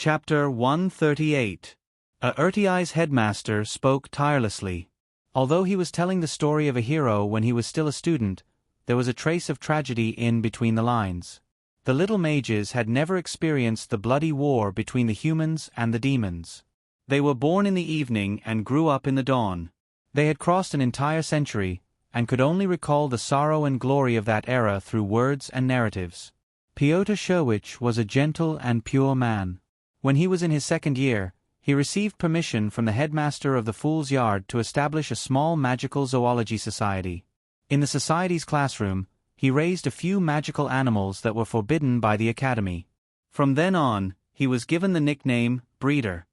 Chapter 138. Aertiai's headmaster spoke tirelessly. Although he was telling the story of a hero when he was still a student, there was a trace of tragedy in between the lines. The little mages had never experienced the bloody war between the humans and the demons. They were born in the evening and grew up in the dawn. They had crossed an entire century, and could only recall the sorrow and glory of that era through words and narratives. Pyotr Sherwich was a gentle and pure man. When he was in his second year, he received permission from the headmaster of the Fool's Yard to establish a small magical zoology society. In the society's classroom, he raised a few magical animals that were forbidden by the academy. From then on, he was given the nickname Breeder.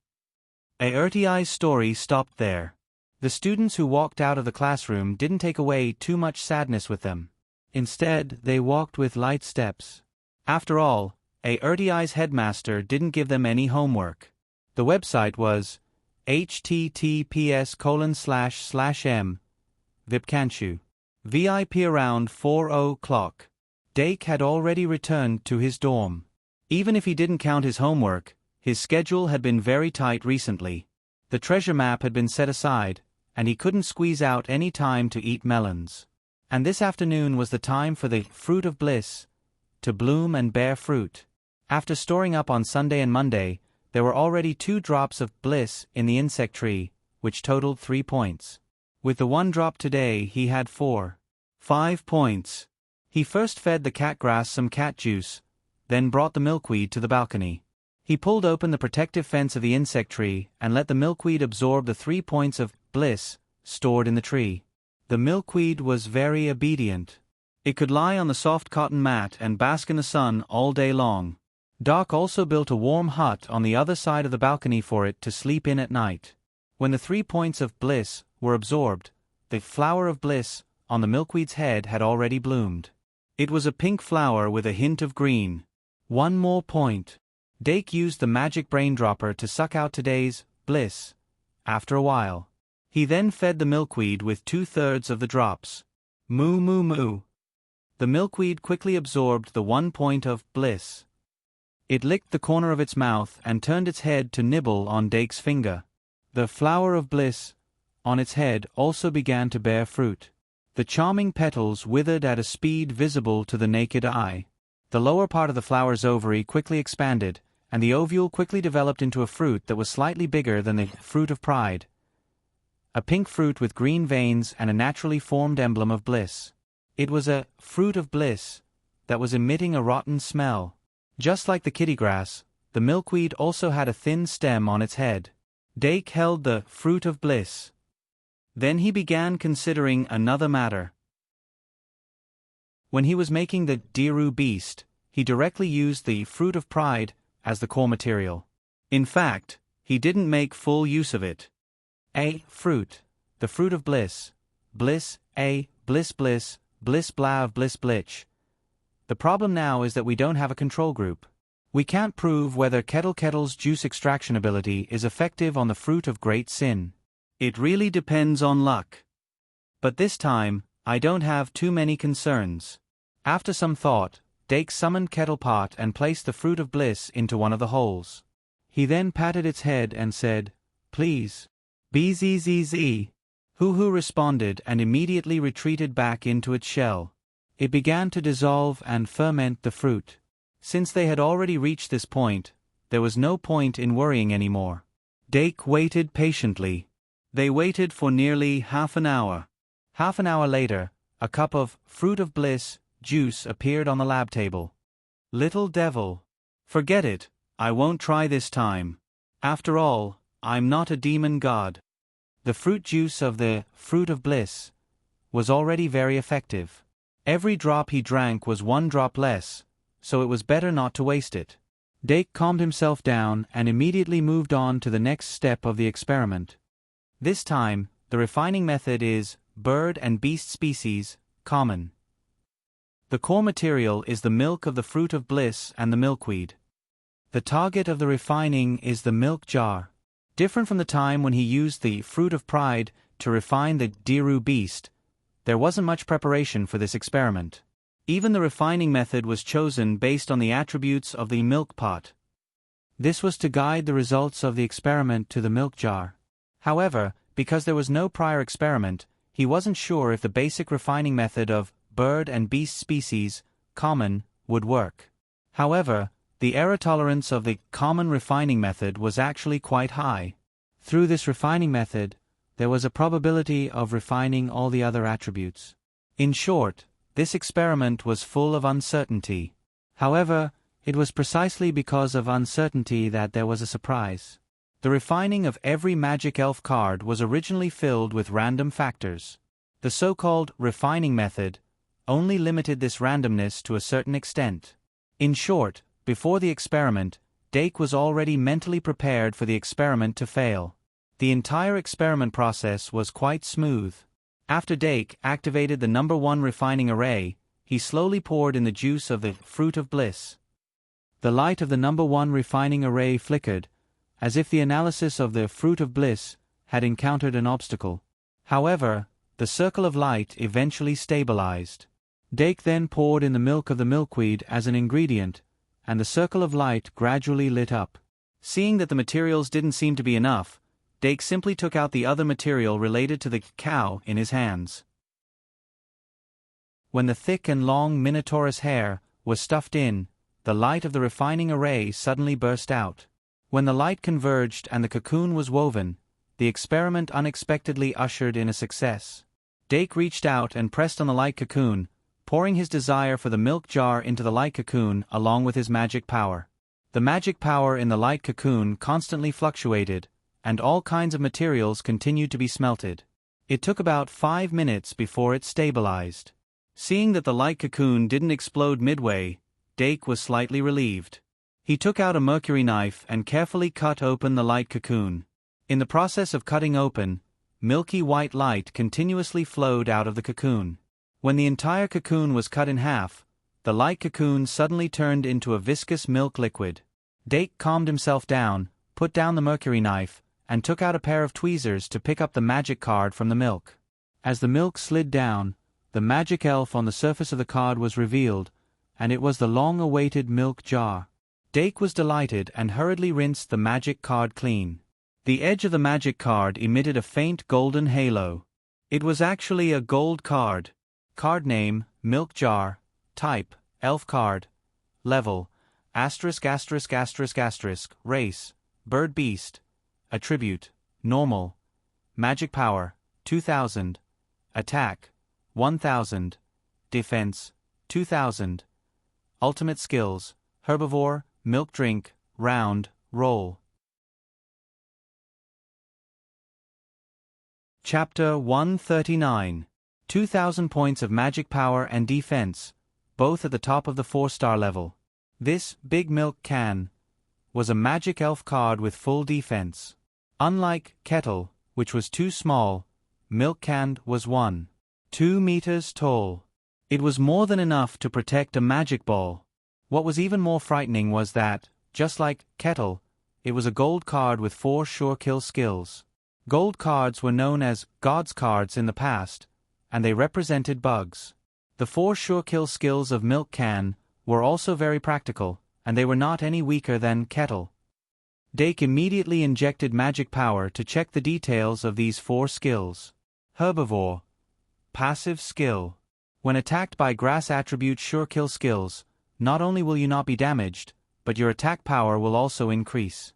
Aertiai's story stopped there. The students who walked out of the classroom didn't take away too much sadness with them. Instead, they walked with light steps. After all, Aertiai's headmaster didn't give them any homework. The website was https://m. Vipkanchu. VIP around 4:00. Dake had already returned to his dorm. Even if he didn't count his homework, his schedule had been very tight recently. The treasure map had been set aside, and he couldn't squeeze out any time to eat melons. And this afternoon was the time for the fruit of bliss to bloom and bear fruit. After storing up on Sunday and Monday, there were already 2 drops of bliss in the insect tree, which totaled 3 points. With the 1 drop today, he had 5 points. He first fed the catgrass some cat juice, then brought the milkweed to the balcony. He pulled open the protective fence of the insect tree and let the milkweed absorb the 3 points of bliss stored in the tree. The milkweed was very obedient. It could lie on the soft cotton mat and bask in the sun all day long. Doc also built a warm hut on the other side of the balcony for it to sleep in at night. When the 3 points of bliss were absorbed, the flower of bliss on the milkweed's head had already bloomed. It was a pink flower with a hint of green. 1 more point. Dake used the magic brain dropper to suck out today's bliss. After a while, he then fed the milkweed with 2/3 of the drops. Moo moo moo. The milkweed quickly absorbed the 1 point of bliss. It licked the corner of its mouth and turned its head to nibble on Dake's finger. The flower of bliss on its head also began to bear fruit. The charming petals withered at a speed visible to the naked eye. The lower part of the flower's ovary quickly expanded, and the ovule quickly developed into a fruit that was slightly bigger than the fruit of pride. A pink fruit with green veins and a naturally formed emblem of bliss. It was a fruit of bliss that was emitting a rotten smell. Just like the kittygrass, the milkweed also had a thin stem on its head. Dake held the fruit of bliss. Then he began considering another matter. When he was making the Diru beast, he directly used the fruit of pride as the core material. In fact, he didn't make full use of it. Fruit. The fruit of bliss. Bliss, bliss bliss, bliss blav bliss blitch. The problem now is that we don't have a control group. We can't prove whether Kettle's juice extraction ability is effective on the fruit of great sin. It really depends on luck. But this time, I don't have too many concerns. After some thought, Dake summoned Kettlepot and placed the fruit of bliss into one of the holes. He then patted its head and said, "Please." "Bzzz." Hoo-Hoo responded and immediately retreated back into its shell. It began to dissolve and ferment the fruit. Since they had already reached this point, there was no point in worrying anymore. Dake waited patiently. They waited for nearly half an hour. Half an hour later, a cup of fruit of bliss juice appeared on the lab table. "Little devil. Forget it, I won't try this time. After all, I'm not a demon god." The fruit juice of the fruit of bliss was already very effective. Every drop he drank was 1 drop less, so it was better not to waste it. Dake calmed himself down and immediately moved on to the next step of the experiment. This time, the refining method is bird and beast species, common. The core material is the milk of the fruit of bliss and the milkweed. The target of the refining is the milk jar. Different from the time when he used the fruit of pride to refine the Diru beast, there wasn't much preparation for this experiment. Even the refining method was chosen based on the attributes of the milk pot. This was to guide the results of the experiment to the milk jar. However, because there was no prior experiment, he wasn't sure if the basic refining method of bird and beast species, common, would work. However, the error tolerance of the common refining method was actually quite high. Through this refining method, there was a probability of refining all the other attributes. In short, this experiment was full of uncertainty. However, it was precisely because of uncertainty that there was a surprise. The refining of every magic elf card was originally filled with random factors. The so-called refining method only limited this randomness to a certain extent. In short, before the experiment, Dake was already mentally prepared for the experiment to fail. The entire experiment process was quite smooth. After Dake activated the number 1 refining array, he slowly poured in the juice of the fruit of bliss. The light of the number 1 refining array flickered, as if the analysis of the fruit of bliss had encountered an obstacle. However, the circle of light eventually stabilized. Dake then poured in the milk of the milkweed as an ingredient, and the circle of light gradually lit up. Seeing that the materials didn't seem to be enough, Dake simply took out the other material related to the cow in his hands. When the thick and long Minotaurus hair was stuffed in, the light of the refining array suddenly burst out. When the light converged and the cocoon was woven, the experiment unexpectedly ushered in a success. Dake reached out and pressed on the light cocoon, pouring his desire for the milk jar into the light cocoon along with his magic power. The magic power in the light cocoon constantly fluctuated, and all kinds of materials continued to be smelted. It took about 5 minutes before it stabilized. Seeing that the light cocoon didn't explode midway, Dake was slightly relieved. He took out a mercury knife and carefully cut open the light cocoon. In the process of cutting open, milky white light continuously flowed out of the cocoon. When the entire cocoon was cut in half, the light cocoon suddenly turned into a viscous milk liquid. Dake calmed himself down, put down the mercury knife, and took out a pair of tweezers to pick up the magic card from the milk. As the milk slid down, the magic elf on the surface of the card was revealed, and it was the long-awaited milk jar. Dake was delighted and hurriedly rinsed the magic card clean. The edge of the magic card emitted a faint golden halo. It was actually a gold card. Card name, milk jar. Type, elf card. Level, *******. Race, bird beast. Attribute, normal. Magic power, 2000. Attack, 1000. Defense, 2000. Ultimate skills, herbivore, milk drink, round, roll. Chapter 139. 2000 points of magic power and defense, both at the top of the 4-star level. This big milk can was a magic elf card with full defense. Unlike Kettle, which was too small, Milk Can was 1.2 meters tall. It was more than enough to protect a magic ball. What was even more frightening was that, just like Kettle, it was a gold card with 4 sure kill skills. Gold cards were known as God's cards in the past, and they represented bugs. The 4 sure kill skills of Milk Can were also very practical, and they were not any weaker than Kettle. Dake immediately injected magic power to check the details of these 4 skills. Herbivore. Passive skill. When attacked by grass attribute sure kill skills, not only will you not be damaged, but your attack power will also increase.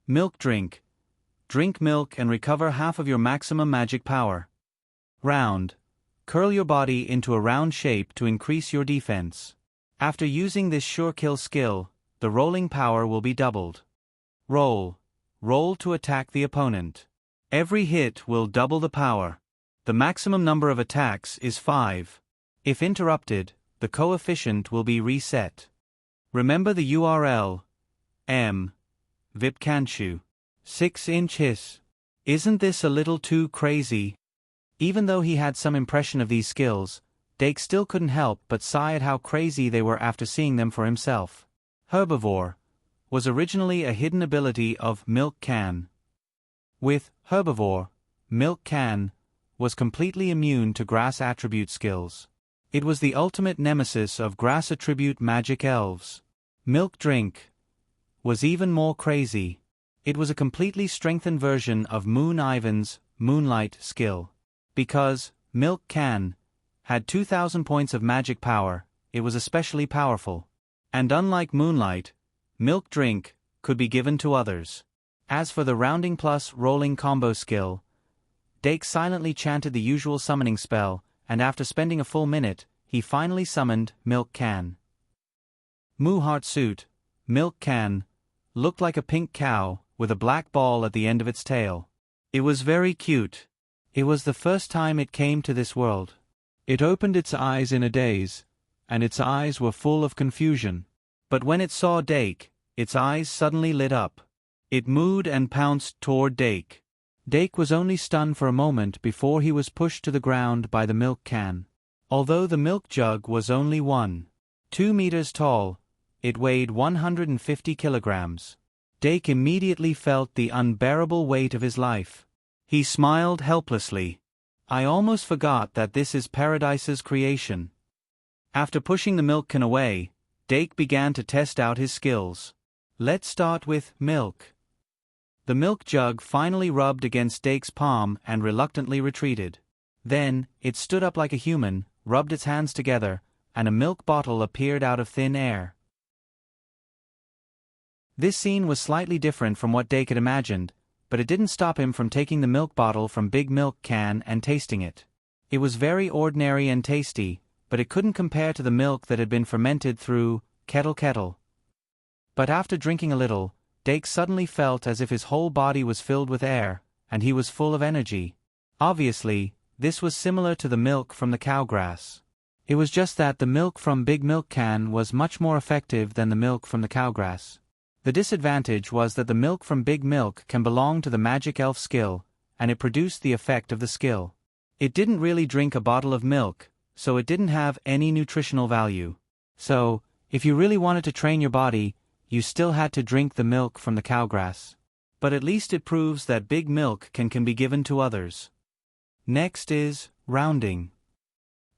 Milk drink. Drink milk and recover half of your maximum magic power. Round. Curl your body into a round shape to increase your defense. After using this sure kill skill, the rolling power will be doubled. Roll. Roll to attack the opponent. Every hit will double the power. The maximum number of attacks is 5. If interrupted, the coefficient will be reset. Remember the URL. Vipkanshu. 6-inch hiss. Isn't this a little too crazy? Even though he had some impression of these skills, Dake still couldn't help but sigh at how crazy they were after seeing them for himself. Herbivore was originally a hidden ability of Milk Can. With Herbivore, Milk Can was completely immune to grass attribute skills. It was the ultimate nemesis of grass attribute magic elves. Milk Drink was even more crazy. It was a completely strengthened version of Moon Ivan's Moonlight skill. Because Milk Can had 2,000 points of magic power, it was especially powerful. And unlike Moonlight, Milk Drink could be given to others. As for the Rounding plus Rolling combo skill, Dake silently chanted the usual summoning spell, and after spending a full minute, he finally summoned Milk Can. Moo Heart Suit, Milk Can, looked like a pink cow with a black ball at the end of its tail. It was very cute. It was the first time it came to this world. It opened its eyes in a daze, and its eyes were full of confusion. But when it saw Dake, its eyes suddenly lit up. It mooed and pounced toward Dake. Dake was only stunned for a moment before he was pushed to the ground by the milk can. Although the milk jug was only 1.2 meters tall, it weighed 150 kilograms. Dake immediately felt the unbearable weight of his life. He smiled helplessly. I almost forgot that this is Paradise's creation. After pushing the milk can away, Dake began to test out his skills. Let's start with milk. The milk jug finally rubbed against Dake's palm and reluctantly retreated. Then, it stood up like a human, rubbed its hands together, and a milk bottle appeared out of thin air. This scene was slightly different from what Dake had imagined, but it didn't stop him from taking the milk bottle from Big Milk Can and tasting it. It was very ordinary and tasty, but it couldn't compare to the milk that had been fermented through kettle. But after drinking a little, Dake suddenly felt as if his whole body was filled with air, and he was full of energy. Obviously, this was similar to the milk from the cowgrass. It was just that the milk from Big Milk Can was much more effective than the milk from the cowgrass. The disadvantage was that the milk from Big Milk can belong to the magic elf skill, and it produced the effect of the skill. It didn't really drink a bottle of milk, so it didn't have any nutritional value. So, if you really wanted to train your body, you still had to drink the milk from the cowgrass. But at least it proves that Big Milk can be given to others. Next is rounding.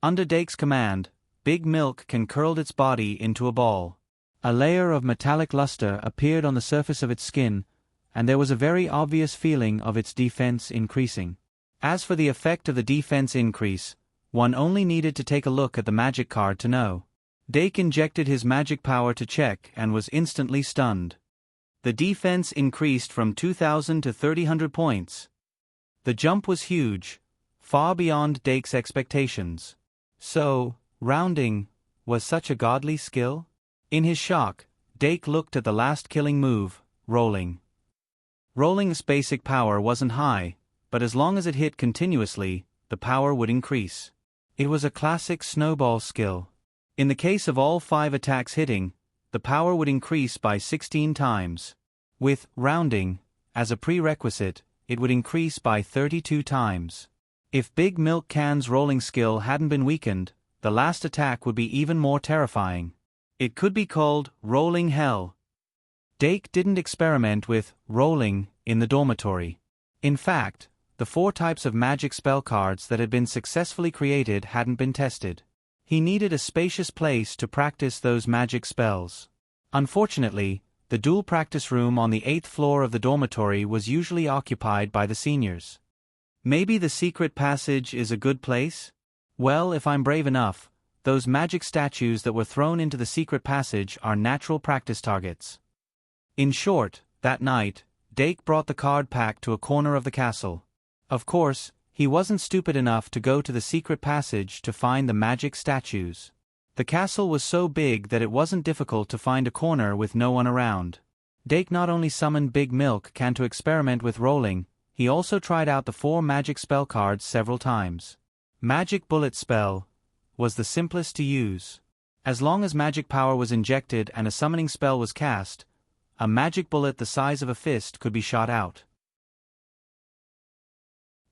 Under Dake's command, Big Milk can curled its body into a ball. A layer of metallic luster appeared on the surface of its skin, and there was a very obvious feeling of its defense increasing. As for the effect of the defense increase, one only needed to take a look at the magic card to know. Dake injected his magic power to check and was instantly stunned. The defense increased from 2,000 to 3,000 points. The jump was huge, far beyond Dake's expectations. So, rounding was such a godly skill? In his shock, Dake looked at the last killing move, rolling. Rolling's basic power wasn't high, but as long as it hit continuously, the power would increase. It was a classic snowball skill. In the case of all 5 attacks hitting, the power would increase by 16 times. With rounding, as a prerequisite, it would increase by 32 times. If Big Milk Can's rolling skill hadn't been weakened, the last attack would be even more terrifying. It could be called Rolling Hell. Dake didn't experiment with rolling in the dormitory. In fact, the 4 types of magic spell cards that had been successfully created hadn't been tested. He needed a spacious place to practice those magic spells. Unfortunately, the dual practice room on the 8th floor of the dormitory was usually occupied by the seniors. Maybe the secret passage is a good place? Well, if I'm brave enough, those magic statues that were thrown into the secret passage are natural practice targets. In short, that night, Dake brought the card pack to a corner of the castle. Of course, he wasn't stupid enough to go to the secret passage to find the magic statues. The castle was so big that it wasn't difficult to find a corner with no one around. Dake not only summoned Big Milk Can to experiment with rolling, he also tried out the 4 magic spell cards several times. Magic Bullet spell was the simplest to use. As long as magic power was injected and a summoning spell was cast, a magic bullet the size of a fist could be shot out.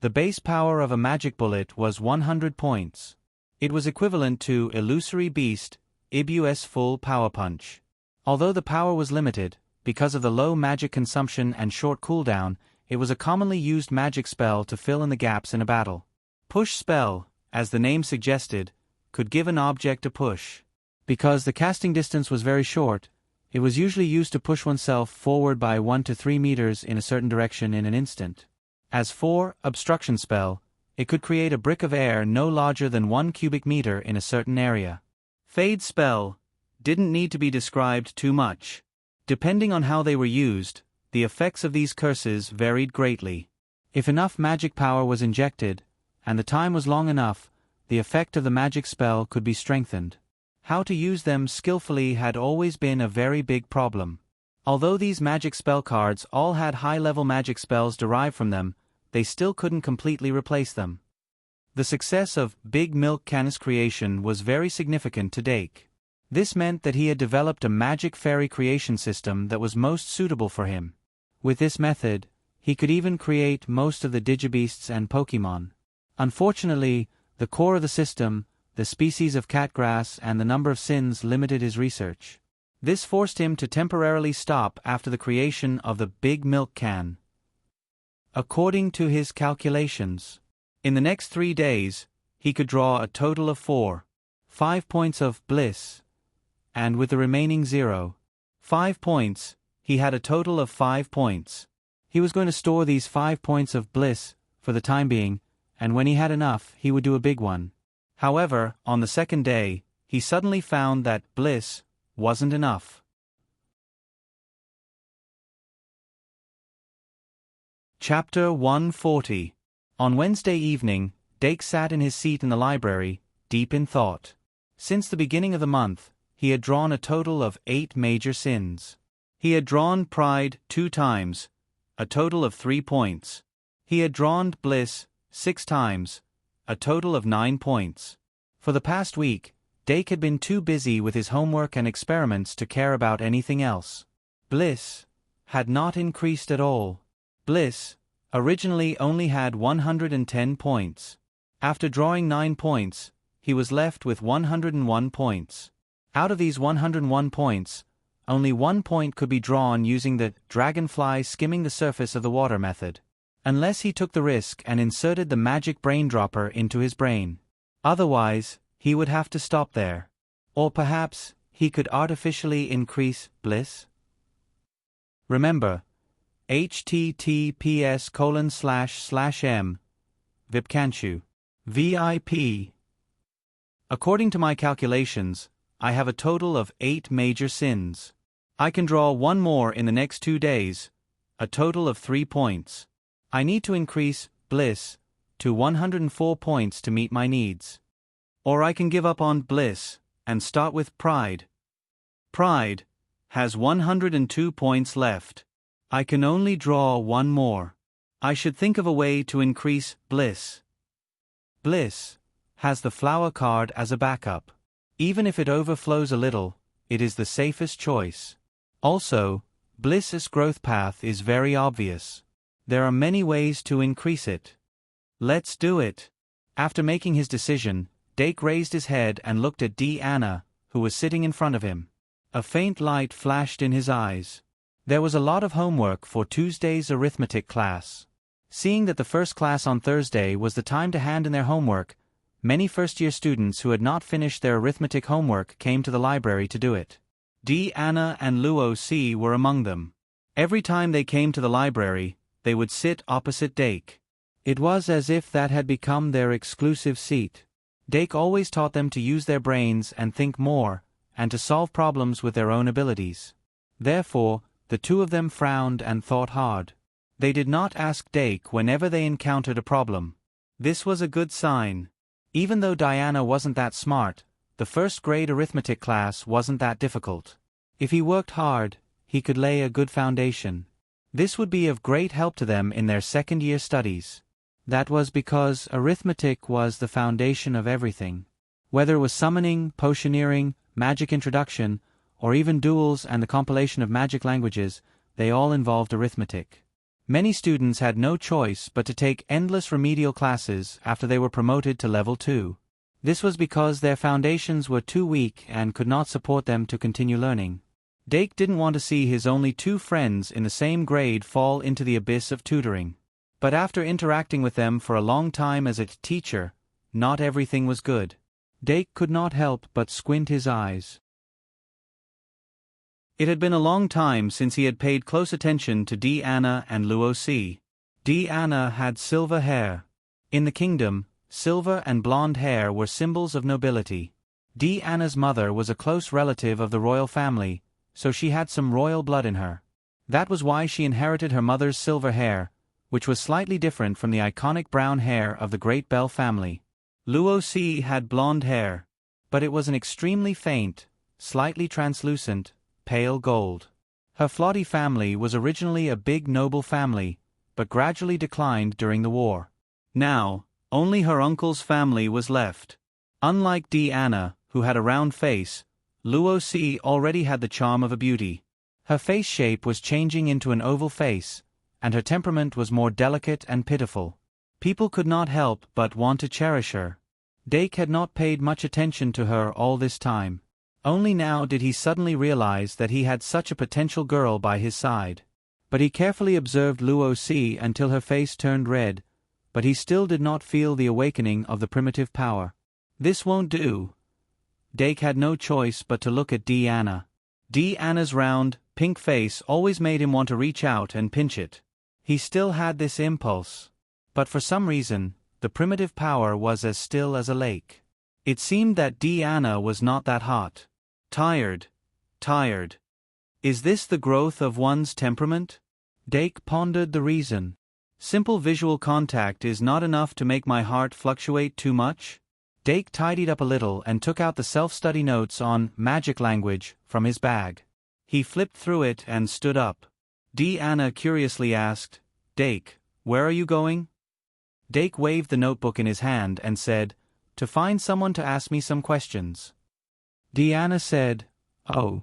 The base power of a magic bullet was 100 points. It was equivalent to Illusory Beast, Ibus Full Power Punch. Although the power was limited, because of the low magic consumption and short cooldown, it was a commonly used magic spell to fill in the gaps in a battle. Push spell, as the name suggested, could give an object a push. Because the casting distance was very short, It was usually used to push oneself forward by 1 to 3 meters in a certain direction in an instant. As for obstruction spell, it could create a brick of air no larger than 1 cubic meter in a certain area. Fade spell didn't need to be described too much. Depending on how they were used, the effects of these curses varied greatly. If enough magic power was injected, and the time was long enough, the effect of the magic spell could be strengthened. How to use them skillfully had always been a very big problem. Although these magic spell cards all had high-level magic spells derived from them, they still couldn't completely replace them. The success of Big Milk Can's creation was very significant to Dake. This meant that he had developed a magic fairy creation system that was most suitable for him. With this method, he could even create most of the Digibeasts and Pokemon. Unfortunately, the core of the system, the species of catgrass and the number of sins limited his research. This forced him to temporarily stop after the creation of the Big Milk Can. According to his calculations, in the next 3 days, he could draw a total of 5 points of bliss, and with the remaining 5 points, he had a total of 5 points. He was going to store these 5 points of bliss for the time being, and when he had enough, he would do a big one. However, on the second day, he suddenly found that bliss wasn't enough. Chapter 140. On Wednesday evening, Dake sat in his seat in the library, deep in thought. Since the beginning of the month, he had drawn a total of 8 major sins. He had drawn pride 2 times, a total of 3 points. He had drawn bliss 6 times, a total of 9 points. For the past week, Dake had been too busy with his homework and experiments to care about anything else. Bliss had not increased at all. Bliss originally only had 110 points. After drawing 9 points, he was left with 101 points. Out of these 101 points, only 1 point could be drawn using the dragonfly skimming the surface of the water method, unless he took the risk and inserted the magic brain dropper into his brain. Otherwise, he would have to stop there. Or perhaps, he could artificially increase bliss? Remember, https://m vipcanshu VIP. According to my calculations, I have a total of 8 major sins. I can draw 1 more in the next 2 days, a total of 3 points. I need to increase bliss to 104 points to meet my needs. Or I can give up on bliss and start with pride. Pride has 102 points left. I can only draw 1 more. I should think of a way to increase bliss. Bliss has the flower card as a backup. Even if it overflows a little, it is the safest choice. Also, bliss's growth path is very obvious. There are many ways to increase it. Let's do it. After making his decision, Dake raised his head and looked at Deanna, who was sitting in front of him. A faint light flashed in his eyes. There was a lot of homework for Tuesday's arithmetic class. Seeing that the first class on Thursday was the time to hand in their homework, many first-year students who had not finished their arithmetic homework came to the library to do it. Deanna and Luo C were among them. Every time they came to the library, they would sit opposite Dake. It was as if that had become their exclusive seat. Dake always taught them to use their brains and think more, and to solve problems with their own abilities. Therefore, the two of them frowned and thought hard. They did not ask Dake whenever they encountered a problem. This was a good sign. Even though Diana wasn't that smart, the first-grade arithmetic class wasn't that difficult. If he worked hard, he could lay a good foundation. This would be of great help to them in their second-year studies. That was because arithmetic was the foundation of everything. Whether it was summoning, potioneering, magic introduction, or even duels and the compilation of magic languages, they all involved arithmetic. Many students had no choice but to take endless remedial classes after they were promoted to level 2. This was because their foundations were too weak and could not support them to continue learning. Dake didn't want to see his only 2 friends in the same grade fall into the abyss of tutoring. But after interacting with them for a long time as a teacher, not everything was good. Dake could not help but squint his eyes. It had been a long time since he had paid close attention to Diana and Luosi. Diana had silver hair. In the kingdom, silver and blonde hair were symbols of nobility. Diana's mother was a close relative of the royal family, so she had some royal blood in her. That was why she inherited her mother's silver hair, which was slightly different from the iconic brown hair of the Great Bell family. Luosi had blonde hair, but it was an extremely faint, slightly translucent, pale gold. Her Floddy family was originally a big noble family, but gradually declined during the war. Now, only her uncle's family was left. Unlike Diana, who had a round face, Luosi already had the charm of a beauty. Her face shape was changing into an oval face, and her temperament was more delicate and pitiful. People could not help but want to cherish her. Dake had not paid much attention to her all this time. Only now did he suddenly realize that he had such a potential girl by his side. But he carefully observed Luosi until her face turned red, but he still did not feel the awakening of the primitive power. This won't do. Dake had no choice but to look at Diana. Diana's round, pink face always made him want to reach out and pinch it. He still had this impulse. But for some reason, the primitive power was as still as a lake. It seemed that Diana was not that hot. Tired. Is this the growth of one's temperament? Dake pondered the reason. Simple visual contact is not enough to make my heart fluctuate too much? Dake tidied up a little and took out the self-study notes on magic language from his bag. He flipped through it and stood up. Diana curiously asked, "Dake, where are you going?" Dake waved the notebook in his hand and said, "To find someone to ask me some questions." Diana said, "Oh."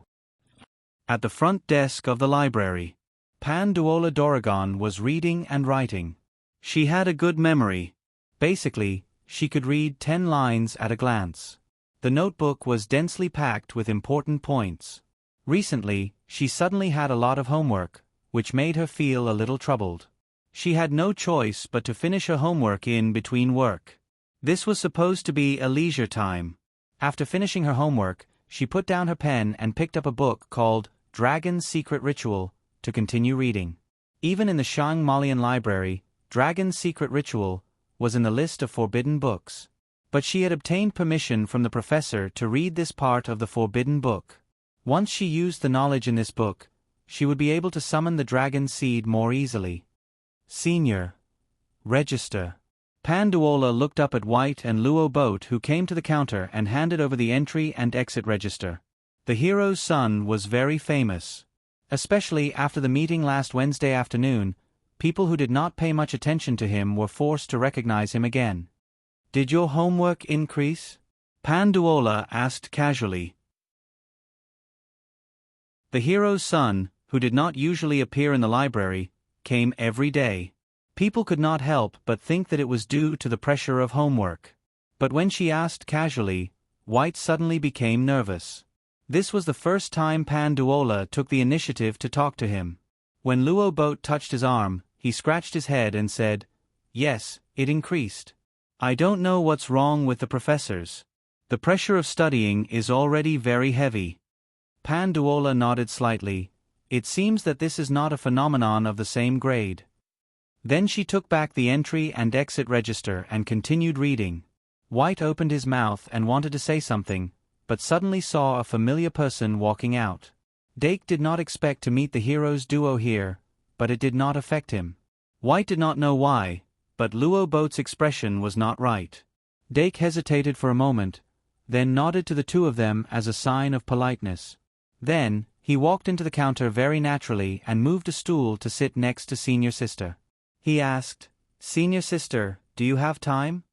At the front desk of the library, Panduola Doragon was reading and writing. She had a good memory. Basically, she could read 10 lines at a glance. The notebook was densely packed with important points. Recently, she suddenly had a lot of homework, which made her feel a little troubled. She had no choice but to finish her homework in between work. This was supposed to be a leisure time. After finishing her homework, she put down her pen and picked up a book called Dragon's Secret Ritual to continue reading. Even in the Shang Malian library, Dragon's Secret Ritual was in the list of forbidden books. But she had obtained permission from the professor to read this part of the forbidden book. Once she used the knowledge in this book, she would be able to summon the dragon seed more easily. Senior. Register. Panduola looked up at White and Luo Boat, who came to the counter and handed over the entry and exit register. The hero's son was very famous. Especially after the meeting last Wednesday afternoon, people who did not pay much attention to him were forced to recognize him again. "Did your homework increase?" Panduola asked casually. The hero's son, who did not usually appear in the library, came every day. People could not help but think that it was due to the pressure of homework. But when she asked casually, White suddenly became nervous. This was the first time Panduola took the initiative to talk to him. When Luo Boat touched his arm, he scratched his head and said, "Yes, it increased. I don't know what's wrong with the professors. The pressure of studying is already very heavy." Panduola nodded slightly. It seems that this is not a phenomenon of the same grade. Then she took back the entry and exit register and continued reading. White opened his mouth and wanted to say something, but suddenly saw a familiar person walking out. Dake did not expect to meet the hero's duo here, but it did not affect him. White did not know why, but Luo Boat's expression was not right. Dake hesitated for a moment, then nodded to the two of them as a sign of politeness. Then, he walked into the counter very naturally and moved a stool to sit next to Senior Sister. He asked, "Senior Sister, do you have time?"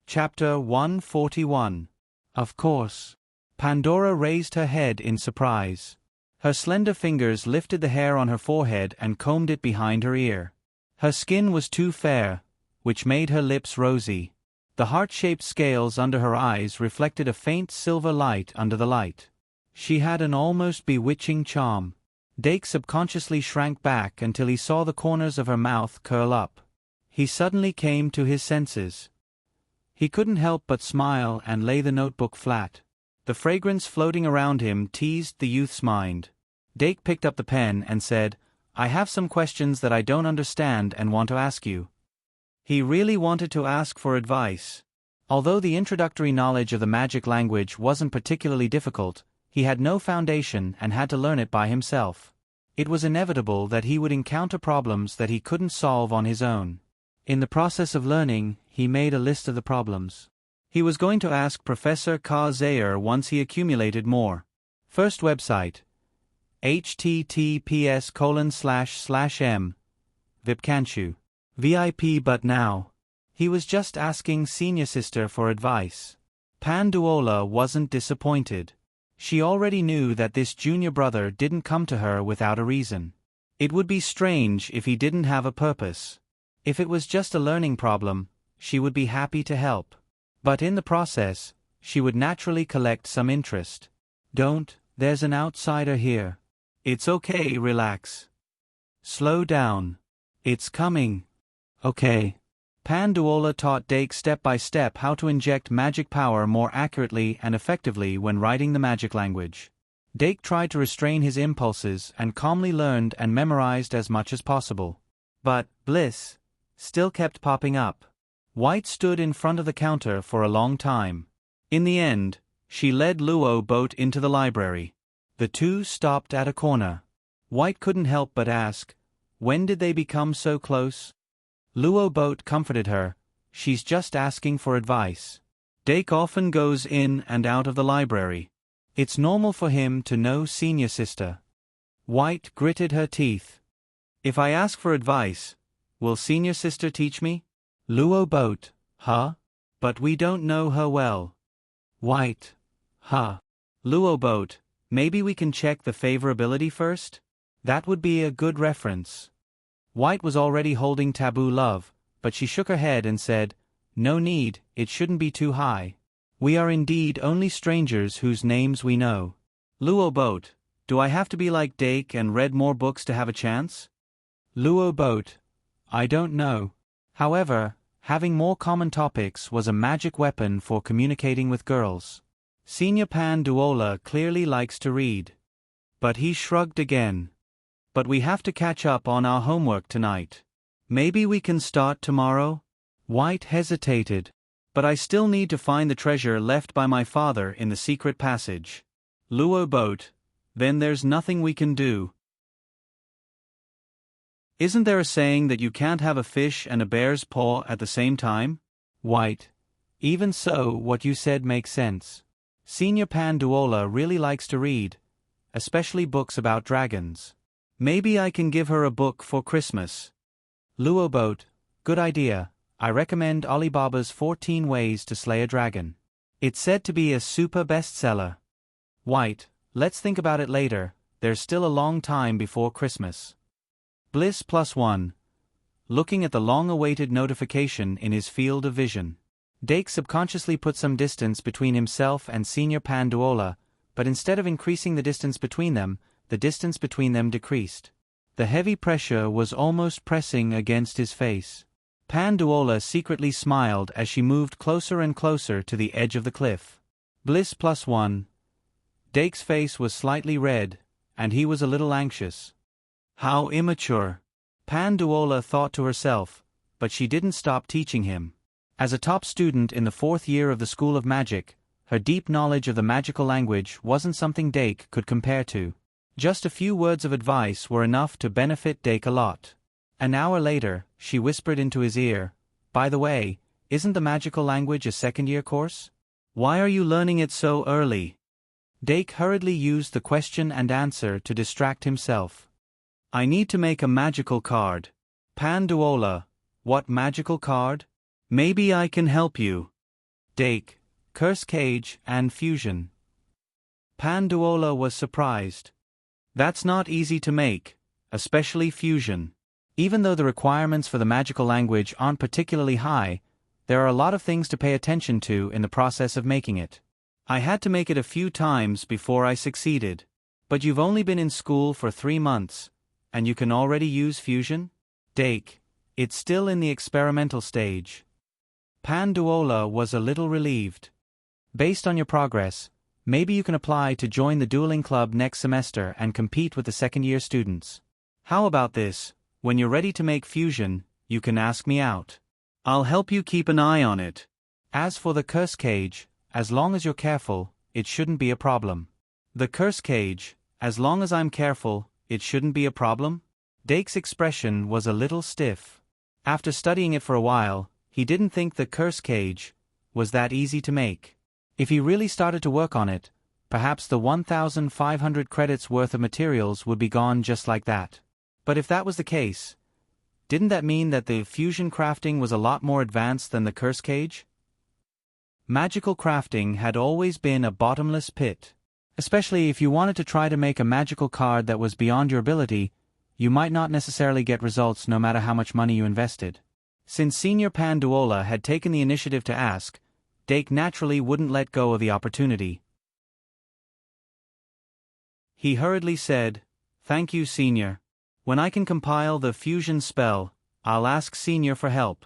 Chapter 141. Of course. Pandora raised her head in surprise. Her slender fingers lifted the hair on her forehead and combed it behind her ear. Her skin was too fair, which made her lips rosy. The heart-shaped scales under her eyes reflected a faint silver light under the light. She had an almost bewitching charm. Dake subconsciously shrank back until he saw the corners of her mouth curl up. He suddenly came to his senses. He couldn't help but smile and lay the notebook flat. The fragrance floating around him teased the youth's mind. Dake picked up the pen and said, "I have some questions that I don't understand and want to ask you." He really wanted to ask for advice. Although the introductory knowledge of the magic language wasn't particularly difficult, he had no foundation and had to learn it by himself. It was inevitable that he would encounter problems that he couldn't solve on his own. In the process of learning, he made a list of the problems he was going to ask Professor Zayer once he accumulated more. First website. https://m. Vipkanshu. VIP. But now, he was just asking Senior Sister for advice. Panduola wasn't disappointed. She already knew that this junior brother didn't come to her without a reason. It would be strange if he didn't have a purpose. If it was just a learning problem, she would be happy to help. But in the process, she would naturally collect some interest. There's an outsider here. It's okay, relax. Slow down. It's coming. Okay. Panduola taught Dake step by step how to inject magic power more accurately and effectively when writing the magic language. Dake tried to restrain his impulses and calmly learned and memorized as much as possible. But Bliss still kept popping up. White stood in front of the counter for a long time. In the end, she led Luo Boat into the library. The two stopped at a corner. White couldn't help but ask, "When did they become so close?" Luo Boat comforted her, "She's just asking for advice. Dake often goes in and out of the library. It's normal for him to know Senior Sister." White gritted her teeth. "If I ask for advice, will Senior Sister teach me?" Luo Boat, "Huh? But we don't know her well." White, "Huh. Luo Boat, maybe we can check the favorability first? That would be a good reference." White was already holding taboo love, but she shook her head and said, "No need, it shouldn't be too high. We are indeed only strangers whose names we know." Luo Boat, "Do I have to be like Dake and read more books to have a chance?" Luo Boat, "I don't know. However, having more common topics was a magic weapon for communicating with girls. Senior Panduola clearly likes to read." But he shrugged again. "But we have to catch up on our homework tonight. Maybe we can start tomorrow?" White hesitated. "But I still need to find the treasure left by my father in the secret passage." Luo Boat, "Then there's nothing we can do. Isn't there a saying that you can't have a fish and a bear's paw at the same time?" White, "Even so, what you said makes sense. Senior Panduola really likes to read, especially books about dragons. Maybe I can give her a book for Christmas." Luo Boat, "Good idea. I recommend Alibaba's 14 Ways to Slay a Dragon. It's said to be a super bestseller." White, "Let's think about it later, there's still a long time before Christmas." Bliss +1. Looking at the long-awaited notification in his field of vision. Dake subconsciously put some distance between himself and Senior Panduola, but instead of increasing the distance between them, the distance between them decreased. The heavy pressure was almost pressing against his face. Panduola secretly smiled as she moved closer and closer to the edge of the cliff. Bliss +1. Dake's face was slightly red, and he was a little anxious. How immature, Panduola thought to herself, but she didn't stop teaching him. As a top student in the 4th year of the School of Magic, her deep knowledge of the magical language wasn't something Dake could compare to. Just a few words of advice were enough to benefit Dake a lot. An hour later, she whispered into his ear, "By the way, isn't the magical language a 2nd-year course? Why are you learning it so early?" Dake hurriedly used the question and answer to distract himself. "I need to make a magical card." Panduola, "What magical card? Maybe I can help you." Dake, "Curse Cage and Fusion." Panduola was surprised. "That's not easy to make, especially fusion. Even though the requirements for the magical language aren't particularly high, there are a lot of things to pay attention to in the process of making it. I had to make it a few times before I succeeded. But you've only been in school for 3 months, and you can already use fusion?" Dake, "It's still in the experimental stage." Panduola was a little relieved. Based on your progress, maybe you can apply to join the dueling club next semester and compete with the second-year students. How about this? When you're ready to make fusion, you can ask me out. I'll help you keep an eye on it. As for the curse cage, as long as you're careful, it shouldn't be a problem. The curse cage, as long as I'm careful, it shouldn't be a problem? Dake's expression was a little stiff. After studying it for a while, he didn't think the curse cage was that easy to make. If he really started to work on it, perhaps the 1,500 credits worth of materials would be gone just like that. But if that was the case, didn't that mean that the fusion crafting was a lot more advanced than the curse cage? Magical crafting had always been a bottomless pit. Especially if you wanted to try to make a magical card that was beyond your ability, you might not necessarily get results no matter how much money you invested. Since Senior Panduola had taken the initiative to ask, Dake naturally wouldn't let go of the opportunity. He hurriedly said, "Thank you, Senior. When I can compile the fusion spell, I'll ask Senior for help."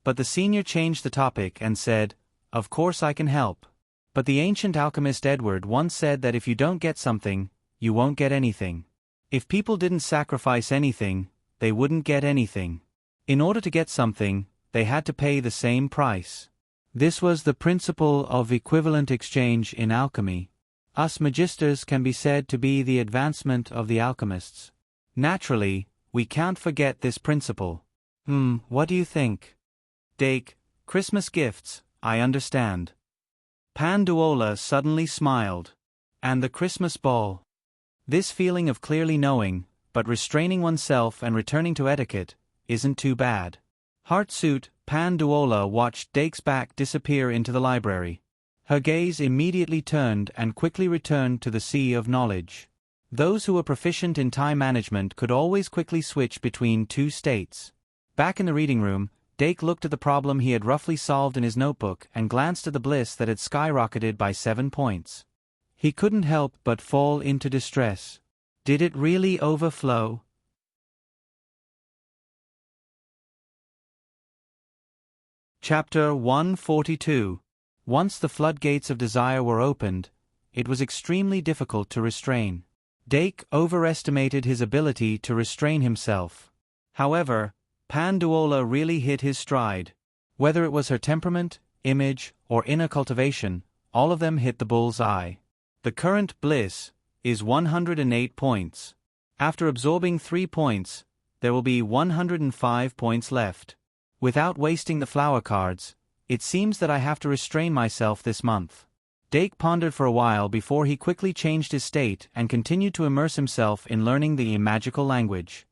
But the Senior changed the topic and said, "Of course I can help. But the ancient alchemist Edward once said that if you don't get something, you won't get anything. If people didn't sacrifice anything, they wouldn't get anything. In order to get something, they had to pay the same price." This was the principle of equivalent exchange in alchemy. Us magisters can be said to be the advancement of the alchemists. Naturally, we can't forget this principle. What do you think? Dake, Christmas gifts, I understand. Panduola suddenly smiled. And the Christmas ball. This feeling of clearly knowing, but restraining oneself and returning to etiquette, isn't too bad. Heartsuit, Panduola watched Dake's back disappear into the library. Her gaze immediately turned and quickly returned to the sea of knowledge. Those who were proficient in time management could always quickly switch between two states. Back in the reading room, Dake looked at the problem he had roughly solved in his notebook and glanced at the bliss that had skyrocketed by 7 points. He couldn't help but fall into distress. Did it really overflow? Chapter 142. Once the floodgates of desire were opened, it was extremely difficult to restrain. Dake overestimated his ability to restrain himself. However, Panduola really hit his stride. Whether it was her temperament, image, or inner cultivation, all of them hit the bull's eye. The current bliss is 108 points. After absorbing 3 points, there will be 105 points left. Without wasting the flower cards, it seems that I have to restrain myself this month. Dake pondered for a while before he quickly changed his state and continued to immerse himself in learning the magical language.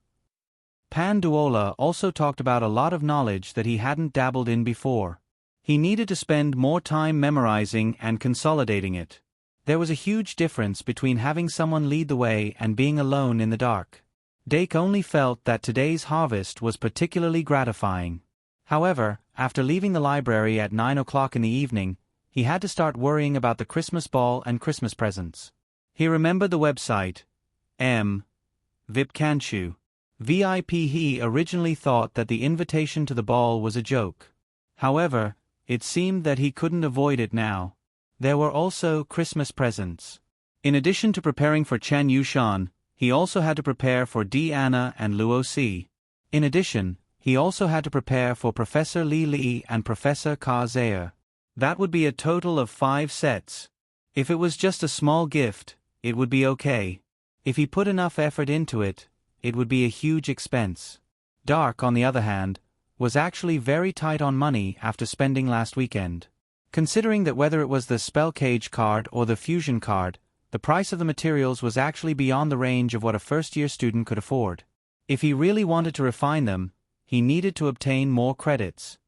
Panduola also talked about a lot of knowledge that he hadn't dabbled in before. He needed to spend more time memorizing and consolidating it. There was a huge difference between having someone lead the way and being alone in the dark. Dake only felt that today's harvest was particularly gratifying. However, after leaving the library at 9 o'clock in the evening, he had to start worrying about the Christmas ball and Christmas presents. He remembered the website, Vipkanchu. VIP. He originally thought that the invitation to the ball was a joke. However, it seemed that he couldn't avoid it now. There were also Christmas presents. In addition to preparing for Chen Yushan, he also had to prepare for Deanna and Luo Si. In addition, he also had to prepare for Professor Li Li and Professor Ka Zaire. That would be a total of 5 sets. If it was just a small gift, it would be okay. If he put enough effort into it, it would be a huge expense. Dark, on the other hand, was actually very tight on money after spending last weekend. Considering that whether it was the spell cage card or the fusion card, the price of the materials was actually beyond the range of what a first-year student could afford. If he really wanted to refine them, he needed to obtain more credits.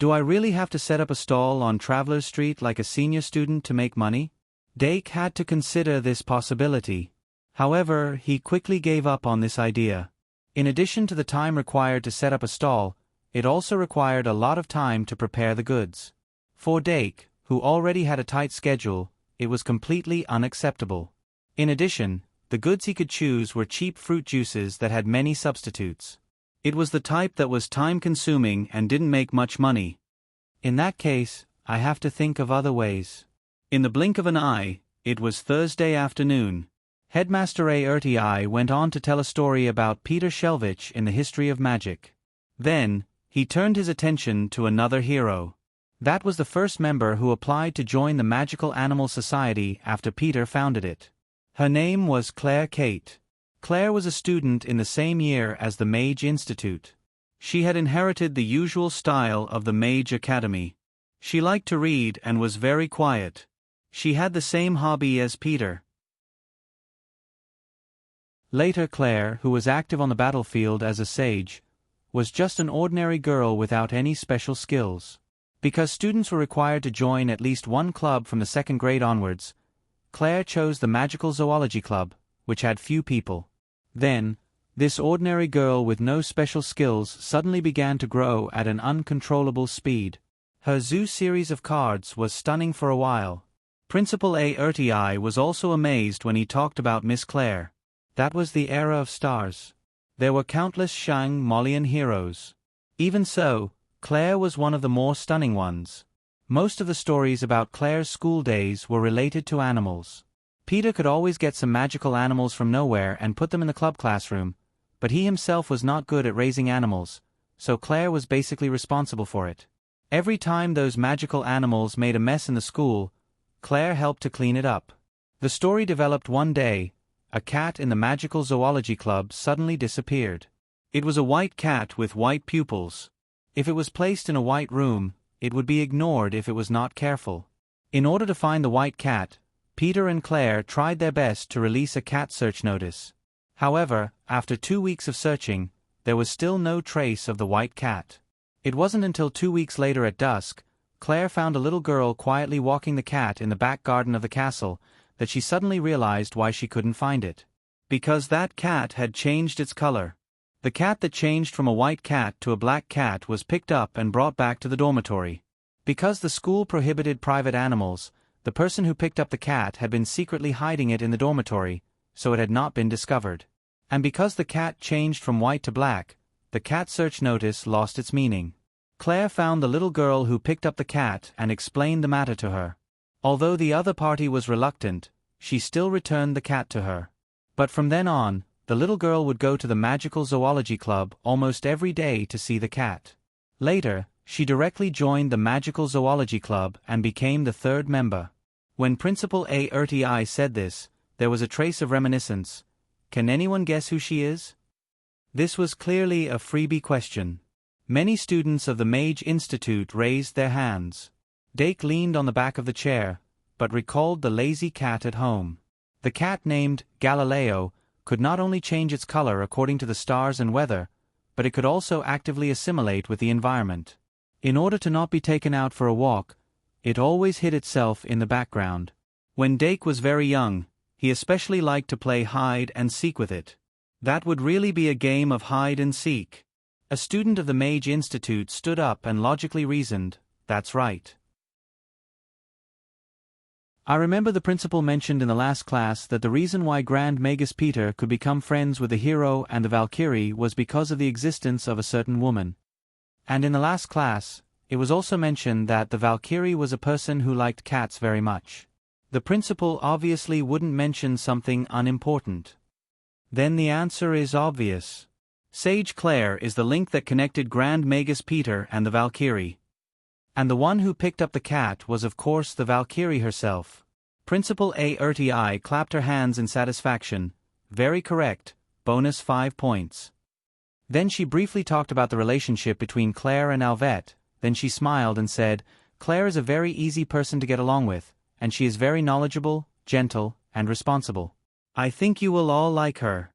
Do I really have to set up a stall on Traveler's Street like a senior student to make money? Dake had to consider this possibility. However, he quickly gave up on this idea. In addition to the time required to set up a stall, it also required a lot of time to prepare the goods. For Dake, who already had a tight schedule, it was completely unacceptable. In addition, the goods he could choose were cheap fruit juices that had many substitutes. It was the type that was time-consuming and didn't make much money. In that case, I have to think of other ways. In the blink of an eye, it was Thursday afternoon. Headmaster A. went on to tell a story about Peter Shelvich in the history of magic. Then, he turned his attention to another hero. That was the first member who applied to join the Magical Animal Society after Peter founded it. Her name was Claire Kate. Claire was a student in the same year as the Mage Institute. She had inherited the usual style of the Mage Academy. She liked to read and was very quiet. She had the same hobby as Peter. Later, Claire, who was active on the battlefield as a sage, was just an ordinary girl without any special skills. Because students were required to join at least one club from the second grade onwards, Claire chose the Magical Zoology Club, which had few people. Then, this ordinary girl with no special skills suddenly began to grow at an uncontrollable speed. Her zoo series of cards was stunning for a while. Principal A. was also amazed when he talked about Miss Claire. That was the era of stars. There were countless Shang-Molian heroes. Even so, Claire was one of the more stunning ones. Most of the stories about Claire's school days were related to animals. Peter could always get some magical animals from nowhere and put them in the club classroom, but he himself was not good at raising animals, so Claire was basically responsible for it. Every time those magical animals made a mess in the school, Claire helped to clean it up. The story developed one day. A cat in the Magical Zoology Club suddenly disappeared. It was a white cat with white pupils. If it was placed in a white room, it would be ignored if it was not careful. In order to find the white cat, Peter and Claire tried their best to release a cat search notice. However, after 2 weeks of searching, there was still no trace of the white cat. It wasn't until 2 weeks later at dusk, Claire found a little girl quietly walking the cat in the back garden of the castle, that she suddenly realized why she couldn't find it. Because that cat had changed its color. The cat that changed from a white cat to a black cat was picked up and brought back to the dormitory. Because the school prohibited private animals, the person who picked up the cat had been secretly hiding it in the dormitory, so it had not been discovered. And because the cat changed from white to black, the cat search notice lost its meaning. Claire found the little girl who picked up the cat and explained the matter to her. Although the other party was reluctant, she still returned the cat to her. But from then on, the little girl would go to the Magical Zoology Club almost every day to see the cat. Later, she directly joined the Magical Zoology Club and became the third member. When Principal A. said this, there was a trace of reminiscence. Can anyone guess who she is? This was clearly a freebie question. Many students of the Mage Institute raised their hands. Dake leaned on the back of the chair, but recalled the lazy cat at home. The cat named Galileo could not only change its color according to the stars and weather, but it could also actively assimilate with the environment. In order to not be taken out for a walk, it always hid itself in the background. When Dake was very young, he especially liked to play hide and seek with it. That would really be a game of hide and seek. A student of the Mage Institute stood up and logically reasoned, "That's right." I remember the principal mentioned in the last class that the reason why Grand Magus Peter could become friends with the hero and the Valkyrie was because of the existence of a certain woman. And in the last class, it was also mentioned that the Valkyrie was a person who liked cats very much. The principal obviously wouldn't mention something unimportant. Then the answer is obvious. Sage Claire is the link that connected Grand Magus Peter and the Valkyrie. And the one who picked up the cat was of course the Valkyrie herself. Principal A. clapped her hands in satisfaction. Very correct, bonus 5 points. Then she briefly talked about the relationship between Claire and Alvette, then she smiled and said, "Claire is a very easy person to get along with, and she is very knowledgeable, gentle, and responsible. I think you will all like her."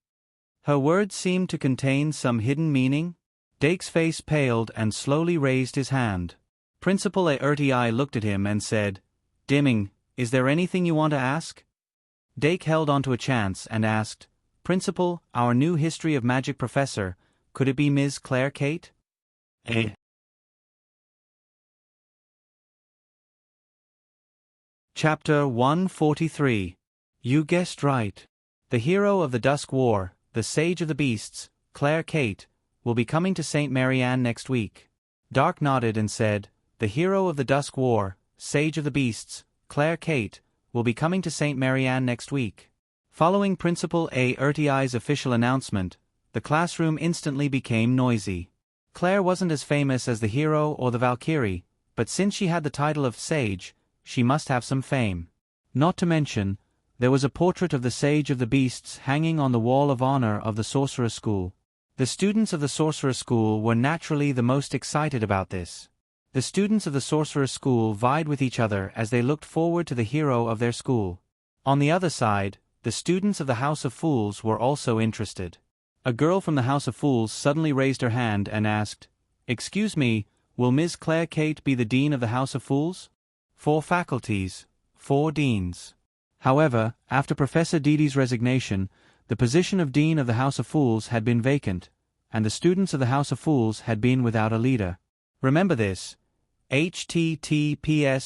Her words seemed to contain some hidden meaning. Dake's face paled and slowly raised his hand. Principal A. looked at him and said, "Dimming, is there anything you want to ask?" Dake held on to a chance and asked, "Principal, our new History of Magic professor, could it be Ms. Claire Kate?" Chapter 143. You guessed right. The hero of the Dusk War, the Sage of the Beasts, Claire Kate, will be coming to St. Marianne next week. Dark nodded and said, the hero of the Dusk War, Sage of the Beasts, Claire Kate, will be coming to St. Marianne next week. Following Principal Artie's official announcement, the classroom instantly became noisy. Claire wasn't as famous as the hero or the Valkyrie, but since she had the title of Sage, she must have some fame. Not to mention, there was a portrait of the Sage of the Beasts hanging on the wall of honor of the Sorcerer's School. The students of the Sorcerer's School were naturally the most excited about this. The students of the Sorcerer's School vied with each other as they looked forward to the hero of their school. On the other side, the students of the House of Fools were also interested. A girl from the House of Fools suddenly raised her hand and asked, "Excuse me, will Ms. Claire Kate be the Dean of the House of Fools?" 4 faculties, 4 deans. However, after Professor Didi's resignation, the position of Dean of the House of Fools had been vacant, and the students of the House of Fools had been without a leader. Remember this. https://m.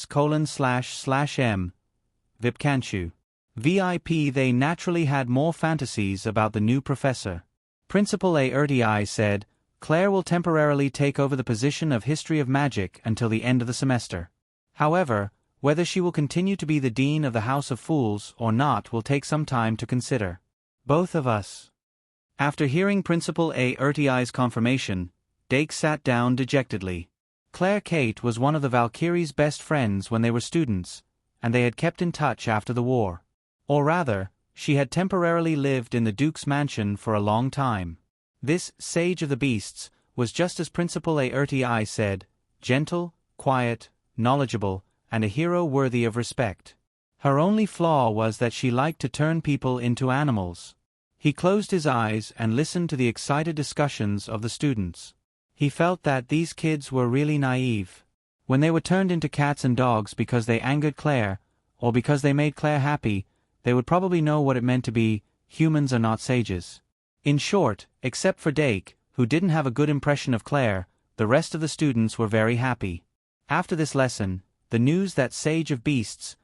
Vipcanshu. VIP. They naturally had more fantasies about the new professor. Principal Artie said, Claire will temporarily take over the position of History of Magic until the end of the semester. However, whether she will continue to be the Dean of the House of Fools or not will take some time to consider. Both of us. After hearing Principal Artie's confirmation, Dake sat down dejectedly. Claire Kate was one of the Valkyrie's best friends when they were students, and they had kept in touch after the war. Or rather, she had temporarily lived in the Duke's mansion for a long time. This Sage of the Beasts was just as Principal Artie said, gentle, quiet, knowledgeable, and a hero worthy of respect. Her only flaw was that she liked to turn people into animals. He closed his eyes and listened to the excited discussions of the students. He felt that these kids were really naive. When they were turned into cats and dogs because they angered Claire, or because they made Claire happy, they would probably know what it meant to be, humans are not sages. In short, except for Dake, who didn't have a good impression of Claire, the rest of the students were very happy. After this lesson, the news that Sage of Beasts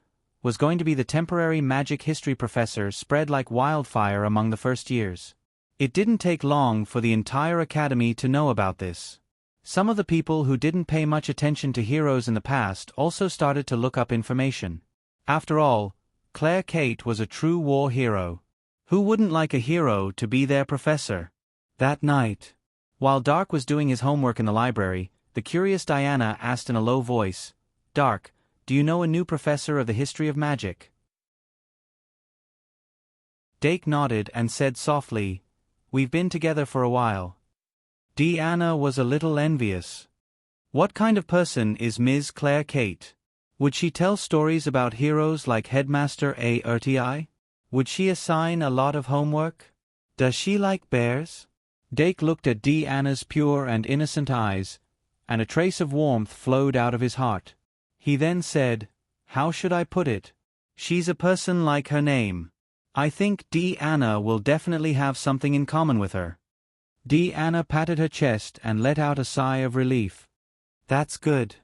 was going to be the temporary magic history professor spread like wildfire among the first years. It didn't take long for the entire academy to know about this. Some of the people who didn't pay much attention to heroes in the past also started to look up information. After all, Claire Kate was a true war hero. Who wouldn't like a hero to be their professor? That night, while Dark was doing his homework in the library, the curious Diana asked in a low voice, "Dark, do you know a new professor of the history of magic?" Dake nodded and said softly, "We've been together for a while." Diana was a little envious. What kind of person is Ms. Claire Kate? Would she tell stories about heroes like Headmaster Artie? Would she assign a lot of homework? Does she like bears? Dake looked at Diana's pure and innocent eyes, and a trace of warmth flowed out of his heart. He then said, "How should I put it? She's a person like her name. I think Diana will definitely have something in common with her." Diana patted her chest and let out a sigh of relief. That's good.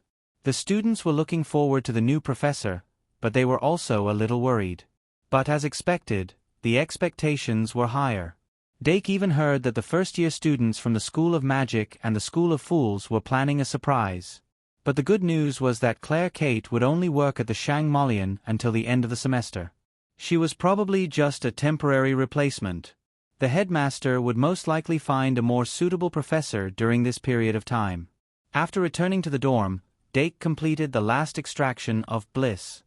The students were looking forward to the new professor, but they were also a little worried. But as expected, the expectations were higher. Dake even heard that the first-year students from the School of Magic and the School of Fools were planning a surprise. But the good news was that Claire Kate would only work at the Shangmalian until the end of the semester. She was probably just a temporary replacement. The headmaster would most likely find a more suitable professor during this period of time. After returning to the dorm, Dake completed the last extraction of bliss.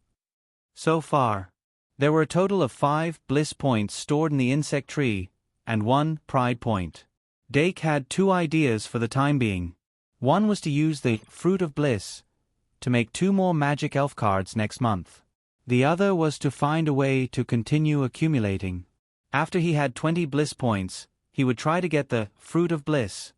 So far, there were a total of 5 bliss points stored in the insect tree, and 1 pride point. Dake had 2 ideas for the time being. One was to use the Fruit of Bliss to make 2 more magic elf cards next month. The other was to find a way to continue accumulating. After he had 20 bliss points, he would try to get the Fruit of Bliss.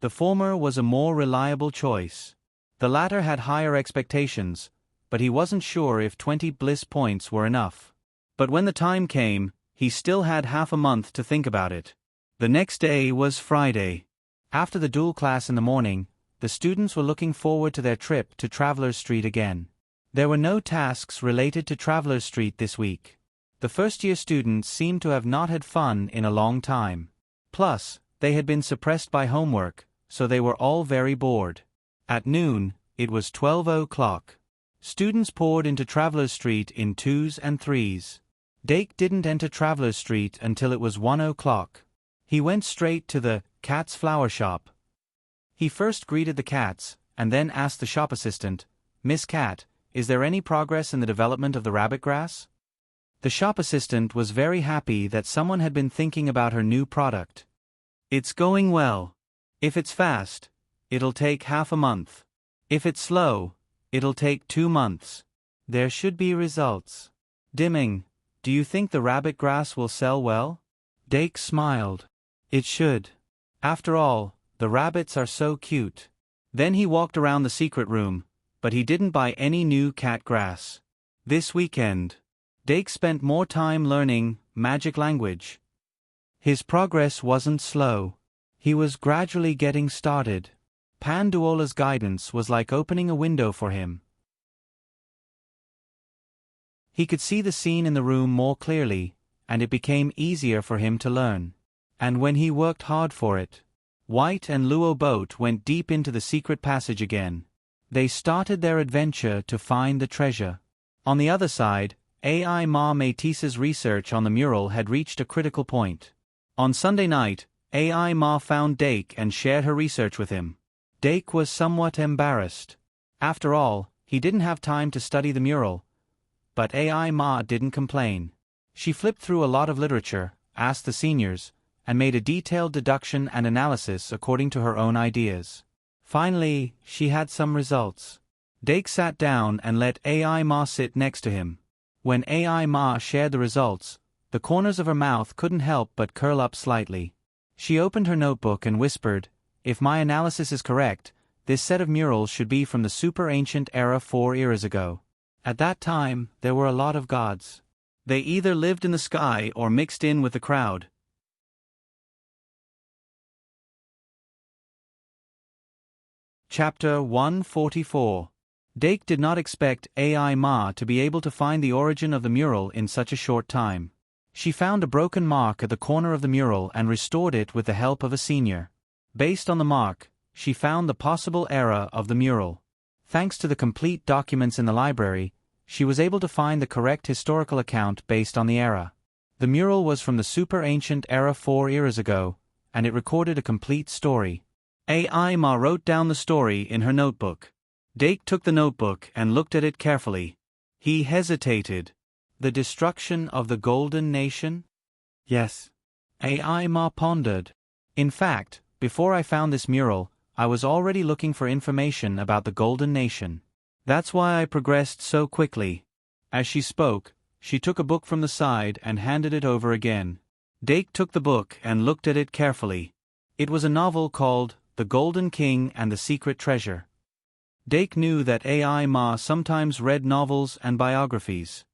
The former was a more reliable choice. The latter had higher expectations, but he wasn't sure if 20 bliss points were enough. But when the time came, he still had half a month to think about it. The next day was Friday. After the dual class in the morning, the students were looking forward to their trip to Travelers Street again. There were no tasks related to Travelers Street this week. The first-year students seemed to have not had fun in a long time. Plus, they had been suppressed by homework, so they were all very bored. At noon, It was 12 o'clock. Students poured into Travelers Street in twos and threes. Dake didn't enter Travelers Street until it was 1 o'clock. He went straight to the Cat's Flower Shop. He first greeted the cats, and then asked the shop assistant, "Miss Cat, is there any progress in the development of the rabbit grass?" The shop assistant was very happy that someone had been thinking about her new product. "It's going well. If it's fast, it'll take half a month. If it's slow, it'll take 2 months. There should be results." Dimming, "Do you think the rabbit grass will sell well?" Dake smiled. "It should. After all, the rabbits are so cute." Then he walked around the secret room, but he didn't buy any new cat grass. This weekend, Dake spent more time learning magic language. His progress wasn't slow. He was gradually getting started. Panduola's guidance was like opening a window for him. He could see the scene in the room more clearly, and it became easier for him to learn. And when he worked hard for it, White and Luo boat went deep into the secret passage again. They started their adventure to find the treasure. On the other side, AI Ma Metis's research on the mural had reached a critical point. On Sunday night, AI Ma found Dake and shared her research with him. Dake was somewhat embarrassed. After all, he didn't have time to study the mural. But AI Ma didn't complain. She flipped through a lot of literature, asked the seniors, and made a detailed deduction and analysis according to her own ideas. Finally, she had some results. Dake sat down and let AI Ma sit next to him. When AI Ma shared the results, the corners of her mouth couldn't help but curl up slightly. She opened her notebook and whispered, "If my analysis is correct, this set of murals should be from the super ancient era 4 eras ago. At that time, there were a lot of gods. They either lived in the sky or mixed in with the crowd." Chapter 144. Dake did not expect AI Ma to be able to find the origin of the mural in such a short time. She found a broken mark at the corner of the mural and restored it with the help of a senior. Based on the mark, she found the possible era of the mural. Thanks to the complete documents in the library, she was able to find the correct historical account based on the era. The mural was from the super ancient era 4 eras ago, and it recorded a complete story. AI Ma wrote down the story in her notebook. Dake took the notebook and looked at it carefully. He hesitated. The destruction of the Golden Nation? Yes. AI Ma pondered. In fact, before I found this mural, I was already looking for information about the Golden Nation. That's why I progressed so quickly. As she spoke, she took a book from the side and handed it over again. Dake took the book and looked at it carefully. It was a novel called The Golden King and the Secret Treasure. Dake knew that AI Ma sometimes read novels and biographies.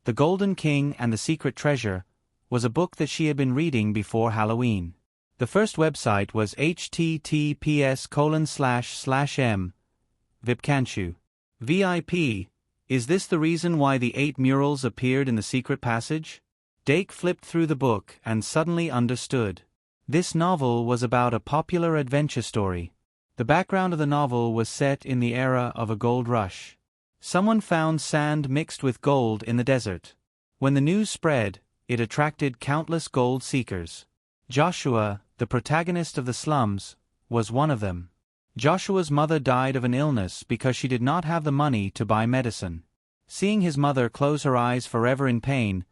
The Golden King and the Secret Treasure was a book that she had been reading before Halloween. The first website was https://m. Vipkanshu. VIP. Is this the reason why the 8 murals appeared in the secret passage? Dake flipped through the book and suddenly understood. This novel was about a popular adventure story. The background of the novel was set in the era of a gold rush. Someone found sand mixed with gold in the desert. When the news spread, it attracted countless gold seekers. Joshua, the protagonist of the slums, was one of them. Joshua's mother died of an illness because she did not have the money to buy medicine. Seeing his mother close her eyes forever in pain,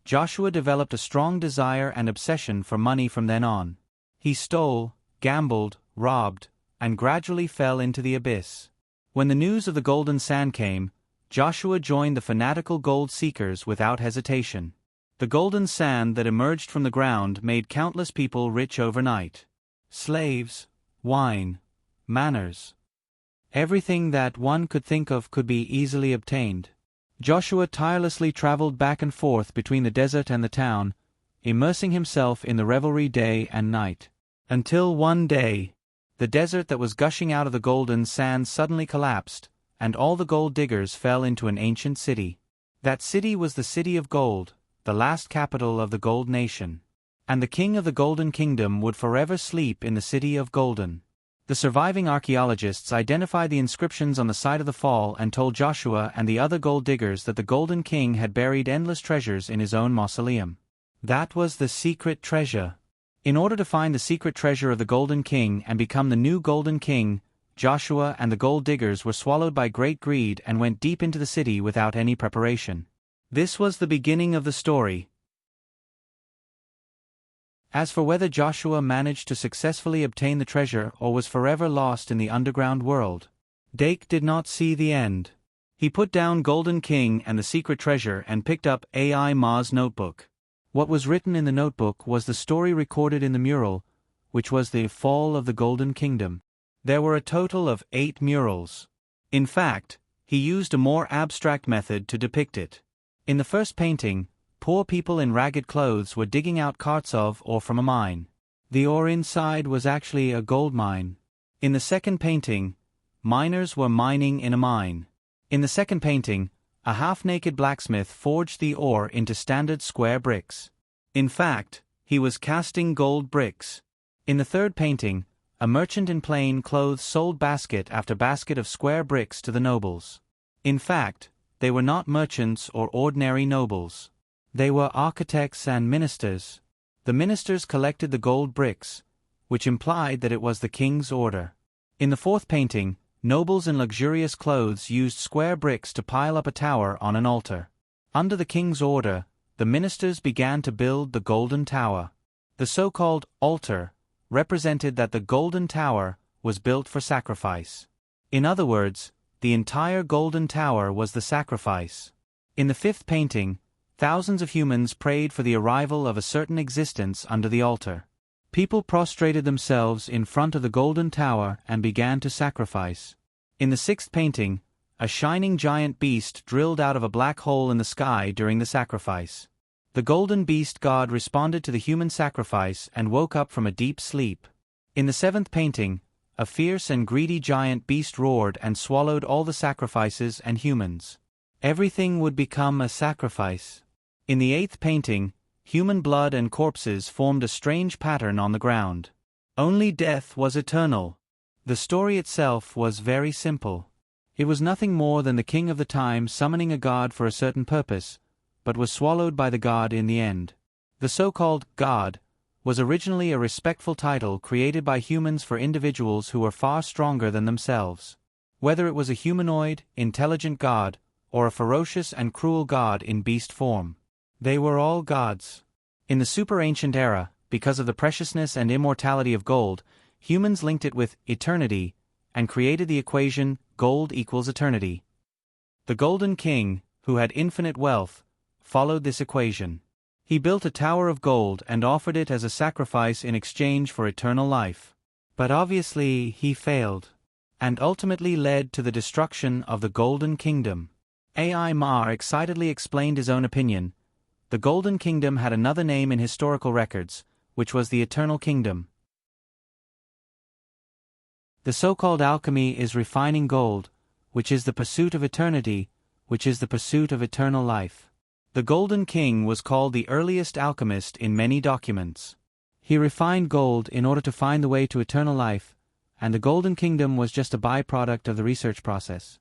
Joshua developed a strong desire and obsession for money from then on. He stole, gambled, robbed, and gradually fell into the abyss. When the news of the golden sand came, Joshua joined the fanatical gold seekers without hesitation. The golden sand that emerged from the ground made countless people rich overnight. Slaves, wine, manners. Everything that one could think of could be easily obtained. Joshua tirelessly traveled back and forth between the desert and the town, immersing himself in the revelry day and night. Until one day, the desert that was gushing out of the golden sand suddenly collapsed, and all the gold diggers fell into an ancient city. That city was the City of Gold, the last capital of the Gold Nation. And the king of the Golden Kingdom would forever sleep in the City of Golden. The surviving archaeologists identified the inscriptions on the site of the fall and told Joshua and the other gold diggers that the Golden King had buried endless treasures in his own mausoleum. That was the secret treasure. In order to find the secret treasure of the Golden King and become the new Golden King, Joshua and the gold diggers were swallowed by great greed and went deep into the city without any preparation. This was the beginning of the story. As for whether Joshua managed to successfully obtain the treasure or was forever lost in the underground world, Dake did not see the end. He put down Golden King and the secret treasure and picked up A.I. Ma's notebook. What was written in the notebook was the story recorded in the mural, which was the fall of the Golden Kingdom. There were a total of 8 murals. In fact, he used a more abstract method to depict it. In the first painting, poor people in ragged clothes were digging out carts of or from a mine. The ore inside was actually a gold mine. In the second painting, miners were mining in a mine. In the second painting, a half-naked blacksmith forged the ore into standard square bricks. In fact, he was casting gold bricks. In the third painting, a merchant in plain clothes sold basket after basket of square bricks to the nobles. In fact, they were not merchants or ordinary nobles. They were architects and ministers. The ministers collected the gold bricks, which implied that it was the king's order. In the fourth painting, nobles in luxurious clothes used square bricks to pile up a tower on an altar. Under the king's order, the ministers began to build the Golden Tower. The so-called altar represented that the Golden Tower was built for sacrifice. In other words, the entire Golden Tower was the sacrifice. In the fifth painting, thousands of humans prayed for the arrival of a certain existence under the altar. People prostrated themselves in front of the Golden Tower and began to sacrifice. In the sixth painting, a shining giant beast drilled out of a black hole in the sky during the sacrifice. The golden beast god responded to the human sacrifice and woke up from a deep sleep. In the seventh painting, a fierce and greedy giant beast roared and swallowed all the sacrifices and humans. Everything would become a sacrifice. In the eighth painting, human blood and corpses formed a strange pattern on the ground. Only death was eternal. The story itself was very simple. It was nothing more than the king of the time summoning a god for a certain purpose, but was swallowed by the god in the end. The so-called god was originally a respectful title created by humans for individuals who were far stronger than themselves. Whether it was a humanoid, intelligent god, or a ferocious and cruel god in beast form, they were all gods. In the super-ancient era, because of the preciousness and immortality of gold, humans linked it with eternity and created the equation gold equals eternity. The Golden King, who had infinite wealth, followed this equation. He built a tower of gold and offered it as a sacrifice in exchange for eternal life. But obviously he failed, and ultimately led to the destruction of the Golden Kingdom. A.I. Ma excitedly explained his own opinion. The Golden Kingdom had another name in historical records, which was the Eternal Kingdom. The so-called alchemy is refining gold, which is the pursuit of eternity, which is the pursuit of eternal life. The Golden King was called the earliest alchemist in many documents. He refined gold in order to find the way to eternal life, and the Golden Kingdom was just a byproduct of the research process.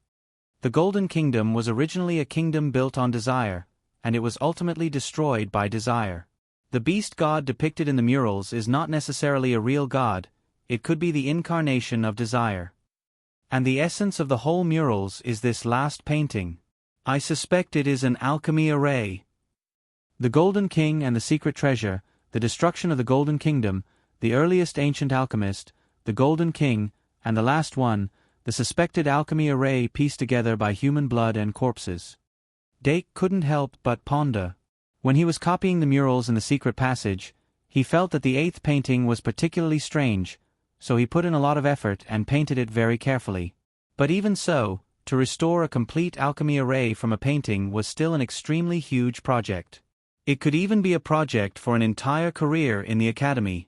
The Golden Kingdom was originally a kingdom built on desire, and it was ultimately destroyed by desire. The beast god depicted in the murals is not necessarily a real god, it could be the incarnation of desire. And the essence of the whole murals is this last painting. I suspect it is an alchemy array. The Golden King and the secret treasure, the destruction of the Golden Kingdom, the earliest ancient alchemist, the Golden King, and the last one, the suspected alchemy array pieced together by human blood and corpses. Dake couldn't help but ponder. When he was copying the murals in the secret passage, he felt that the eighth painting was particularly strange, so he put in a lot of effort and painted it very carefully. But even so, to restore a complete alchemy array from a painting was still an extremely huge project. It could even be a project for an entire career in the academy.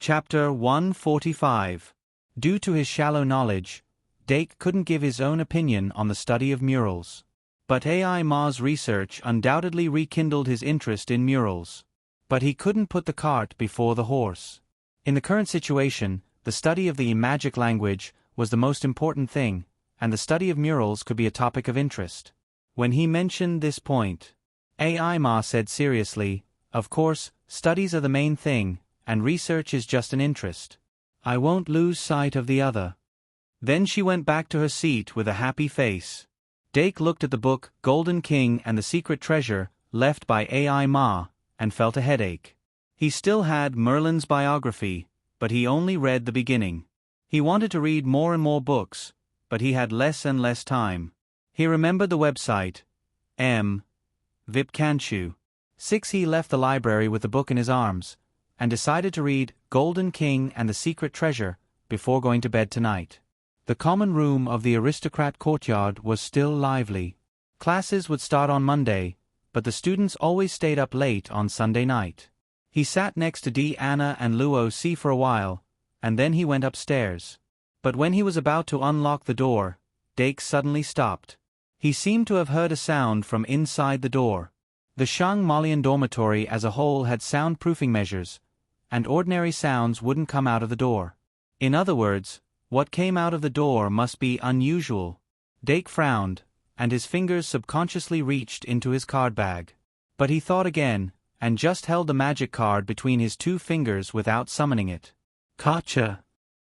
Chapter 145. Due to his shallow knowledge, Dake couldn't give his own opinion on the study of murals. But A.I. Ma's research undoubtedly rekindled his interest in murals. But he couldn't put the cart before the horse. In the current situation, the study of the magic language was the most important thing, and the study of murals could be a topic of interest. When he mentioned this point, AI Ma said seriously, "Of course, studies are the main thing, and research is just an interest. I won't lose sight of the other." Then she went back to her seat with a happy face. Dake looked at the book Golden King and the Secret Treasure, left by AI Ma, and felt a headache. He still had Merlin's biography, but he only read the beginning. He wanted to read more and more books, but he had less and less time. He remembered the website, Vipkanchu. He left the library with the book in his arms, and decided to read Golden King and the Secret Treasure before going to bed tonight. The common room of the aristocrat courtyard was still lively. Classes would start on Monday, but the students always stayed up late on Sunday night. He sat next to Anna and Luo C for a while, and then he went upstairs. But when he was about to unlock the door, Dake suddenly stopped. He seemed to have heard a sound from inside the door. The Shang Malian dormitory as a whole had soundproofing measures, and ordinary sounds wouldn't come out of the door. In other words, what came out of the door must be unusual. Dake frowned, and his fingers subconsciously reached into his card bag. But he thought again, and just held the magic card between his two fingers without summoning it. Gotcha!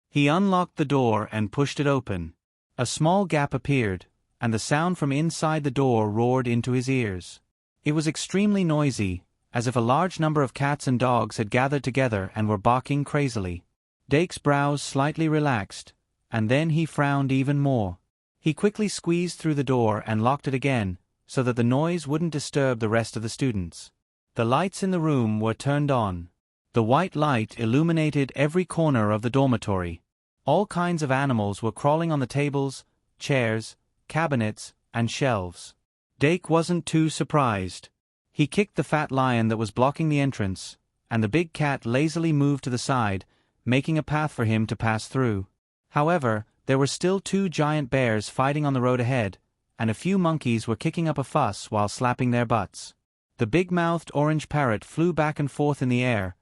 He unlocked the door and pushed it open. A small gap appeared, and the sound from inside the door roared into his ears. It was extremely noisy, as if a large number of cats and dogs had gathered together and were barking crazily. Dake's brows slightly relaxed, and then he frowned even more. He quickly squeezed through the door and locked it again, so that the noise wouldn't disturb the rest of the students. The lights in the room were turned on. The white light illuminated every corner of the dormitory. All kinds of animals were crawling on the tables, chairs, cabinets, and shelves. Dake wasn't too surprised. He kicked the fat lion that was blocking the entrance, and the big cat lazily moved to the side, making a path for him to pass through. However, there were still 2 giant bears fighting on the road ahead, and a few monkeys were kicking up a fuss while slapping their butts. The big-mouthed orange parrot flew back and forth in the air,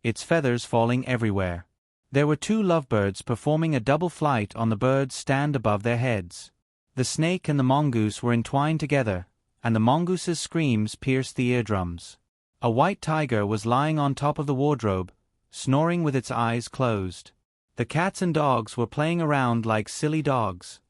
its feathers falling everywhere. There were 2 lovebirds performing a double flight on the bird's stand above their heads. The snake and the mongoose were entwined together, and the mongoose's screams pierced the eardrums. A white tiger was lying on top of the wardrobe, snoring with its eyes closed. The cats and dogs were playing around like silly dogs.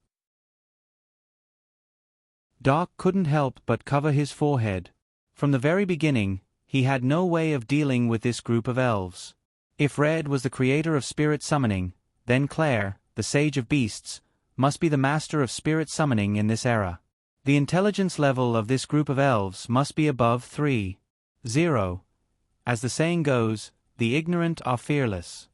Doc couldn't help but cover his forehead. From the very beginning, he had no way of dealing with this group of elves. If Red was the creator of spirit summoning, then Claire, the sage of beasts, must be the master of spirit summoning in this era. The intelligence level of this group of elves must be above 3.0. As the saying goes, the ignorant are fearless.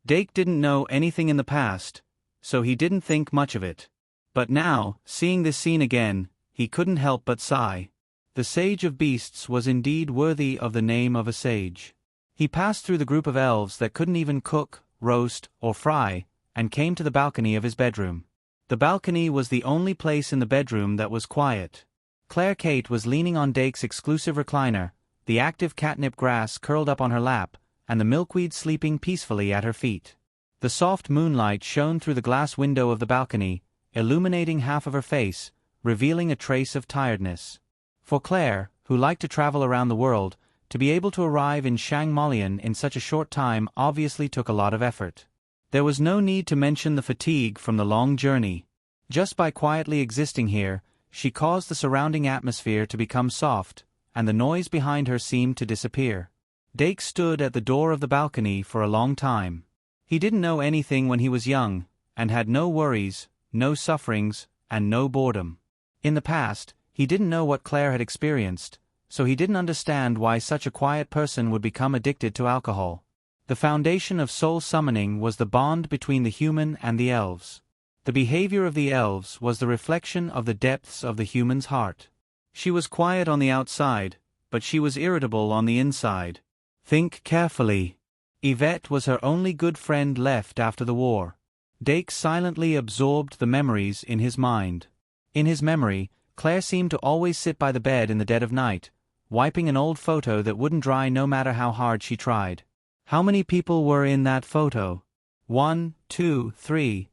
Dake didn't know anything in the past, so he didn't think much of it. But now, seeing this scene again, he couldn't help but sigh. The sage of beasts was indeed worthy of the name of a sage. He passed through the group of elves that couldn't even cook, roast, or fry, and came to the balcony of his bedroom. The balcony was the only place in the bedroom that was quiet. Claire Kate was leaning on Dake's exclusive recliner, the active catnip grass curled up on her lap, and the milkweed sleeping peacefully at her feet. The soft moonlight shone through the glass window of the balcony, illuminating half of her face, revealing a trace of tiredness. For Claire, who liked to travel around the world, to be able to arrive in Shang Malian in such a short time obviously took a lot of effort. There was no need to mention the fatigue from the long journey. Just by quietly existing here, she caused the surrounding atmosphere to become soft, and the noise behind her seemed to disappear. Dake stood at the door of the balcony for a long time. He didn't know anything when he was young, and had no worries, no sufferings, and no boredom. In the past, he didn't know what Claire had experienced, so he didn't understand why such a quiet person would become addicted to alcohol. The foundation of soul summoning was the bond between the human and the elves. The behavior of the elves was the reflection of the depths of the human's heart. She was quiet on the outside, but she was irritable on the inside. Think carefully. Yvette was her only good friend left after the war. Dake silently absorbed the memories in his mind. In his memory, Claire seemed to always sit by the bed in the dead of night, wiping an old photo that wouldn't dry no matter how hard she tried. How many people were in that photo? 1, 2, 3.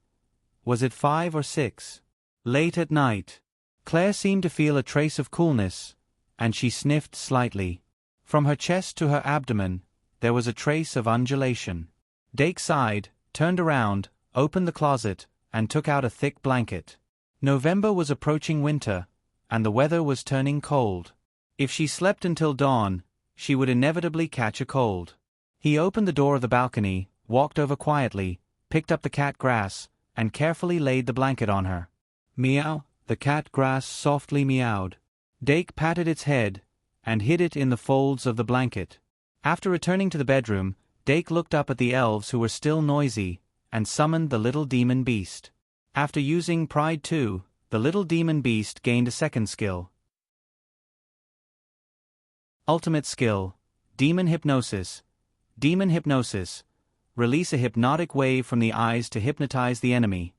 Was it 5 or 6? Late at night. Claire seemed to feel a trace of coolness, and she sniffed slightly. From her chest to her abdomen, there was a trace of undulation. Dake sighed, turned around, opened the closet, and took out a thick blanket. November was approaching winter, and the weather was turning cold. If she slept until dawn, she would inevitably catch a cold. He opened the door of the balcony, walked over quietly, picked up the cat grass, and carefully laid the blanket on her. Meow, the cat grass softly meowed. Dake patted its head, and hid it in the folds of the blanket. After returning to the bedroom, Dake looked up at the elves who were still noisy, and summoned the little demon beast. After using Pride 2, the little demon beast gained a second skill. Ultimate skill, Demon Hypnosis. Demon Hypnosis. Release a hypnotic wave from the eyes to hypnotize the enemy.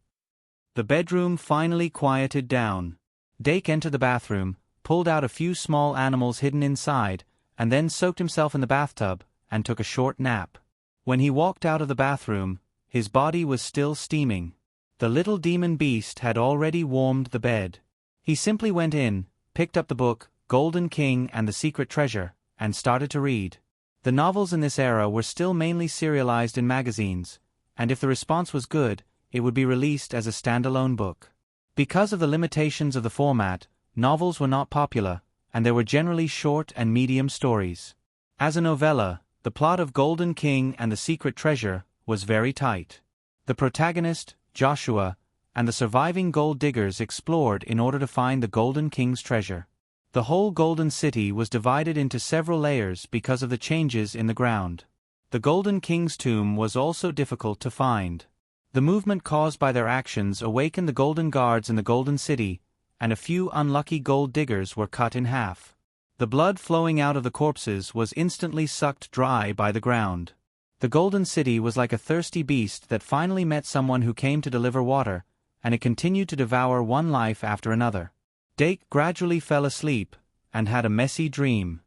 The bedroom finally quieted down. Dake entered the bathroom, pulled out a few small animals hidden inside, and then soaked himself in the bathtub, and took a short nap. When he walked out of the bathroom, his body was still steaming. The little demon beast had already warmed the bed. He simply went in, picked up the book, Golden King and the Secret Treasure, and started to read. The novels in this era were still mainly serialized in magazines, and if the response was good, it would be released as a standalone book. Because of the limitations of the format, novels were not popular, and there were generally short and medium stories. As a novella, the plot of Golden King and the Secret Treasure was very tight. The protagonist, Joshua, and the surviving gold diggers explored in order to find the Golden King's treasure. The whole Golden City was divided into several layers because of the changes in the ground. The Golden King's tomb was also difficult to find. The movement caused by their actions awakened the Golden Guards in the Golden City, and a few unlucky gold diggers were cut in half. The blood flowing out of the corpses was instantly sucked dry by the ground. The Golden City was like a thirsty beast that finally met someone who came to deliver water, and it continued to devour one life after another. Dake gradually fell asleep, and had a messy dream.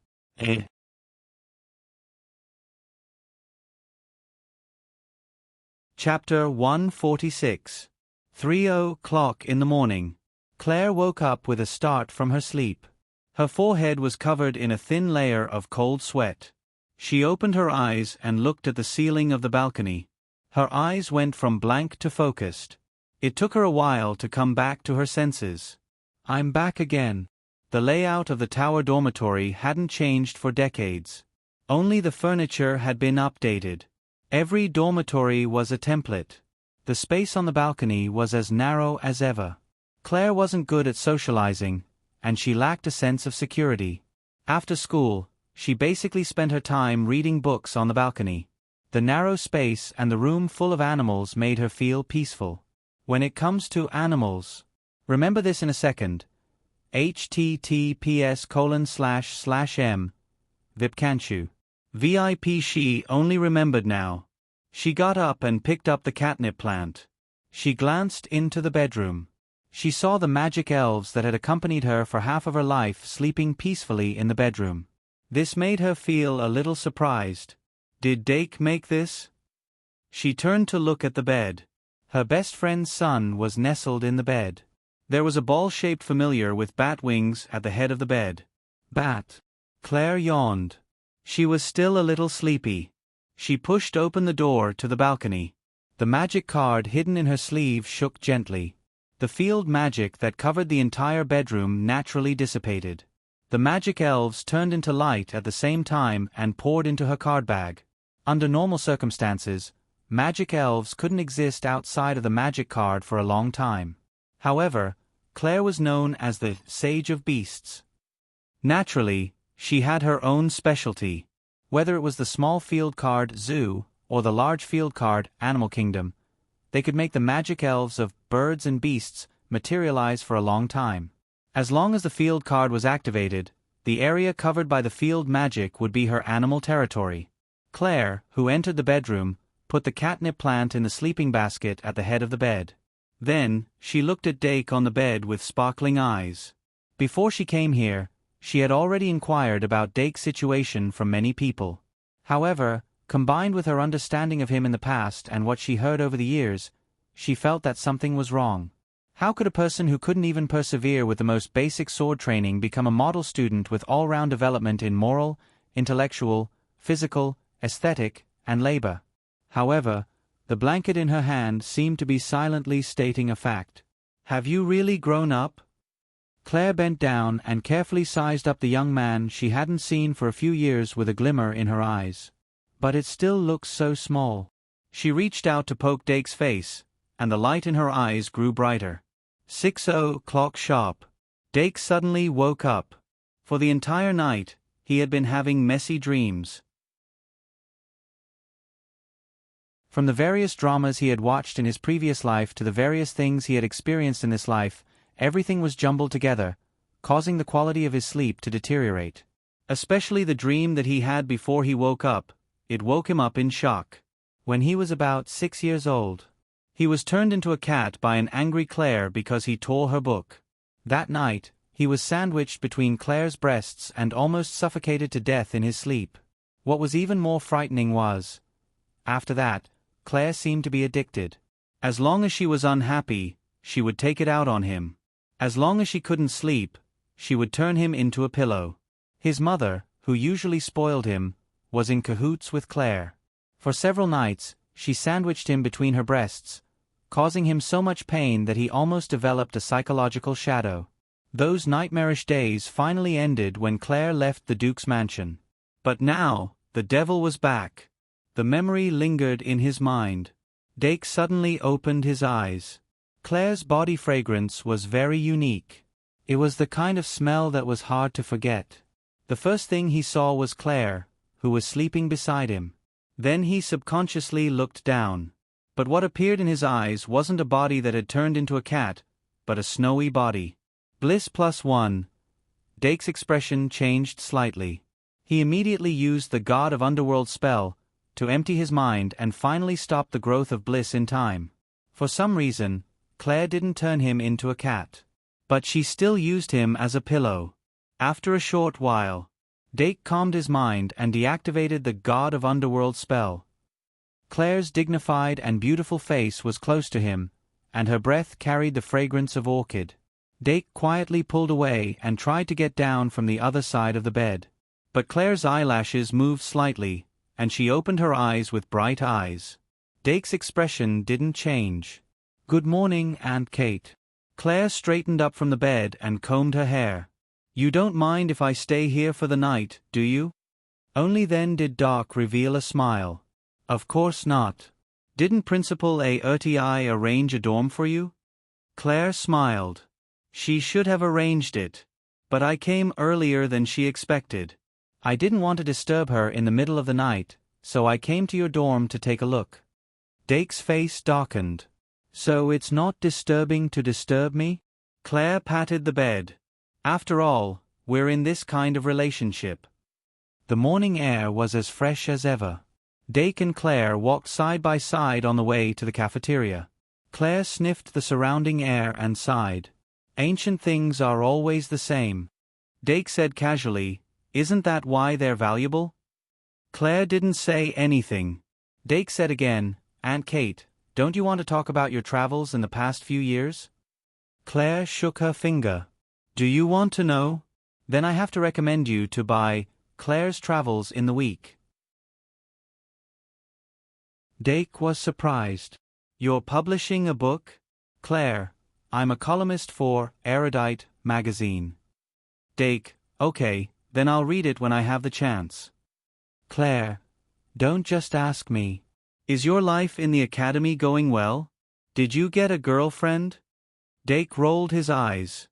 Chapter 146. 3:00 in the morning. Claire woke up with a start from her sleep. Her forehead was covered in a thin layer of cold sweat. She opened her eyes and looked at the ceiling of the balcony. Her eyes went from blank to focused. It took her a while to come back to her senses. I'm back again. The layout of the tower dormitory hadn't changed for decades. Only the furniture had been updated. Every dormitory was a template. The space on the balcony was as narrow as ever. Claire wasn't good at socializing, and she lacked a sense of security. After school, she basically spent her time reading books on the balcony. The narrow space and the room full of animals made her feel peaceful. When it comes to animals, remember this in a second. https://m. Vipkanchu. VIP. She only remembered now. She got up and picked up the catnip plant. She glanced into the bedroom. She saw the magic elves that had accompanied her for half of her life sleeping peacefully in the bedroom. This made her feel a little surprised. Did Dake make this? She turned to look at the bed. Her best friend's son was nestled in the bed. There was a ball-shaped familiar with bat wings at the head of the bed. Bat. Claire yawned. She was still a little sleepy. She pushed open the door to the balcony. The magic card hidden in her sleeve shook gently. The field magic that covered the entire bedroom naturally dissipated. The magic elves turned into light at the same time and poured into her card bag. Under normal circumstances, magic elves couldn't exist outside of the magic card for a long time. However, Claire was known as the Sage of Beasts. Naturally, she had her own specialty. Whether it was the small field card Zoo or the large field card Animal Kingdom, they could make the magic elves of birds and beasts materialize for a long time. As long as the field card was activated, the area covered by the field magic would be her animal territory. Claire, who entered the bedroom, put the catnip plant in the sleeping basket at the head of the bed. Then, she looked at Dake on the bed with sparkling eyes. Before she came here, She had already inquired about Dake's situation from many people. However, combined with her understanding of him in the past and what she heard over the years, she felt that something was wrong. How could a person who couldn't even persevere with the most basic sword training become a model student with all-round development in moral, intellectual, physical, aesthetic, and labor? However, the blanket in her hand seemed to be silently stating a fact. "Have you really grown up?" Claire bent down and carefully sized up the young man she hadn't seen for a few years with a glimmer in her eyes. "But it still looks so small." She reached out to poke Dake's face, and the light in her eyes grew brighter. 6:00 sharp. Dake suddenly woke up. For the entire night, he had been having messy dreams. From the various dramas he had watched in his previous life to the various things he had experienced in this life, everything was jumbled together, causing the quality of his sleep to deteriorate. Especially the dream that he had before he woke up, it woke him up in shock. When he was about 6 years old, he was turned into a cat by an angry Claire because he tore her book. That night, he was sandwiched between Claire's breasts and almost suffocated to death in his sleep. What was even more frightening was, after that, Claire seemed to be addicted. As long as she was unhappy, she would take it out on him. As long as she couldn't sleep, she would turn him into a pillow. His mother, who usually spoiled him, was in cahoots with Claire. For several nights, she sandwiched him between her breasts, causing him so much pain that he almost developed a psychological shadow. Those nightmarish days finally ended when Claire left the Duke's mansion. But now, the devil was back. The memory lingered in his mind. Dake suddenly opened his eyes. Claire's body fragrance was very unique. It was the kind of smell that was hard to forget. The first thing he saw was Claire, who was sleeping beside him. Then he subconsciously looked down. But what appeared in his eyes wasn't a body that had turned into a cat, but a snowy body. Bliss +1. Dake's expression changed slightly. He immediately used the God of Underworld spell to empty his mind and finally stop the growth of bliss in time. For some reason, Claire didn't turn him into a cat. But she still used him as a pillow. After a short while, Dake calmed his mind and deactivated the God of Underworld spell. Claire's dignified and beautiful face was close to him, and her breath carried the fragrance of orchid. Dake quietly pulled away and tried to get down from the other side of the bed. But Claire's eyelashes moved slightly, and she opened her eyes with bright eyes. Dake's expression didn't change. "Good morning, Aunt Kate." Claire straightened up from the bed and combed her hair. "You don't mind if I stay here for the night, do you?" Only then did Doc reveal a smile. "Of course not. Didn't Principal Urti arrange a dorm for you?" Claire smiled. She should have arranged it. But I came earlier than she expected. I didn't want to disturb her in the middle of the night, so I came to your dorm to take a look. Dake's face darkened. "So it's not disturbing to disturb me?" Claire patted the bed. "After all, we're in this kind of relationship." The morning air was as fresh as ever. Dake and Claire walked side by side on the way to the cafeteria. Claire sniffed the surrounding air and sighed. "Ancient things are always the same." Dake said casually, "Isn't that why they're valuable?" Claire didn't say anything. Dake said again, "Aunt Kate, don't you want to talk about your travels in the past few years?" Claire shook her finger. "Do you want to know? Then I have to recommend you to buy Claire's Travels in the Week." Dake was surprised. "You're publishing a book?" "Claire, I'm a columnist for Erudite magazine." Dake, "Okay, then I'll read it when I have the chance." "Claire, don't just ask me. Is your life in the academy going well? Did you get a girlfriend?" Dake rolled his eyes.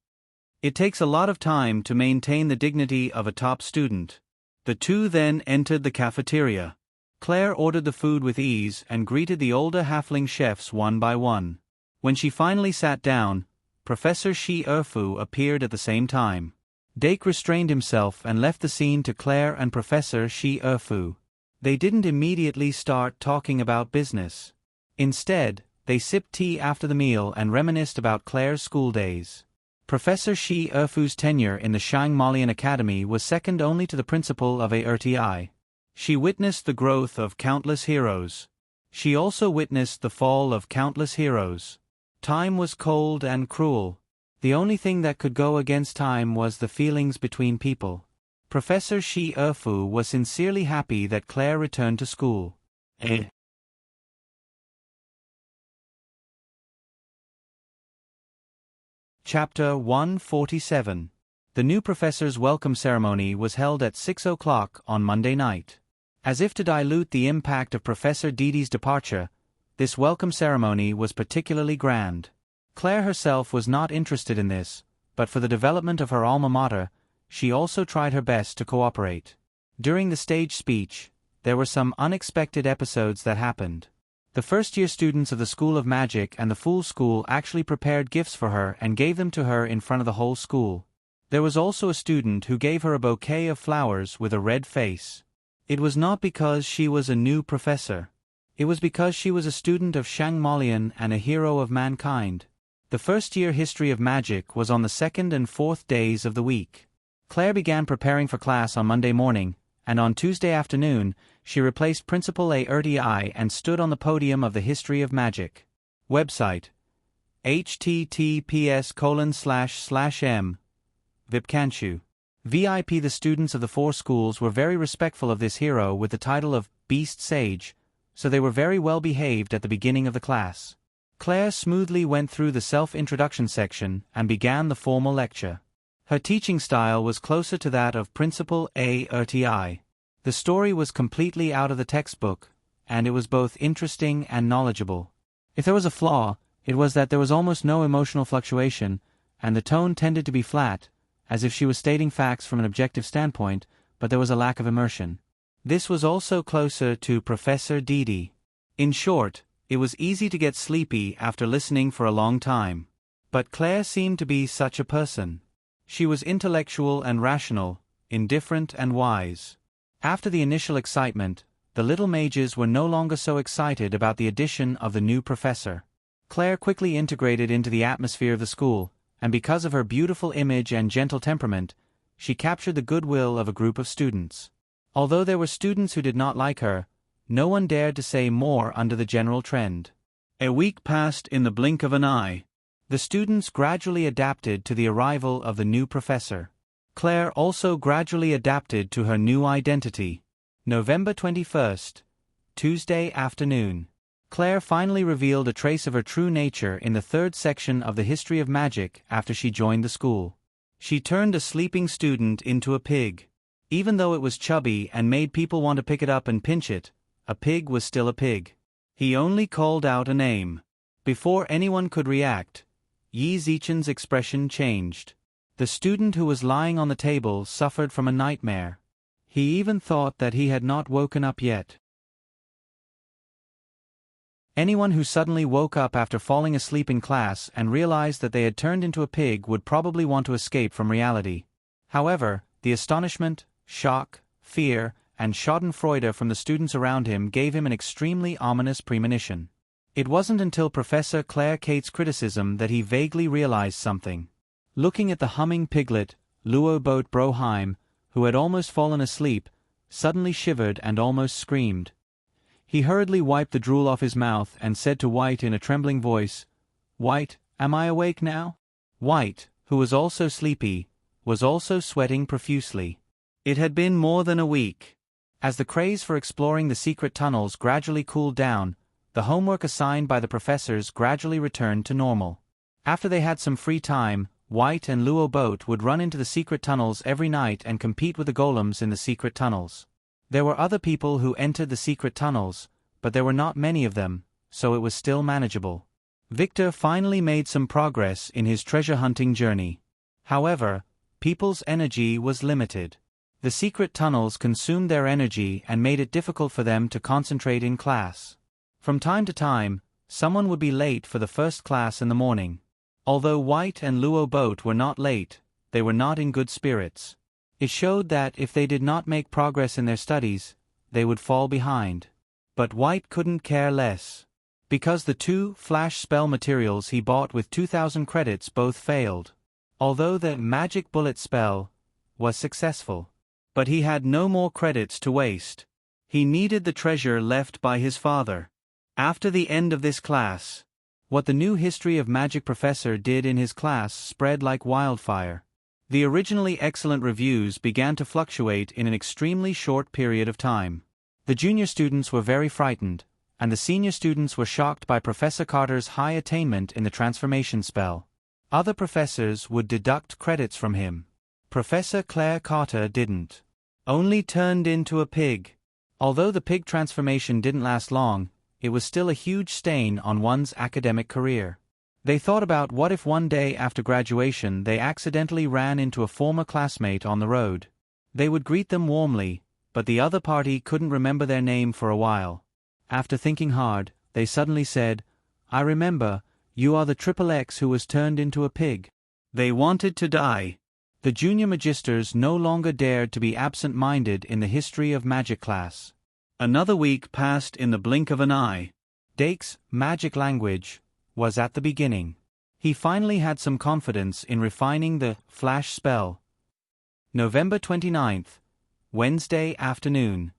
"It takes a lot of time to maintain the dignity of a top student." The two then entered the cafeteria. Claire ordered the food with ease and greeted the older halfling chefs one by one. When she finally sat down, Professor Shi Erfu appeared at the same time. Dake restrained himself and left the scene to Claire and Professor Shi Erfu. They didn't immediately start talking about business. Instead, they sipped tea after the meal and reminisced about Claire's school days. Professor Shi Erfu's tenure in the Shang Malian Academy was second only to the principal of ARTI. She witnessed the growth of countless heroes. She also witnessed the fall of countless heroes. Time was cold and cruel. The only thing that could go against time was the feelings between people. Professor Shi Erfu was sincerely happy that Claire returned to school. Chapter 147. The new professor's welcome ceremony was held at 6 o'clock on Monday night. As if to dilute the impact of Professor Didi's departure, this welcome ceremony was particularly grand. Claire herself was not interested in this, but for the development of her alma mater, she also tried her best to cooperate. During the stage speech, there were some unexpected episodes that happened. The first-year students of the School of Magic and the Fool School actually prepared gifts for her and gave them to her in front of the whole school. There was also a student who gave her a bouquet of flowers with a red face. It was not because she was a new professor. It was because she was a student of Shang Malian and a hero of mankind. The first-year history of magic was on the 2nd and 4th days of the week. Claire began preparing for class on Monday morning, and on Tuesday afternoon, she replaced Principal ARTI and stood on the podium of the History of Magic. Website: https://m. Vipkanshu. VIP. The students of the 4 schools were very respectful of this hero with the title of Beast Sage, so they were very well behaved at the beginning of the class. Claire smoothly went through the self-introduction section and began the formal lecture. Her teaching style was closer to that of Principal ARTI. The story was completely out of the textbook, and it was both interesting and knowledgeable. If there was a flaw, it was that there was almost no emotional fluctuation, and the tone tended to be flat, as if she was stating facts from an objective standpoint, but there was a lack of immersion. This was also closer to Professor Didi. In short, it was easy to get sleepy after listening for a long time. But Claire seemed to be such a person. She was intellectual and rational, indifferent and wise. After the initial excitement, the little mages were no longer so excited about the addition of the new professor. Claire quickly integrated into the atmosphere of the school, and because of her beautiful image and gentle temperament, she captured the goodwill of a group of students. Although there were students who did not like her, no one dared to say more under the general trend. A week passed in the blink of an eye. The students gradually adapted to the arrival of the new professor. Claire also gradually adapted to her new identity. November 21st, Tuesday afternoon. Claire finally revealed a trace of her true nature in the 3rd section of the History of Magic after she joined the school. She turned a sleeping student into a pig. Even though it was chubby and made people want to pick it up and pinch it, a pig was still a pig. He only called out a name. Before anyone could react, Yi Zichen's expression changed. The student who was lying on the table suffered from a nightmare. He even thought that he had not woken up yet. Anyone who suddenly woke up after falling asleep in class and realized that they had turned into a pig would probably want to escape from reality. However, the astonishment, shock, fear, and schadenfreude from the students around him gave him an extremely ominous premonition. It wasn't until Professor Claire Kate's criticism that he vaguely realized something. Looking at the humming piglet, Luo Boat Broheim, who had almost fallen asleep, suddenly shivered and almost screamed. He hurriedly wiped the drool off his mouth and said to White in a trembling voice, "White, am I awake now?" White, who was also sleepy, was also sweating profusely. It had been more than a week. As the craze for exploring the secret tunnels gradually cooled down, the homework assigned by the professors gradually returned to normal. After they had some free time, White and Luo Boat would run into the secret tunnels every night and compete with the golems in the secret tunnels. There were other people who entered the secret tunnels, but there were not many of them, so it was still manageable. Victor finally made some progress in his treasure-hunting journey. However, people's energy was limited. The secret tunnels consumed their energy and made it difficult for them to concentrate in class. From time to time, someone would be late for the first class in the morning. Although White and Luo Boat were not late, they were not in good spirits. It showed that if they did not make progress in their studies, they would fall behind. But White couldn't care less. Because the 2 flash spell materials he bought with 2,000 credits both failed. although the magic bullet spell was successful. But he had no more credits to waste. He needed the treasure left by his father. After the end of this class, what the new history of magic professor did in his class spread like wildfire. The originally excellent reviews began to fluctuate in an extremely short period of time. The junior students were very frightened, and the senior students were shocked by Professor Carter's high attainment in the transformation spell. Other professors would deduct credits from him. Professor Claire Carter didn't. Only turned into a pig. Although the pig transformation didn't last long, it was still a huge stain on one's academic career. They thought about what if one day after graduation they accidentally ran into a former classmate on the road. They would greet them warmly, but the other party couldn't remember their name for a while. After thinking hard, they suddenly said, "I remember, you are the XXX who was turned into a pig." They wanted to die. The junior magisters no longer dared to be absent-minded in the history of magic class. Another week passed in the blink of an eye. Dake's magic language was at the beginning. He finally had some confidence in refining the flash spell. November 29th, Wednesday afternoon.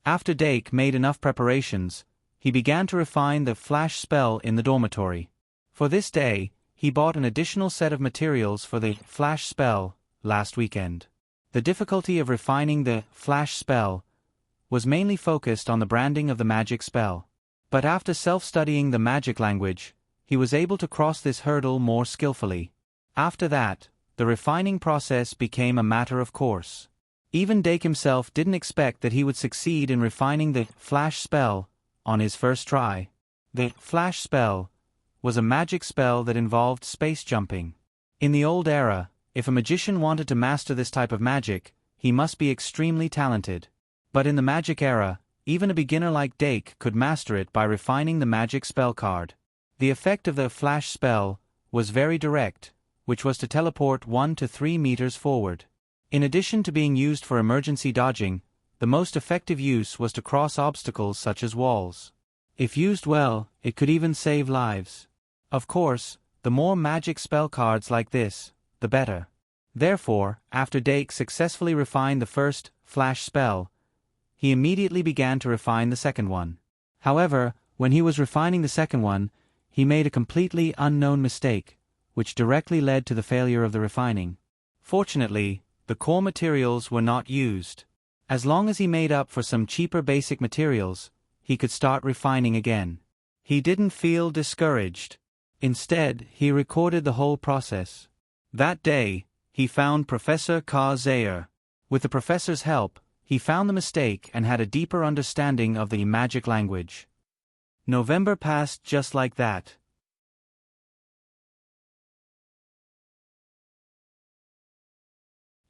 After Dake made enough preparations, he began to refine the flash spell in the dormitory. For this day, he bought an additional set of materials for the flash spell last weekend. The difficulty of refining the flash spell was mainly focused on the branding of the magic spell. But after self-studying the magic language, he was able to cross this hurdle more skillfully. After that, the refining process became a matter of course. Even Dake himself didn't expect that he would succeed in refining the flash spell on his first try. The flash spell was a magic spell that involved space jumping. In the old era, if a magician wanted to master this type of magic, he must be extremely talented. But in the magic era, even a beginner like Dake could master it by refining the magic spell card. The effect of the flash spell was very direct, which was to teleport 1 to 3 meters forward. In addition to being used for emergency dodging, the most effective use was to cross obstacles such as walls. If used well, it could even save lives. Of course, the more magic spell cards like this, the better. Therefore, after Dake successfully refined the first flash spell, he immediately began to refine the second one. However, when he was refining the second one, he made a completely unknown mistake, which directly led to the failure of the refining. Fortunately, the core materials were not used. As long as he made up for some cheaper basic materials, he could start refining again. He didn't feel discouraged. Instead, he recorded the whole process. That day, he found Professor Carr Zayer. With the professor's help, he found the mistake and had a deeper understanding of the magic language. November passed just like that.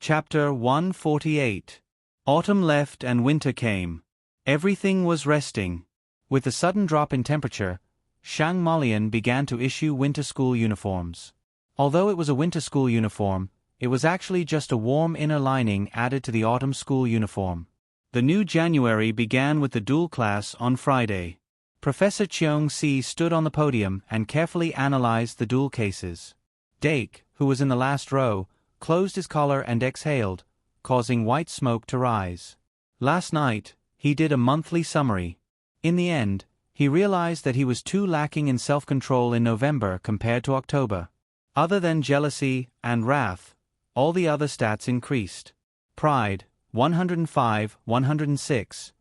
Chapter 148. Autumn left and winter came. Everything was resting. With the sudden drop in temperature, Shang Molian began to issue winter school uniforms. Although it was a winter school uniform, it was actually just a warm inner lining added to the autumn school uniform. The new January began with the dual class on Friday. Professor Cheong Si stood on the podium and carefully analyzed the dual cases. Dake, who was in the last row, closed his collar and exhaled, causing white smoke to rise. Last night, he did a monthly summary. In the end, he realized that he was too lacking in self-control in November compared to October. Other than jealousy and wrath, all the other stats increased. Pride, 105, 106.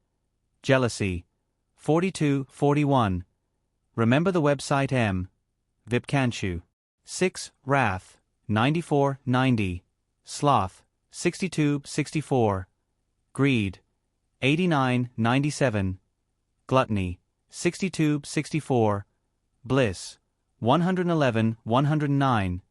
Jealousy, 42, 41. Remember the website M. Vipkanshu. 6. Wrath, 94, 90. Sloth, 62, 64. Greed, 89, 97. Gluttony, 62, 64. Bliss, 111, 109.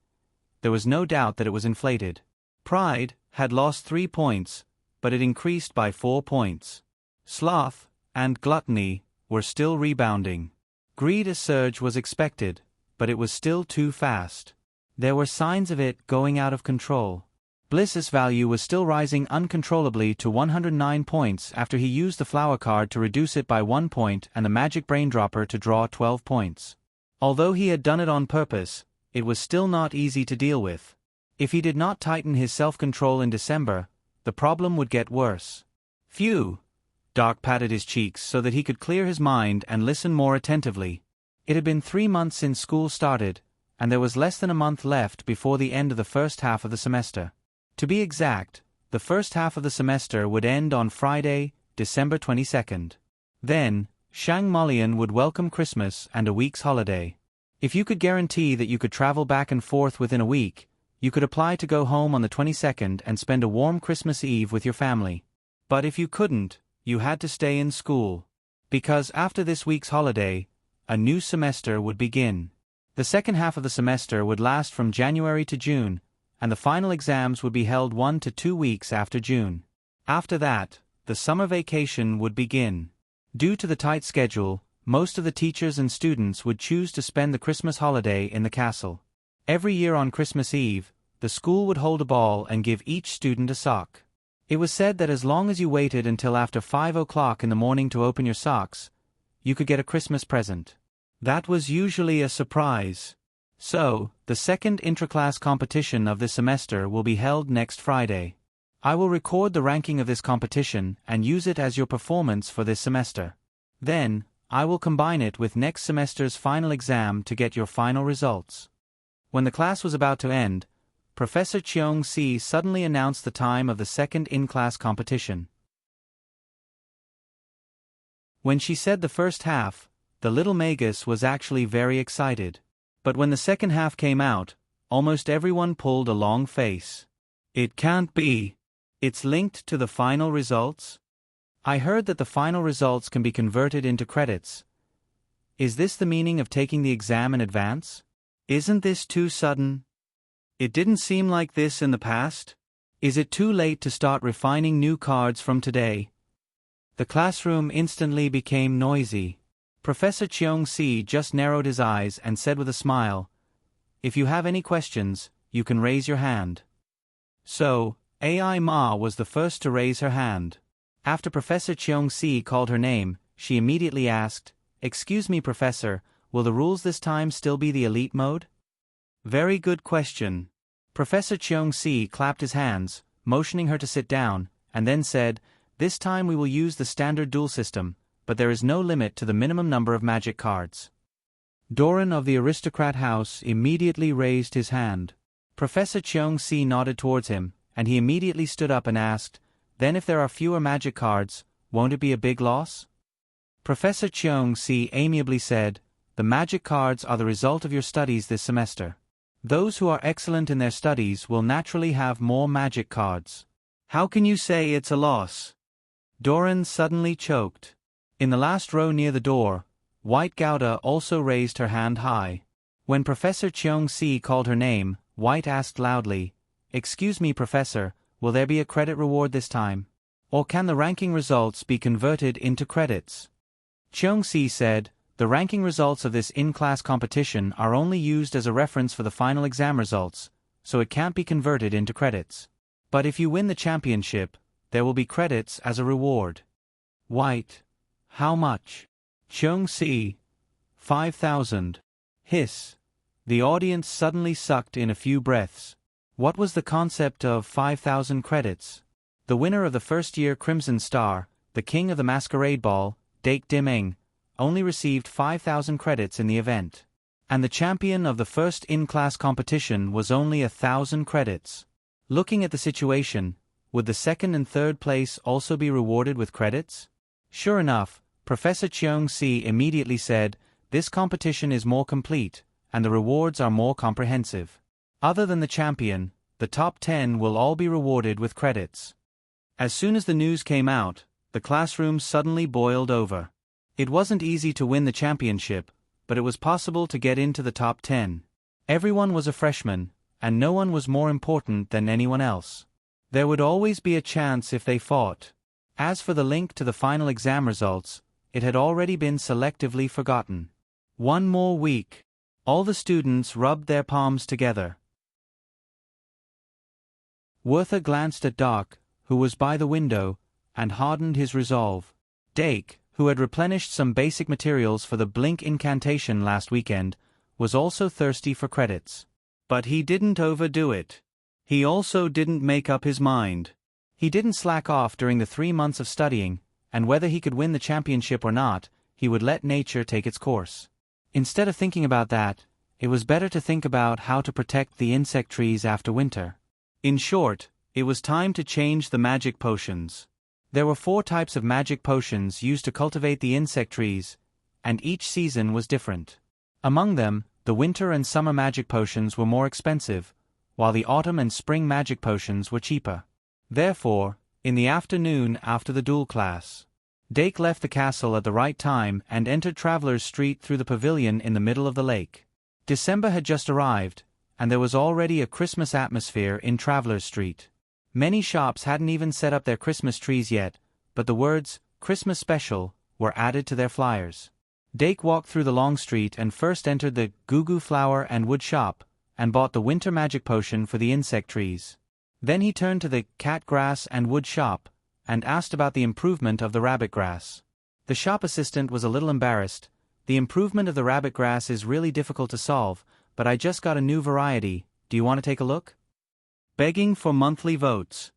There was no doubt that it was inflated. Pride had lost 3 points, but it increased by 4 points. Sloth and gluttony were still rebounding. Greed's surge was expected, but it was still too fast. There were signs of it going out of control. Bliss's value was still rising uncontrollably to 109 points after he used the flower card to reduce it by 1 point and the magic brain dropper to draw 12 points. Although he had done it on purpose, it was still not easy to deal with. If he did not tighten his self-control in December, the problem would get worse. Phew! Doc patted his cheeks so that he could clear his mind and listen more attentively. It had been 3 months since school started, and there was less than a month left before the end of the first half of the semester. To be exact, the first half of the semester would end on Friday, December 22nd. Then, Shang Molian would welcome Christmas and a week's holiday. If you could guarantee that you could travel back and forth within a week, you could apply to go home on the 22nd and spend a warm Christmas Eve with your family. But if you couldn't, you had to stay in school. Because after this week's holiday, a new semester would begin. The second half of the semester would last from January to June, and the final exams would be held 1 to 2 weeks after June. After that, the summer vacation would begin. Due to the tight schedule, most of the teachers and students would choose to spend the Christmas holiday in the castle. Every year on Christmas Eve, the school would hold a ball and give each student a sock. It was said that as long as you waited until after 5 o'clock in the morning to open your socks, you could get a Christmas present. That was usually a surprise. So, the second intraclass competition of this semester will be held next Friday. I will record the ranking of this competition and use it as your performance for this semester. Then, I will combine it with next semester's final exam to get your final results. When the class was about to end, Professor Cheong-si suddenly announced the time of the second in-class competition. When she said the first half, the little Magus was actually very excited. But when the second half came out, almost everyone pulled a long face. It can't be. It's linked to the final results? I heard that the final results can be converted into credits. Is this the meaning of taking the exam in advance? Isn't this too sudden? It didn't seem like this in the past. Is it too late to start refining new cards from today? The classroom instantly became noisy. Professor Cheong-si just narrowed his eyes and said with a smile, "If you have any questions, you can raise your hand." So, Ai Ma was the first to raise her hand. After Professor Cheong-si called her name, she immediately asked, "Excuse me, Professor, will the rules this time still be the elite mode?" Very good question. Professor Cheong-si clapped his hands, motioning her to sit down, and then said, "This time we will use the standard duel system, but there is no limit to the minimum number of magic cards." Doran of the aristocrat house immediately raised his hand. Professor Cheong-si nodded towards him, and he immediately stood up and asked, "Then if there are fewer magic cards, won't it be a big loss?" Professor Cheong-si amiably said, "The magic cards are the result of your studies this semester. Those who are excellent in their studies will naturally have more magic cards. How can you say it's a loss?" Doran suddenly choked. In the last row near the door, White Gouda also raised her hand high. When Professor Cheong-si called her name, White asked loudly, "Excuse me, Professor, will there be a credit reward this time? Or can the ranking results be converted into credits?" Cheong-si said, "The ranking results of this in-class competition are only used as a reference for the final exam results, so it can't be converted into credits. But if you win the championship, there will be credits as a reward." White: "How much?" Cheong-si: 5,000. Hiss. The audience suddenly sucked in a few breaths. What was the concept of 5,000 credits? The winner of the first-year Crimson Star, the king of the masquerade ball, Dake Dim-eng, only received 5,000 credits in the event. And the champion of the first in-class competition was only 1,000 credits. Looking at the situation, would the second and third place also be rewarded with credits? Sure enough, Professor Cheong-si immediately said, "This competition is more complete, and the rewards are more comprehensive. Other than the champion, the top 10 will all be rewarded with credits." As soon as the news came out, the classroom suddenly boiled over. It wasn't easy to win the championship, but it was possible to get into the top 10. Everyone was a freshman, and no one was more important than anyone else. There would always be a chance if they fought. As for the link to the final exam results, it had already been selectively forgotten. One more week. All the students rubbed their palms together. Werther glanced at Doc, who was by the window, and hardened his resolve. Dake, who had replenished some basic materials for the blink incantation last weekend, was also thirsty for credits. But he didn't overdo it. He also didn't make up his mind. He didn't slack off during the 3 months of studying, and whether he could win the championship or not, he would let nature take its course. Instead of thinking about that, it was better to think about how to protect the insect trees after winter. In short, it was time to change the magic potions. There were 4 types of magic potions used to cultivate the insect trees, and each season was different. Among them, the winter and summer magic potions were more expensive, while the autumn and spring magic potions were cheaper. Therefore, in the afternoon after the duel class, Dake left the castle at the right time and entered Traveler's Street through the pavilion in the middle of the lake. December had just arrived, and there was already a Christmas atmosphere in Traveler's Street. Many shops hadn't even set up their Christmas trees yet, but the words, "Christmas Special," were added to their flyers. Dake walked through the long street and first entered the Goo Flower and Wood shop, and bought the winter magic potion for the insect trees. Then he turned to the Cat Grass and Wood shop, and asked about the improvement of the rabbit grass. The shop assistant was a little embarrassed. "The improvement of the rabbit grass is really difficult to solve, but I just got a new variety. Do you want to take a look?" Begging for monthly votes.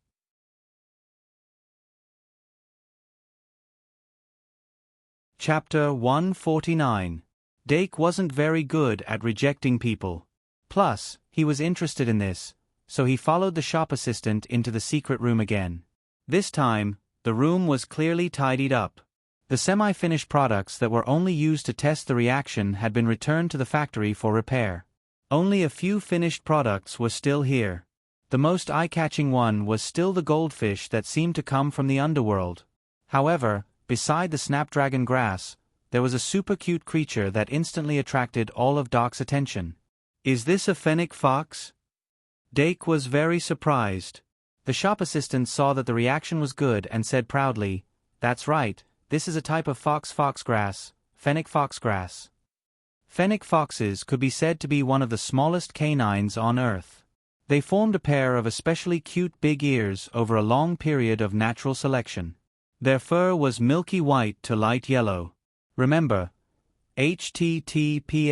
Chapter 149. Dake wasn't very good at rejecting people. Plus, he was interested in this, so he followed the shop assistant into the secret room again. This time, the room was clearly tidied up. The semi-finished products that were only used to test the reaction had been returned to the factory for repair. Only a few finished products were still here. The most eye-catching one was still the goldfish that seemed to come from the underworld. However, beside the snapdragon grass, there was a super cute creature that instantly attracted all of Doc's attention. "Is this a fennec fox?" Dake was very surprised. The shop assistant saw that the reaction was good and said proudly, "That's right, this is a type of foxgrass, fennec foxgrass." Fennec foxes could be said to be one of the smallest canines on Earth. They formed a pair of especially cute big ears over a long period of natural selection. Their fur was milky white to light yellow. Remember, https://m.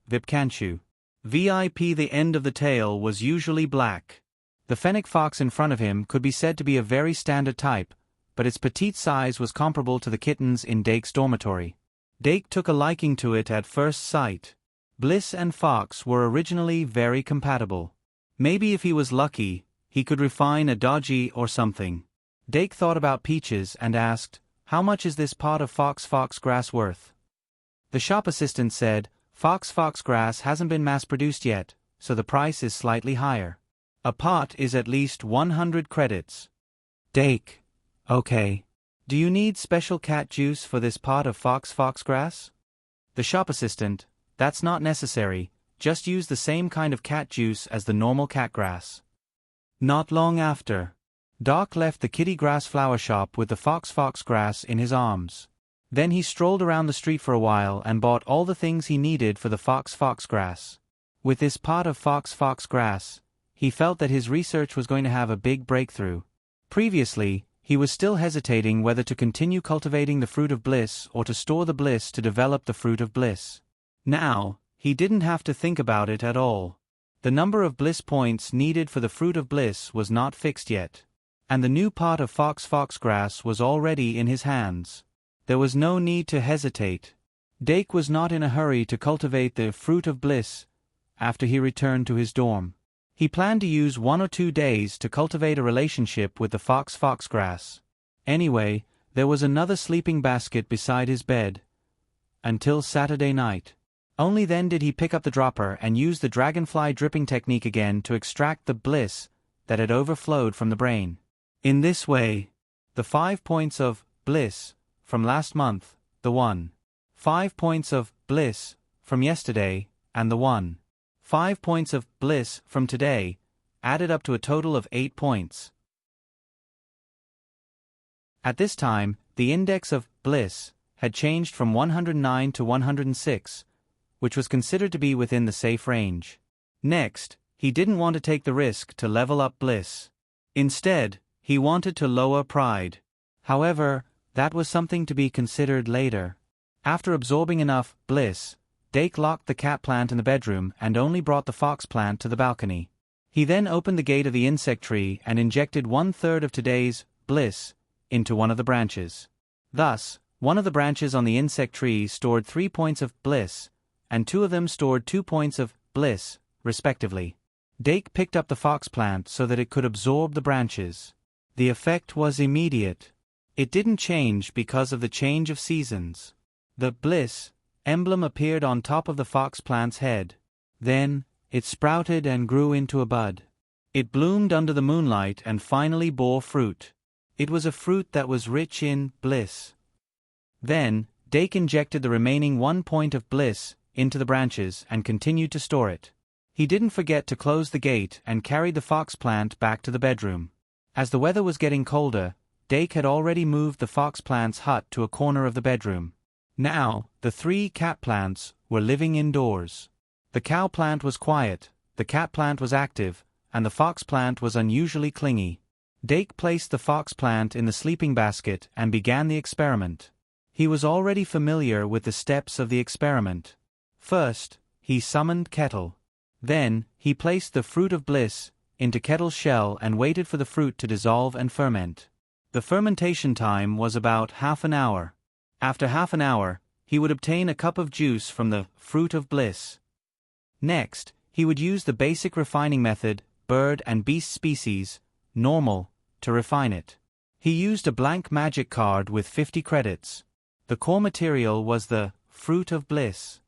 Vipkanchu. VIP. The end of the tail was usually black. The fennec fox in front of him could be said to be a very standard type, but its petite size was comparable to the kittens in Dake's dormitory. Dake took a liking to it at first sight. Bliss and Fox were originally very compatible. Maybe if he was lucky, he could refine a dodgy or something. Dake thought about Peaches and asked, "How much is this pot of foxgrass worth?" The shop assistant said, "Foxgrass hasn't been mass-produced yet, so the price is slightly higher. A pot is at least 100 credits. Dake. Okay. Do you need special cat juice for this pot of foxgrass? The shop assistant, "That's not necessary, just use the same kind of cat juice as the normal cat grass." Not long after, Doc left the kitty grass flower shop with the foxgrass in his arms. Then he strolled around the street for a while and bought all the things he needed for the foxgrass. With this pot of foxgrass, he felt that his research was going to have a big breakthrough. Previously, he was still hesitating whether to continue cultivating the fruit of bliss or to store the bliss to develop the fruit of bliss. Now, he didn't have to think about it at all. The number of bliss points needed for the fruit of bliss was not fixed yet. And the new pot of foxgrass was already in his hands. There was no need to hesitate. Dake was not in a hurry to cultivate the fruit of bliss after he returned to his dorm. He planned to use 1 or 2 days to cultivate a relationship with the foxgrass. Anyway, there was another sleeping basket beside his bed. Until Saturday night. Only then did he pick up the dropper and use the dragonfly dripping technique again to extract the bliss that had overflowed from the brain. In this way, the 5 points of bliss from last month, the 5 points of bliss from yesterday, and the 5 points of bliss from today, added up to a total of 8 points. At this time, the index of bliss had changed from 109 to 106, which was considered to be within the safe range. Next, he didn't want to take the risk to level up bliss. Instead, he wanted to lower pride. However, that was something to be considered later. After absorbing enough bliss, Dake locked the cat plant in the bedroom and only brought the fox plant to the balcony. He then opened the gate of the insect tree and injected 1/3 of today's bliss into one of the branches. Thus, one of the branches on the insect tree stored 3 points of bliss, and 2 of them stored 2 points of bliss, respectively. Dake picked up the fox plant so that it could absorb the branches. The effect was immediate. It didn't change because of the change of seasons. The bliss emblem appeared on top of the fox plant's head. Then, it sprouted and grew into a bud. It bloomed under the moonlight and finally bore fruit. It was a fruit that was rich in bliss. Then, Dake injected the remaining 1 point of bliss into the branches and continued to store it. He didn't forget to close the gate and carried the fox plant back to the bedroom. As the weather was getting colder, Dake had already moved the fox plant's hut to a corner of the bedroom. Now, the 3 cat plants were living indoors. The cow plant was quiet, the cat plant was active, and the fox plant was unusually clingy. Dake placed the fox plant in the sleeping basket and began the experiment. He was already familiar with the steps of the experiment. First, he summoned Kettle. Then, he placed the fruit of bliss into Kettle's shell and waited for the fruit to dissolve and ferment. The fermentation time was about half an hour. After half an hour, he would obtain a cup of juice from the fruit of bliss. Next, he would use the basic refining method, bird and beast species, normal, to refine it. He used a blank magic card with 50 credits. The core material was the fruit of bliss.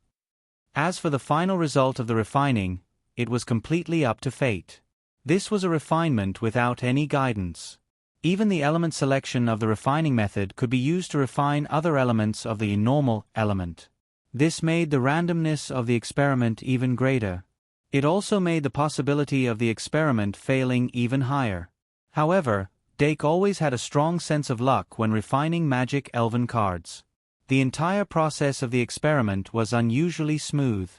As for the final result of the refining, it was completely up to fate. This was a refinement without any guidance. Even the element selection of the refining method could be used to refine other elements of the normal element. This made the randomness of the experiment even greater. It also made the possibility of the experiment failing even higher. However, Dake always had a strong sense of luck when refining magic elven cards. The entire process of the experiment was unusually smooth.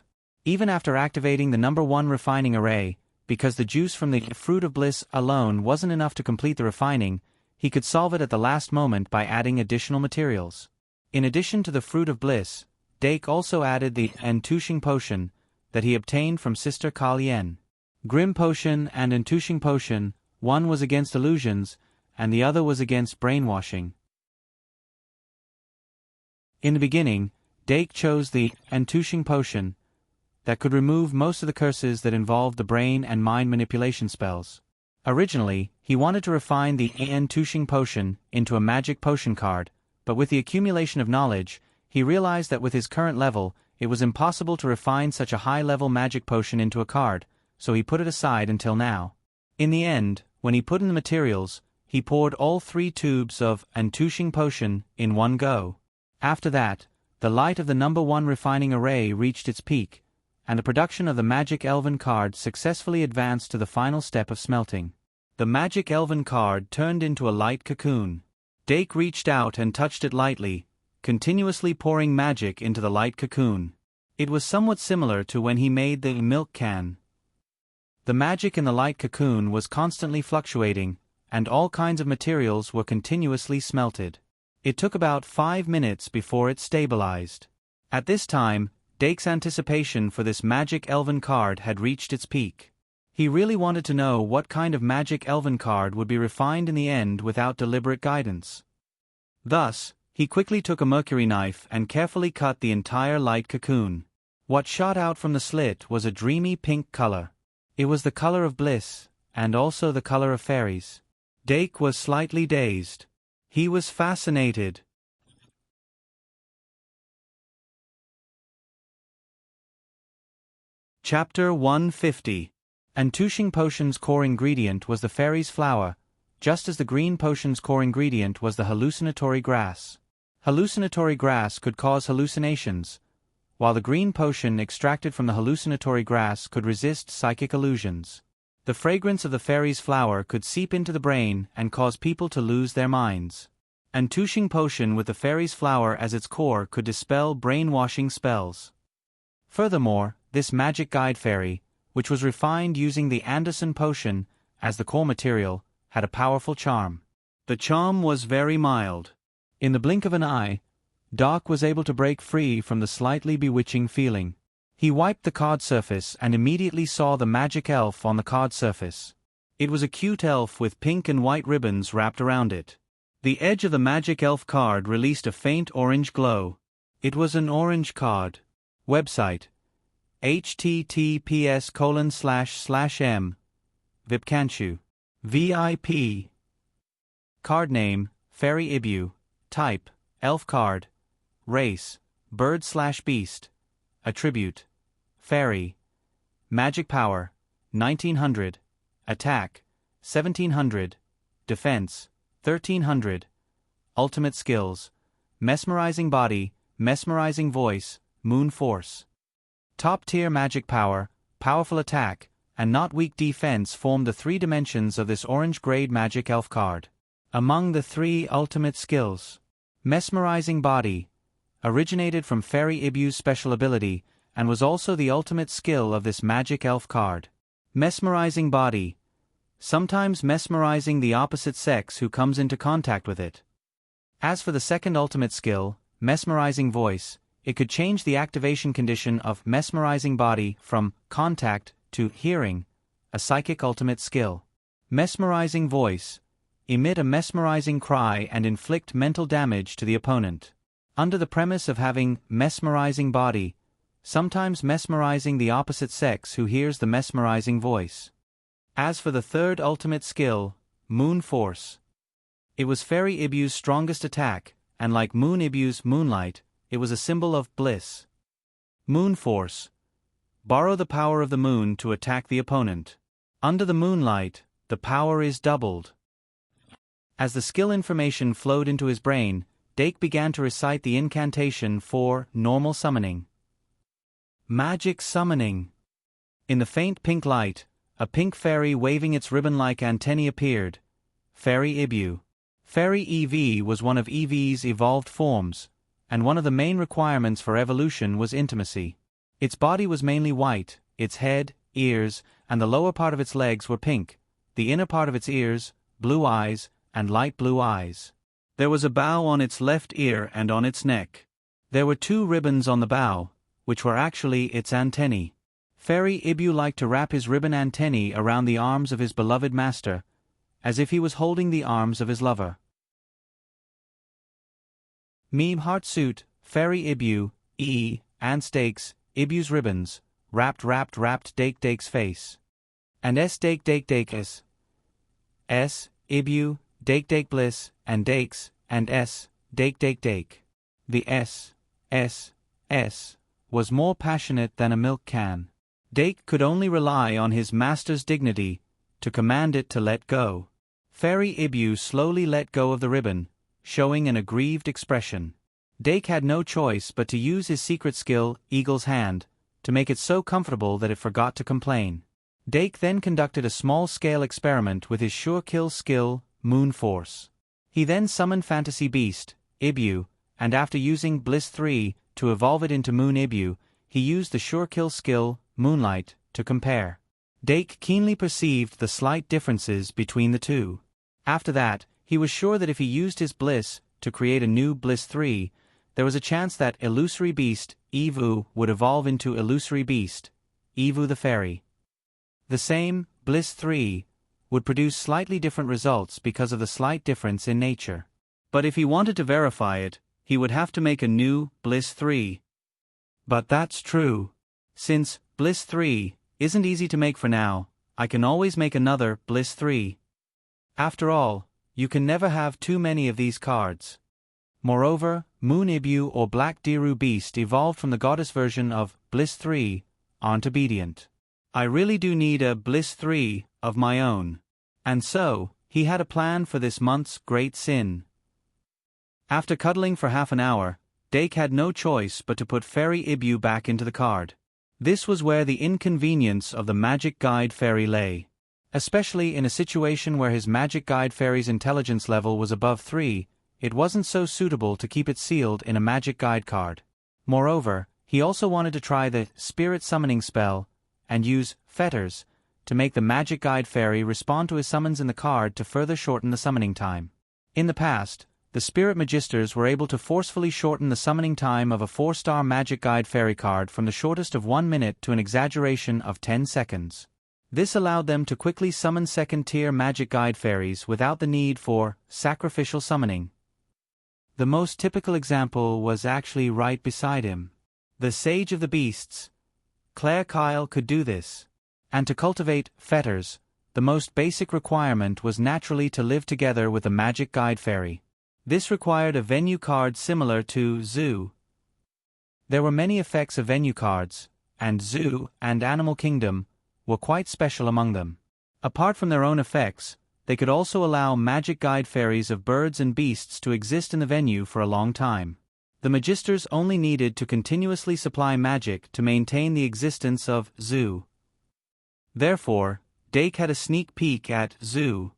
Even after activating the number 1 refining array, because the juice from the fruit of bliss alone wasn't enough to complete the refining, he could solve it at the last moment by adding additional materials. In addition to the fruit of bliss, Dake also added the entushing potion that he obtained from Sister Kalien. Grim potion and entushing potion, one was against illusions, and the other was against brainwashing. In the beginning, Dake chose the entushing potion that could remove most of the curses that involved the brain and mind manipulation spells. Originally, he wanted to refine the entushing potion into a magic potion card, but with the accumulation of knowledge, he realized that with his current level, it was impossible to refine such a high-level magic potion into a card, so he put it aside until now. In the end, when he put in the materials, he poured all 3 tubes of entushing potion in one go. After that, the light of the number 1 refining array reached its peak, and the production of the magic elven card successfully advanced to the final step of smelting. The magic elven card turned into a light cocoon. Dake reached out and touched it lightly, continuously pouring magic into the light cocoon. It was somewhat similar to when he made the milk can. The magic in the light cocoon was constantly fluctuating, and all kinds of materials were continuously smelted. It took about 5 minutes before it stabilized. At this time, Dake's anticipation for this magic elven card had reached its peak. He really wanted to know what kind of magic elven card would be refined in the end without deliberate guidance. Thus, he quickly took a mercury knife and carefully cut the entire light cocoon. What shot out from the slit was a dreamy pink color. It was the color of bliss, and also the color of fairies. Dake was slightly dazed. He was fascinated. Chapter 150. Entushing potion's core ingredient was the fairy's flower, just as the green potion's core ingredient was the hallucinatory grass. Hallucinatory grass could cause hallucinations, while the green potion extracted from the hallucinatory grass could resist psychic illusions. The fragrance of the fairy's flower could seep into the brain and cause people to lose their minds. Entushing potion with the fairy's flower as its core could dispel brainwashing spells. Furthermore, this magic guide fairy, which was refined using the Anderson potion as the core material, had a powerful charm. The charm was very mild. In the blink of an eye, Doc was able to break free from the slightly bewitching feeling. He wiped the card surface and immediately saw the magic elf on the card surface. It was a cute elf with pink and white ribbons wrapped around it. The edge of the magic elf card released a faint orange glow. It was an orange card. Website: https://m Vipkanchu. VIP. Card name: Fairy Ibu. Type: Elf card. Race: Bird/Beast. Attribute: Fairy. Magic power: 1900. Attack: 1700. Defense: 1300. Ultimate skills: Mesmerizing body, mesmerizing voice, moon force. Top-tier magic power, powerful attack, and not weak defense form the three dimensions of this orange-grade magic elf card. Among the three ultimate skills, mesmerizing body originated from Fairy Ibu's special ability and was also the ultimate skill of this magic elf card. Mesmerizing body, sometimes mesmerizing the opposite sex who comes into contact with it. As for the second ultimate skill, mesmerizing voice, it could change the activation condition of mesmerizing body from contact to hearing, a psychic ultimate skill. Mesmerizing voice, emit a mesmerizing cry and inflict mental damage to the opponent. Under the premise of having mesmerizing body, sometimes mesmerizing the opposite sex who hears the mesmerizing voice. As for the third ultimate skill, moon force, it was Fairy Ibu's strongest attack, and like Moon Ibu's moonlight, it was a symbol of bliss. Moon force, borrow the power of the moon to attack the opponent. Under the moonlight, the power is doubled. As the skill information flowed into his brain, Dake began to recite the incantation for normal summoning. Magic summoning. In the faint pink light, a pink fairy waving its ribbon-like antennae appeared. Fairy Ibu. Fairy EV was one of EV's evolved forms, and one of the main requirements for evolution was intimacy. Its body was mainly white, its head, ears, and the lower part of its legs were pink, the inner part of its ears, blue eyes, and light blue eyes. There was a bow on its left ear and on its neck. There were two ribbons on the bow, which were actually its antennae. Fairy Ibu liked to wrap his ribbon antennae around the arms of his beloved master, as if he was holding the arms of his lover. Meme heart suit, Fairy Ibu, and stakes, Ibu's ribbons, wrapped Dake's face. And Dake's. Ibu, Dake bliss, and Dakes, and Dake. The S was more passionate than a milk can. Dake could only rely on his master's dignity to command it to let go. Fairy Ibu slowly let go of the ribbon, showing an aggrieved expression. Dake had no choice but to use his secret skill, Eagle's Hand, to make it so comfortable that it forgot to complain. Dake then conducted a small-scale experiment with his sure-kill skill, Moon Force. He then summoned Fantasy Beast, Ibu, and after using Bliss 3 to evolve it into Moon Ibu, he used the sure-kill skill, Moonlight, to compare. Dake keenly perceived the slight differences between the two. After that, he was sure that if he used his Bliss to create a new Bliss 3, there was a chance that Illusory Beast, Evu, would evolve into Illusory Beast, Evu the Fairy. The same, Bliss 3, would produce slightly different results because of the slight difference in nature. But if he wanted to verify it, he would have to make a new Bliss 3. But that's true. Since Bliss 3 isn't easy to make for now, I can always make another Bliss 3. After all, you can never have too many of these cards. Moreover, Moon Ibu or Black Diru Beast evolved from the goddess version of Bliss 3 aren't obedient. I really do need a Bliss 3 of my own. And so, he had a plan for this month's great sin. After cuddling for half an hour, Dake had no choice but to put Fairy Ibu back into the card. This was where the inconvenience of the Magic Guide Fairy lay. Especially in a situation where his Magic Guide Fairy's intelligence level was above 3, it wasn't so suitable to keep it sealed in a Magic Guide card. Moreover, he also wanted to try the Spirit Summoning spell and use Fetters to make the Magic Guide Fairy respond to his summons in the card to further shorten the summoning time. In the past, the spirit magisters were able to forcefully shorten the summoning time of a 4-star magic guide fairy card from the shortest of 1 minute to an exaggeration of 10 seconds. This allowed them to quickly summon second-tier magic guide fairies without the need for sacrificial summoning. The most typical example was actually right beside him. The Sage of the Beasts. Claire Kyle could do this. And to cultivate fetters, the most basic requirement was naturally to live together with a magic guide fairy. This required a venue card similar to Zoo. There were many effects of venue cards, and Zoo and Animal Kingdom were quite special among them. Apart from their own effects, they could also allow magic guide fairies of birds and beasts to exist in the venue for a long time. The magisters only needed to continuously supply magic to maintain the existence of Zoo. Therefore, Dake had a sneak peek at Zoo.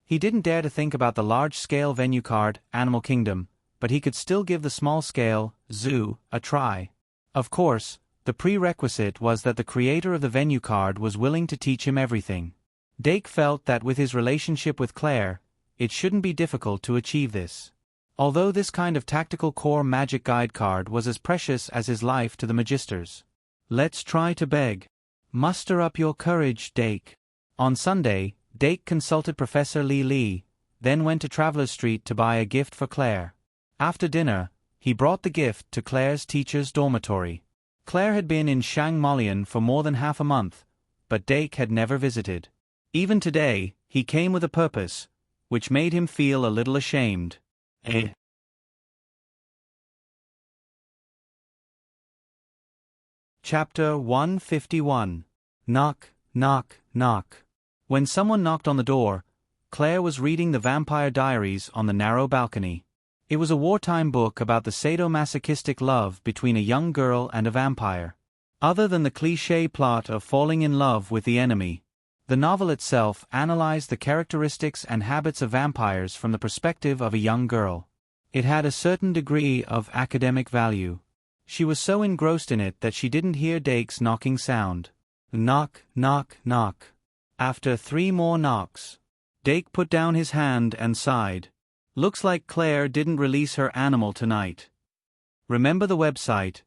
He didn't dare to think about the large-scale venue card, Animal Kingdom, but he could still give the small-scale, Zoo, a try. Of course, the prerequisite was that the creator of the venue card was willing to teach him everything. Dake felt that with his relationship with Claire, it shouldn't be difficult to achieve this. Although this kind of tactical core magic guide card was as precious as his life to the magisters. Let's try to beg. Muster up your courage, Dake. On Sunday, Dake consulted Professor Lee, then went to Travelers Street to buy a gift for Claire. After dinner, he brought the gift to Claire's teacher's dormitory. Claire had been in Shangmolian for more than half a month, but Dake had never visited. Even today, he came with a purpose, which made him feel a little ashamed. Chapter 151. Knock, knock, knock. When someone knocked on the door, Claire was reading The Vampire Diaries on the narrow balcony. It was a wartime book about the sadomasochistic love between a young girl and a vampire. Other than the cliché plot of falling in love with the enemy, the novel itself analyzed the characteristics and habits of vampires from the perspective of a young girl. It had a certain degree of academic value. She was so engrossed in it that she didn't hear Dake's knocking sound. Knock, knock, knock. After 3 more knocks, Dake put down his hand and sighed. Looks like Claire didn't release her animal tonight. Remember the website,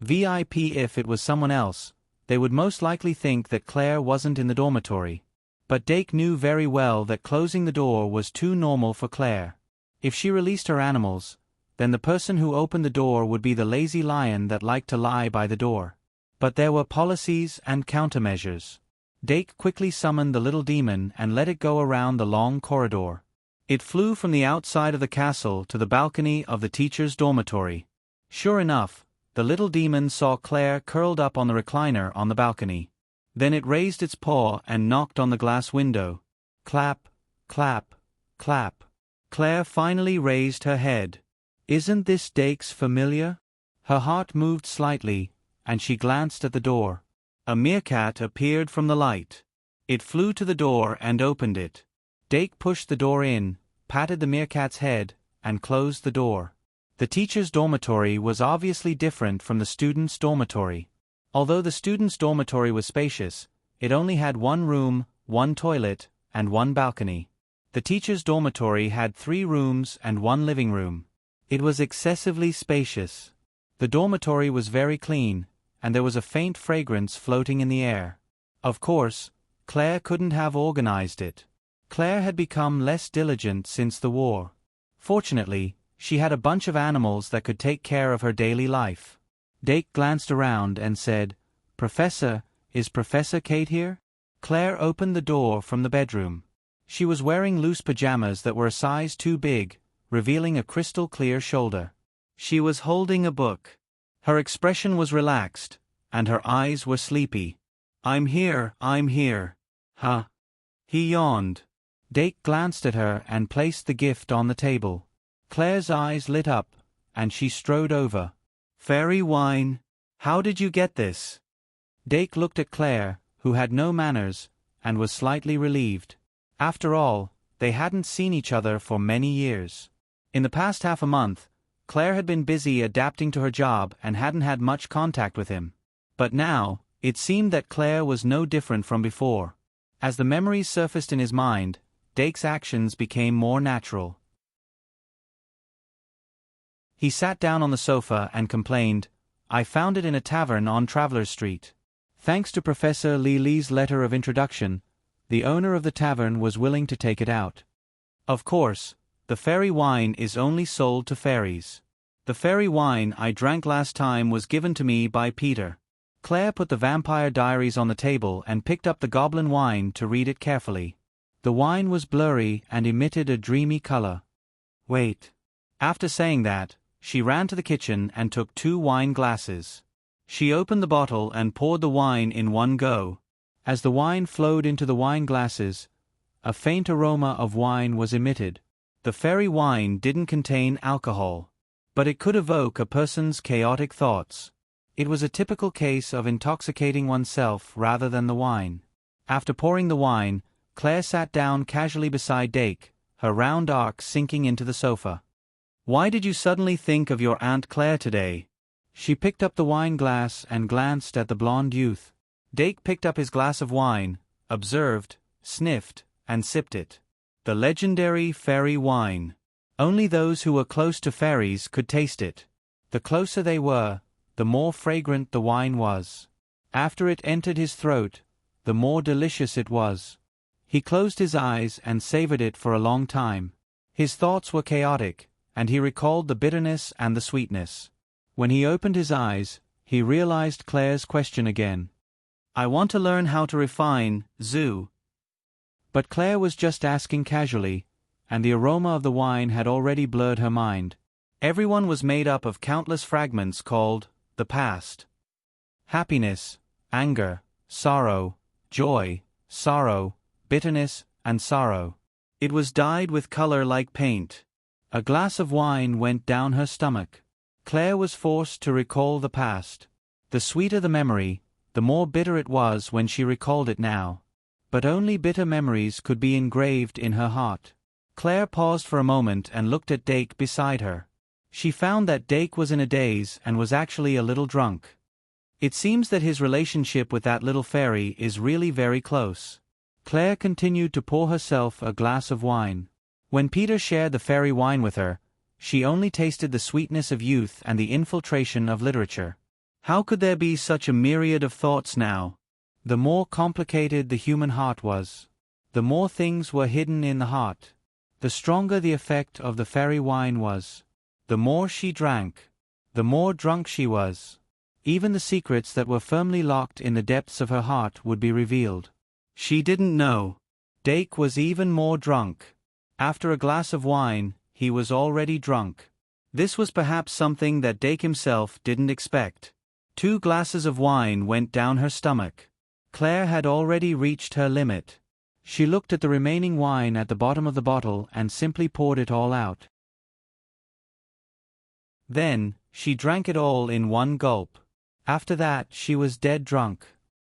VIP. If it was someone else, they would most likely think that Claire wasn't in the dormitory. But Dake knew very well that closing the door was too normal for Claire. If she released her animals, then the person who opened the door would be the lazy lion that liked to lie by the door. But there were policies and countermeasures. Dake quickly summoned the little demon and let it go around the long corridor. It flew from the outside of the castle to the balcony of the teacher's dormitory. Sure enough, the little demon saw Claire curled up on the recliner on the balcony. Then it raised its paw and knocked on the glass window. Clap, clap, clap. Claire finally raised her head. Isn't this Dake's familiar? Her heart moved slightly, and she glanced at the door. A meerkat appeared from the light. It flew to the door and opened it. Dake pushed the door in, patted the meerkat's head, and closed the door. The teacher's dormitory was obviously different from the student's dormitory. Although the student's dormitory was spacious, it only had 1 room, 1 toilet, and 1 balcony. The teacher's dormitory had 3 rooms and 1 living room. It was excessively spacious. The dormitory was very clean, and there was a faint fragrance floating in the air. Of course, Claire couldn't have organized it. Claire had become less diligent since the war. Fortunately, she had a bunch of animals that could take care of her daily life. Dake glanced around and said, "Professor, is Professor Kate here?" Claire opened the door from the bedroom. She was wearing loose pajamas that were a size too big, revealing a crystal-clear shoulder. She was holding a book. Her expression was relaxed, and her eyes were sleepy. I'm here. Huh?" He yawned. Dake glanced at her and placed the gift on the table. Claire's eyes lit up, and she strode over. "Fairy wine. How did you get this?" Dake looked at Claire, who had no manners, and was slightly relieved. After all, they hadn't seen each other for many years. In the past half a month, Claire had been busy adapting to her job and hadn't had much contact with him. But now, it seemed that Claire was no different from before. As the memories surfaced in his mind, Dake's actions became more natural. He sat down on the sofa and complained, "I found it in a tavern on Travelers Street." Thanks to Professor Li's letter of introduction, the owner of the tavern was willing to take it out. Of course, the fairy wine is only sold to fairies. The fairy wine I drank last time was given to me by Peter. Claire put the Vampire Diaries on the table and picked up the goblin wine to read it carefully. The wine was blurry and emitted a dreamy color. Wait. After saying that, she ran to the kitchen and took 2 wine glasses. She opened the bottle and poured the wine in one go. As the wine flowed into the wine glasses, a faint aroma of wine was emitted. The fairy wine didn't contain alcohol, but it could evoke a person's chaotic thoughts. It was a typical case of intoxicating oneself rather than the wine. After pouring the wine, Claire sat down casually beside Dake, her round arc sinking into the sofa. "Why did you suddenly think of your Aunt Claire today?" She picked up the wine glass and glanced at the blonde youth. Dake picked up his glass of wine, observed, sniffed, and sipped it. The legendary fairy wine. Only those who were close to fairies could taste it. The closer they were, the more fragrant the wine was. After it entered his throat, the more delicious it was. He closed his eyes and savored it for a long time. His thoughts were chaotic, and he recalled the bitterness and the sweetness. When he opened his eyes, he realized Claire's question again. "I want to learn how to refine, Zoo." But Claire was just asking casually, and the aroma of the wine had already blurred her mind. Everyone was made up of countless fragments called the past. Happiness, anger, sorrow, joy, sorrow, bitterness, and sorrow. It was dyed with color like paint. A glass of wine went down her stomach. Claire was forced to recall the past. The sweeter the memory, the more bitter it was when she recalled it now. But only bitter memories could be engraved in her heart. Claire paused for a moment and looked at Dake beside her. She found that Dake was in a daze and was actually a little drunk. It seems that his relationship with that little fairy is really very close. Claire continued to pour herself a glass of wine. When Peter shared the fairy wine with her, she only tasted the sweetness of youth and the infiltration of literature. How could there be such a myriad of thoughts now? The more complicated the human heart was, the more things were hidden in the heart. The stronger the effect of the fairy wine was. The more she drank, the more drunk she was. Even the secrets that were firmly locked in the depths of her heart would be revealed. She didn't know. Dake was even more drunk. After a glass of wine, he was already drunk. This was perhaps something that Dake himself didn't expect. 2 glasses of wine went down her stomach. Claire had already reached her limit. She looked at the remaining wine at the bottom of the bottle and simply poured it all out. Then, she drank it all in one gulp. After that, she was dead drunk.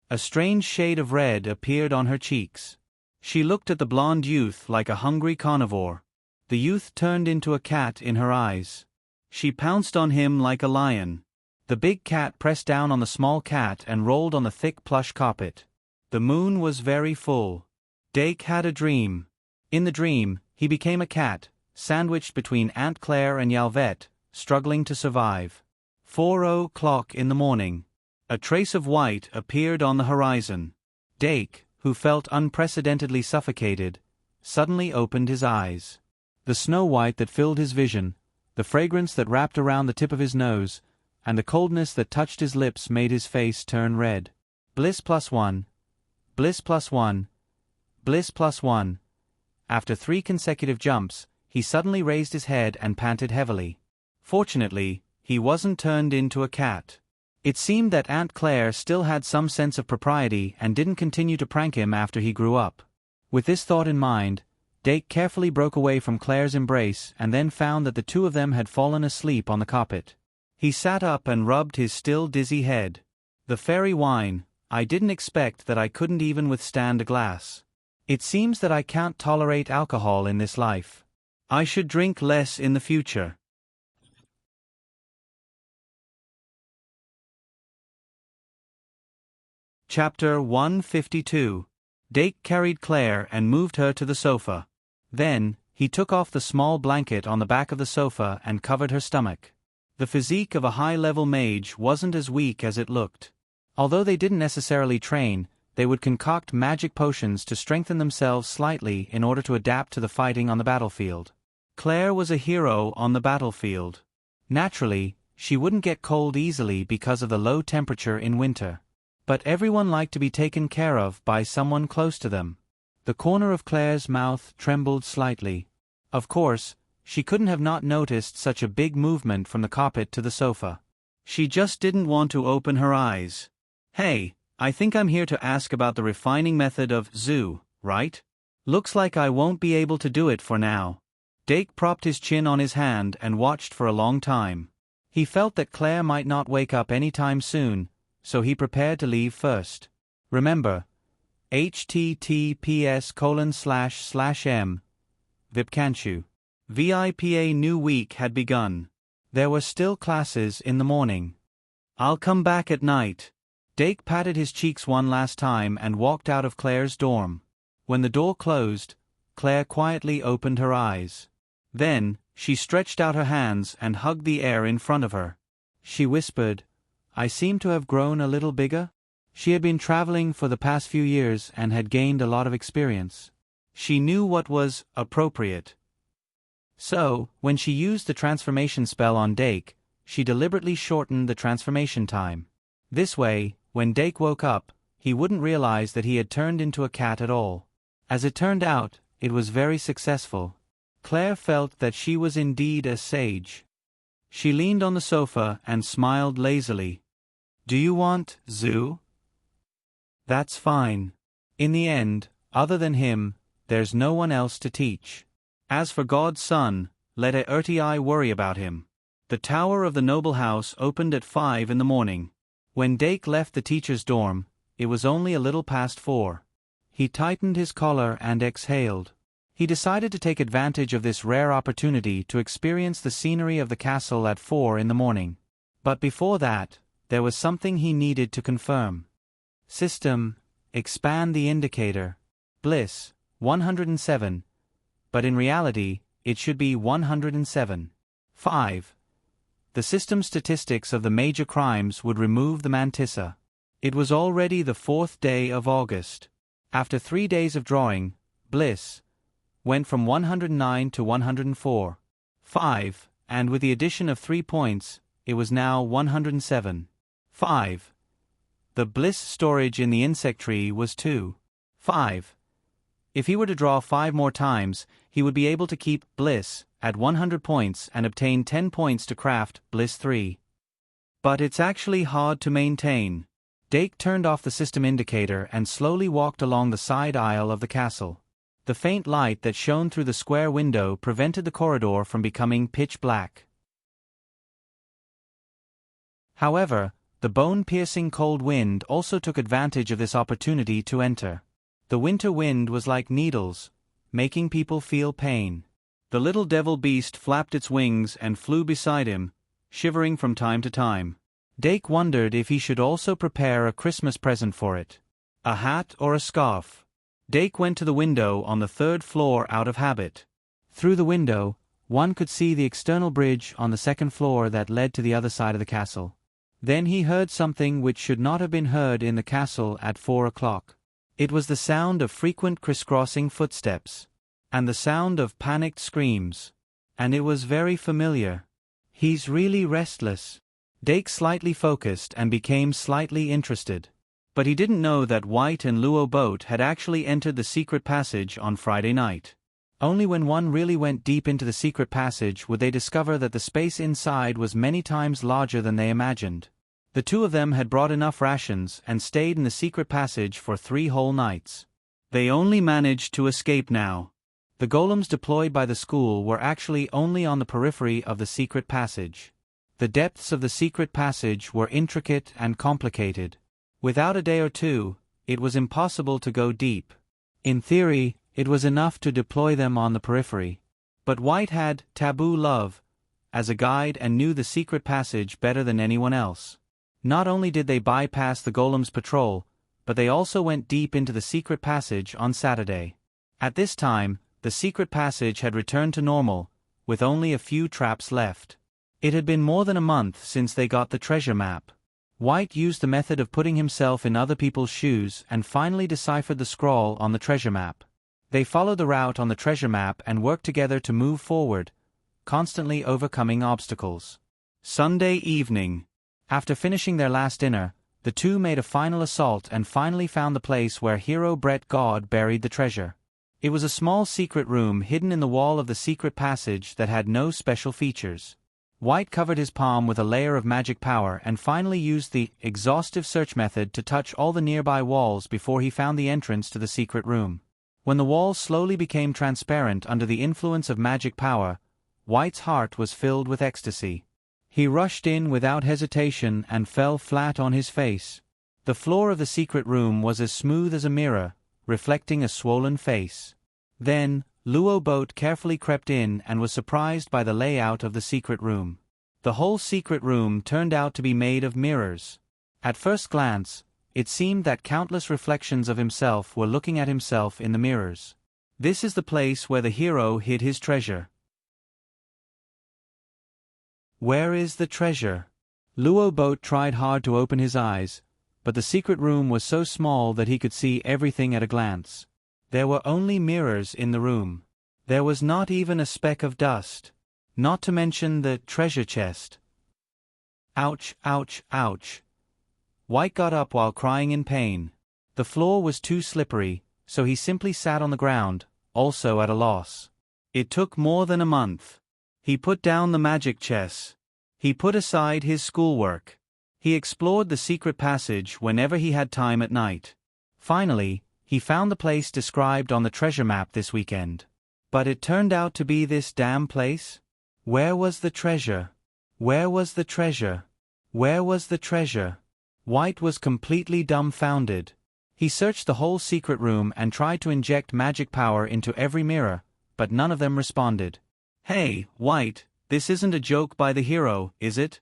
A strange shade of red appeared on her cheeks. She looked at the blonde youth like a hungry carnivore. The youth turned into a cat in her eyes. She pounced on him like a lion. The big cat pressed down on the small cat and rolled on the thick plush carpet. The moon was very full. Dake had a dream. In the dream, he became a cat, sandwiched between Aunt Claire and Yalvette, struggling to survive. 4:00 in the morning. A trace of white appeared on the horizon. Dake, who felt unprecedentedly suffocated, suddenly opened his eyes. The snow white that filled his vision, the fragrance that wrapped around the tip of his nose, and the coldness that touched his lips made his face turn red. Bliss +1. Bliss +1. Bliss +1. After 3 consecutive jumps, he suddenly raised his head and panted heavily. Fortunately, he wasn't turned into a cat. It seemed that Aunt Claire still had some sense of propriety and didn't continue to prank him after he grew up. With this thought in mind, Dake carefully broke away from Claire's embrace and then found that the 2 of them had fallen asleep on the carpet. He sat up and rubbed his still dizzy head. The fairy wine, I didn't expect that I couldn't even withstand a glass. It seems that I can't tolerate alcohol in this life. I should drink less in the future. Chapter 152. Dake carried Claire and moved her to the sofa. Then, he took off the small blanket on the back of the sofa and covered her stomach. The physique of a high-level mage wasn't as weak as it looked. Although they didn't necessarily train, they would concoct magic potions to strengthen themselves slightly in order to adapt to the fighting on the battlefield. Claire was a hero on the battlefield. Naturally, she wouldn't get cold easily because of the low temperature in winter. But everyone liked to be taken care of by someone close to them. The corner of Claire's mouth trembled slightly. Of course, she couldn't have not noticed such a big movement from the carpet to the sofa. She just didn't want to open her eyes. "Hey, I think I'm here to ask about the refining method of zoo, right? Looks like I won't be able to do it for now." Dake propped his chin on his hand and watched for a long time. He felt that Claire might not wake up any time soon, so he prepared to leave first. Remember, https://m. Vipkanshu. VIPA new week had begun. There were still classes in the morning. "I'll come back at night." Dake patted his cheeks one last time and walked out of Claire's dorm. When the door closed, Claire quietly opened her eyes. Then, she stretched out her hands and hugged the air in front of her. She whispered, "I seem to have grown a little bigger?" She had been traveling for the past few years and had gained a lot of experience. She knew what was appropriate. So, when she used the transformation spell on Dake, she deliberately shortened the transformation time. This way, when Dake woke up, he wouldn't realize that he had turned into a cat at all. As it turned out, it was very successful. Claire felt that she was indeed a sage. She leaned on the sofa and smiled lazily. "Do you want zoo?" "That's fine. In the end, other than him, there's no one else to teach. As for God's son, let Erti worry about him." The tower of the noble house opened at 5 in the morning. When Dake left the teacher's dorm, it was only a little past 4. He tightened his collar and exhaled. He decided to take advantage of this rare opportunity to experience the scenery of the castle at 4 in the morning. But before that, there was something he needed to confirm. System, expand the indicator. Bliss, 107. But in reality, it should be 107. 5. The system statistics of the major crimes would remove the mantissa. It was already the 4th day of August. After 3 days of drawing, Bliss went from 109 to 104. 5, and with the addition of 3 points, it was now 107. 5. The Bliss storage in the insect tree was 2. 5. If he were to draw 5 more times, he would be able to keep Bliss at 100 points and obtain 10 points to craft Bliss 3. But it's actually hard to maintain. Dake turned off the system indicator and slowly walked along the side aisle of the castle. The faint light that shone through the square window prevented the corridor from becoming pitch black. However, the bone-piercing cold wind also took advantage of this opportunity to enter. The winter wind was like needles, making people feel pain. The little devil beast flapped its wings and flew beside him, shivering from time to time. Dake wondered if he should also prepare a Christmas present for it. A hat or a scarf. Dake went to the window on the 3rd floor out of habit. Through the window, one could see the external bridge on the 2nd floor that led to the other side of the castle. Then he heard something which should not have been heard in the castle at 4 o'clock. It was the sound of frequent crisscrossing footsteps, and the sound of panicked screams. And it was very familiar. He's really restless. Dake slightly focused and became slightly interested. But he didn't know that White and Luo boat had actually entered the secret passage on Friday night. Only when one really went deep into the secret passage would they discover that the space inside was many times larger than they imagined. The two of them had brought enough rations and stayed in the secret passage for 3 whole nights. They only managed to escape now. The golems deployed by the school were actually only on the periphery of the secret passage. The depths of the secret passage were intricate and complicated. Without a day or two, it was impossible to go deep. In theory, it was enough to deploy them on the periphery. But White had Taboo Love as a guide and knew the secret passage better than anyone else. Not only did they bypass the golem's patrol, but they also went deep into the secret passage on Saturday. At this time, the secret passage had returned to normal, with only a few traps left. It had been more than a month since they got the treasure map. White used the method of putting himself in other people's shoes and finally deciphered the scrawl on the treasure map. They followed the route on the treasure map and worked together to move forward, constantly overcoming obstacles. Sunday evening. After finishing their last dinner, the two made a final assault and finally found the place where hero Brett God buried the treasure. It was a small secret room hidden in the wall of the secret passage that had no special features. White covered his palm with a layer of magic power and finally used the exhaustive search method to touch all the nearby walls before he found the entrance to the secret room. When the walls slowly became transparent under the influence of magic power, White's heart was filled with ecstasy. He rushed in without hesitation and fell flat on his face. The floor of the secret room was as smooth as a mirror, reflecting a swollen face. Then, Luo Boat carefully crept in and was surprised by the layout of the secret room. The whole secret room turned out to be made of mirrors. At first glance, it seemed that countless reflections of himself were looking at himself in the mirrors. This is the place where the hero hid his treasure. Where is the treasure? Luo Boat tried hard to open his eyes, but the secret room was so small that he could see everything at a glance. There were only mirrors in the room. There was not even a speck of dust. Not to mention the treasure chest. Ouch, ouch, ouch. White got up while crying in pain. The floor was too slippery, so he simply sat on the ground, also at a loss. It took more than a month. He put down the magic chess. He put aside his schoolwork. He explored the secret passage whenever he had time at night. Finally, he found the place described on the treasure map this weekend. But it turned out to be this damn place? Where was the treasure? Where was the treasure? Where was the treasure? White was completely dumbfounded. He searched the whole secret room and tried to inject magic power into every mirror, but none of them responded. Hey, White, this isn't a joke by the hero, is it?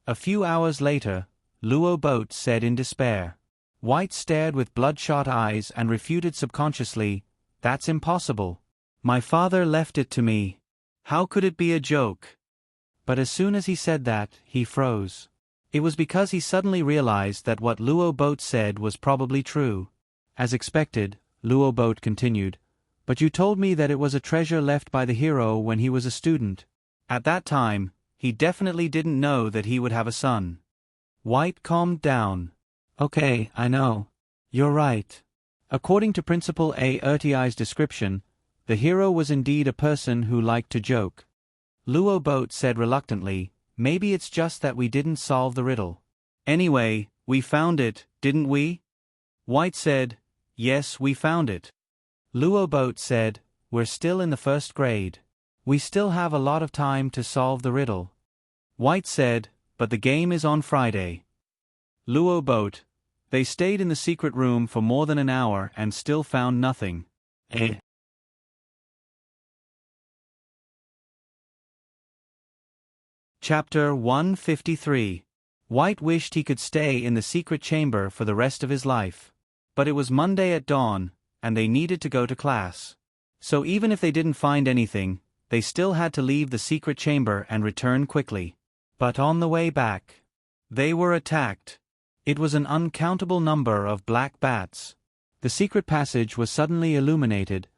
A few hours later, Luo Boat said in despair. White stared with bloodshot eyes and refuted subconsciously, "That's impossible. My father left it to me. How could it be a joke?" But as soon as he said that, he froze. It was because he suddenly realized that what Luo Boat said was probably true. As expected, Luo Boat continued, "But you told me that it was a treasure left by the hero when he was a student. At that time, he definitely didn't know that he would have a son." White calmed down. "Okay, I know. You're right." According to Principal A. Urtiai's description, the hero was indeed a person who liked to joke. Luo Boat said reluctantly, "Maybe it's just that we didn't solve the riddle." "Anyway, we found it, didn't we?" White said, "Yes, we found it." Luo Boat said, "We're still in the first grade. We still have a lot of time to solve the riddle." White said, "But the game is on Friday." Luo Boat. They stayed in the secret room for more than an hour and still found nothing. Chapter 153. White wished he could stay in the secret chamber for the rest of his life. But it was Monday at dawn, and they needed to go to class. So even if they didn't find anything, they still had to leave the secret chamber and return quickly. But on the way back, they were attacked. It was an uncountable number of black bats. The secret passage was suddenly illuminated,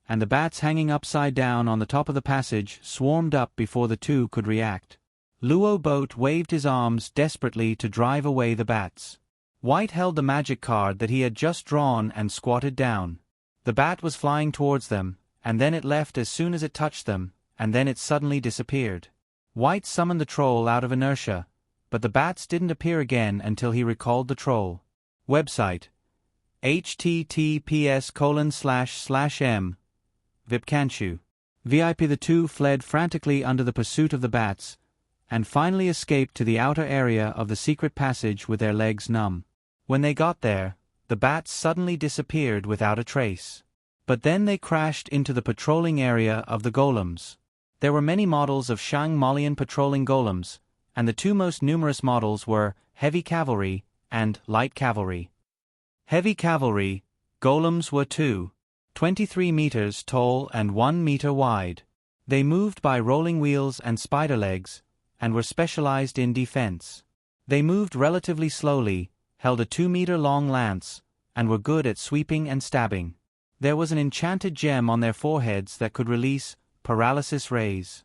and the bats hanging upside down on the top of the passage swarmed up before the two could react. Luo Boat waved his arms desperately to drive away the bats. White held the magic card that he had just drawn and squatted down. The bat was flying towards them, and then it left as soon as it touched them, and then it suddenly disappeared. White summoned the troll out of inertia, but the bats didn't appear again until he recalled the troll. Website: https://m Vipkanshu. VIP. The two fled frantically under the pursuit of the bats, and finally escaped to the outer area of the secret passage with their legs numb. When they got there, the bats suddenly disappeared without a trace. But then they crashed into the patrolling area of the golems. There were many models of Shang Malian patrolling golems, and the two most numerous models were heavy cavalry and light cavalry. Heavy cavalry, golems were 23 meters tall and 1 meter wide. They moved by rolling wheels and spider legs, and were specialized in defense. They moved relatively slowly, held a 2-meter-long lance, and were good at sweeping and stabbing. There was an enchanted gem on their foreheads that could release paralysis rays.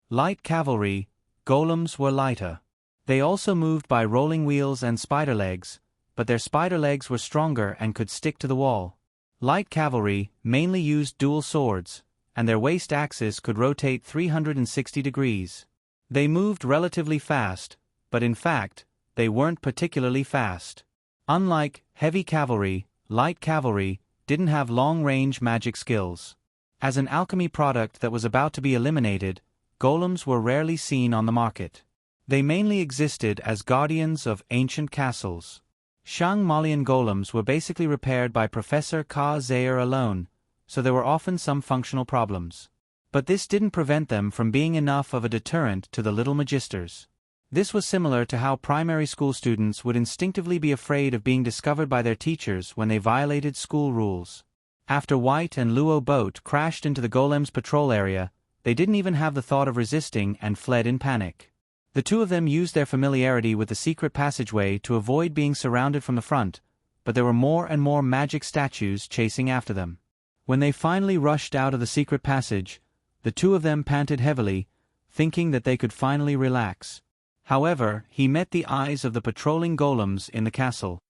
Light cavalry, golems were lighter. They also moved by rolling wheels and spider legs, but their spider legs were stronger and could stick to the wall. Light cavalry mainly used dual swords, and their waist axis could rotate 360 degrees. They moved relatively fast, but in fact, they weren't particularly fast. Unlike heavy cavalry, light cavalry didn't have long-range magic skills. As an alchemy product that was about to be eliminated, golems were rarely seen on the market. They mainly existed as guardians of ancient castles. Shang Malian golems were basically repaired by Professor Ka Zayer alone, so there were often some functional problems. But this didn't prevent them from being enough of a deterrent to the little magisters. This was similar to how primary school students would instinctively be afraid of being discovered by their teachers when they violated school rules. After White and Luo boat crashed into the golem's patrol area, they didn't even have the thought of resisting and fled in panic. The two of them used their familiarity with the secret passageway to avoid being surrounded from the front, but there were more and more magic statues chasing after them. When they finally rushed out of the secret passage, the two of them panted heavily, thinking that they could finally relax. However, he met the eyes of the patrolling golems in the castle.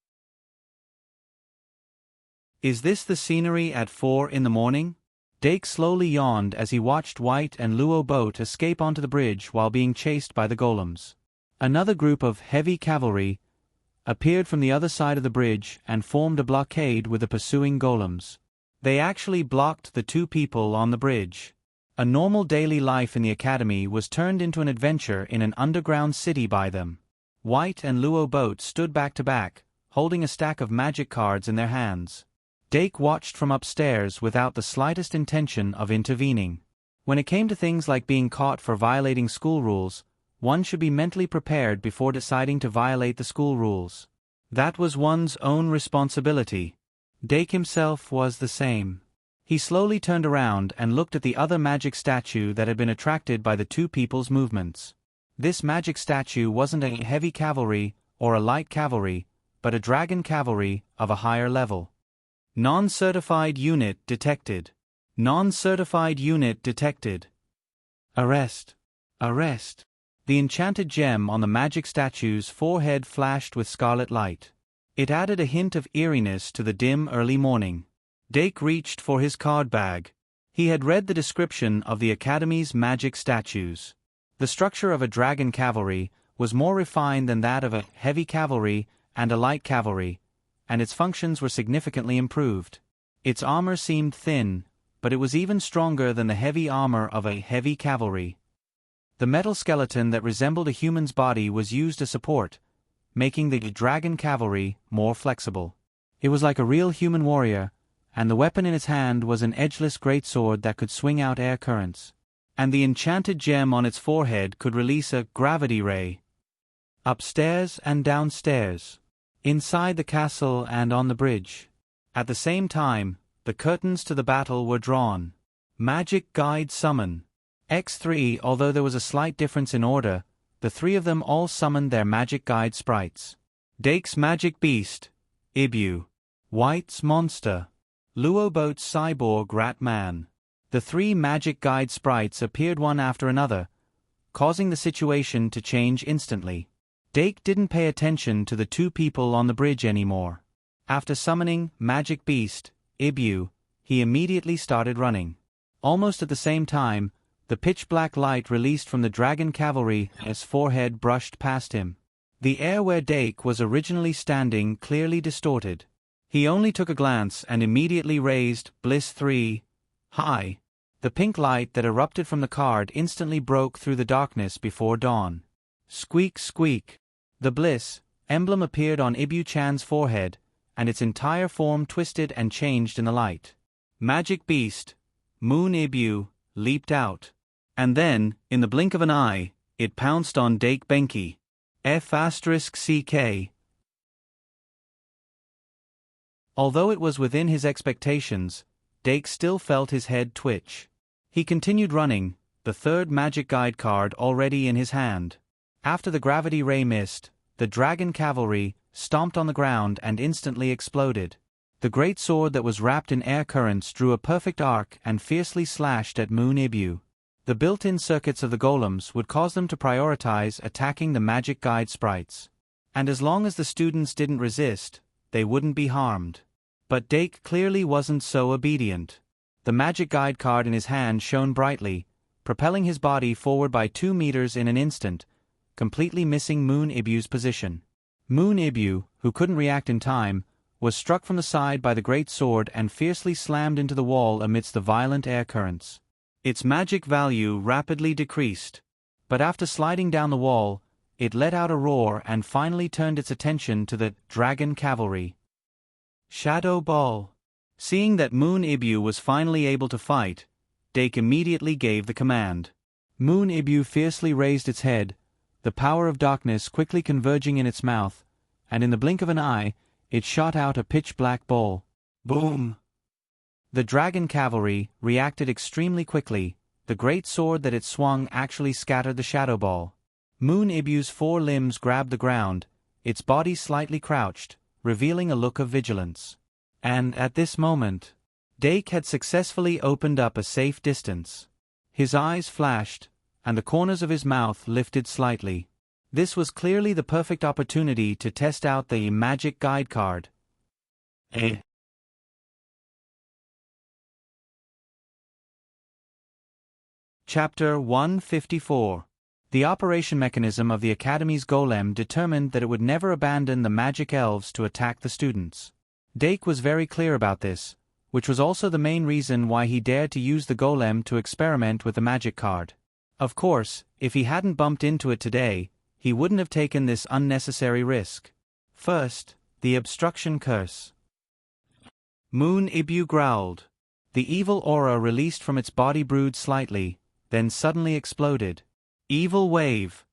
"Is this the scenery at 4 in the morning?" Dake slowly yawned as he watched White and Luo boat escape onto the bridge while being chased by the golems. Another group of heavy cavalry appeared from the other side of the bridge and formed a blockade with the pursuing golems. They actually blocked the two people on the bridge. A normal daily life in the academy was turned into an adventure in an underground city by them. White and Luo boat stood back to back, holding a stack of magic cards in their hands. Dake watched from upstairs without the slightest intention of intervening. When it came to things like being caught for violating school rules, one should be mentally prepared before deciding to violate the school rules. That was one's own responsibility. Dake himself was the same. He slowly turned around and looked at the other magic statue that had been attracted by the two people's movements. This magic statue wasn't a heavy cavalry or a light cavalry, but a dragon cavalry of a higher level. Non-certified unit detected. Non-certified unit detected. Arrest. Arrest. The enchanted gem on the magic statue's forehead flashed with scarlet light. It added a hint of eeriness to the dim early morning. Dake reached for his card bag. He had read the description of the Academy's magic statues. The structure of a dragon cavalry was more refined than that of a heavy cavalry and a light cavalry, and its functions were significantly improved. Its armor seemed thin, but it was even stronger than the heavy armor of a heavy cavalry. The metal skeleton that resembled a human's body was used as support, making the dragon cavalry more flexible. It was like a real human warrior, and the weapon in its hand was an edgeless greatsword that could swing out air currents. And the enchanted gem on its forehead could release a gravity ray. Upstairs and downstairs, inside the castle and on the bridge. At the same time, the curtains to the battle were drawn. Magic Guide Summon. X3. Although there was a slight difference in order, the three of them all summoned their magic guide sprites. Dake's magic beast, Ibu. White's monster, Luo boat's cyborg rat man. The three magic guide sprites appeared one after another, causing the situation to change instantly. Dake didn't pay attention to the two people on the bridge anymore. After summoning Magic Beast, Ibu, he immediately started running. Almost at the same time, the pitch-black light released from the dragon cavalry's forehead brushed past him. The air where Dake was originally standing clearly distorted. He only took a glance and immediately raised Bliss 3 high. The pink light that erupted from the card instantly broke through the darkness before dawn. Squeak squeak. The Bliss emblem appeared on Ibu-chan's forehead, and its entire form twisted and changed in the light. Magic Beast, Moon Ibu, leaped out. And then, in the blink of an eye, it pounced on Dake Benki. F***CK Although it was within his expectations, Dake still felt his head twitch. He continued running, the third magic guide card already in his hand. After the gravity ray missed, the dragon cavalry stomped on the ground and instantly exploded. The great sword that was wrapped in air currents drew a perfect arc and fiercely slashed at Moon Ibu. The built-in circuits of the golems would cause them to prioritize attacking the magic guide sprites. And as long as the students didn't resist, they wouldn't be harmed. But Dake clearly wasn't so obedient. The magic guide card in his hand shone brightly, propelling his body forward by 2 meters in an instant, completely missing Moon Ibu's position. Moon Ibu, who couldn't react in time, was struck from the side by the great sword and fiercely slammed into the wall amidst the violent air currents. Its magic value rapidly decreased, but after sliding down the wall, it let out a roar and finally turned its attention to the dragon cavalry. Shadow Ball. Seeing that Moon Ibu was finally able to fight, Dake immediately gave the command. Moon Ibu fiercely raised its head, the power of darkness quickly converging in its mouth, and in the blink of an eye, it shot out a pitch-black ball. Boom! The dragon cavalry reacted extremely quickly. The great sword that it swung actually scattered the shadow ball. Moon Ibu's 4 limbs grabbed the ground, its body slightly crouched, revealing a look of vigilance. And at this moment, Dake had successfully opened up a safe distance. His eyes flashed, and the corners of his mouth lifted slightly. This was clearly the perfect opportunity to test out the magic guide card. Chapter 154. The operation mechanism of the Academy's golem determined that it would never abandon the magic elves to attack the students. Dake was very clear about this, which was also the main reason why he dared to use the golem to experiment with the magic card. Of course, if he hadn't bumped into it today, he wouldn't have taken this unnecessary risk. First, the obstruction curse. Moon Ibu growled. The evil aura released from its body brewed slightly, then suddenly exploded. Evil wave.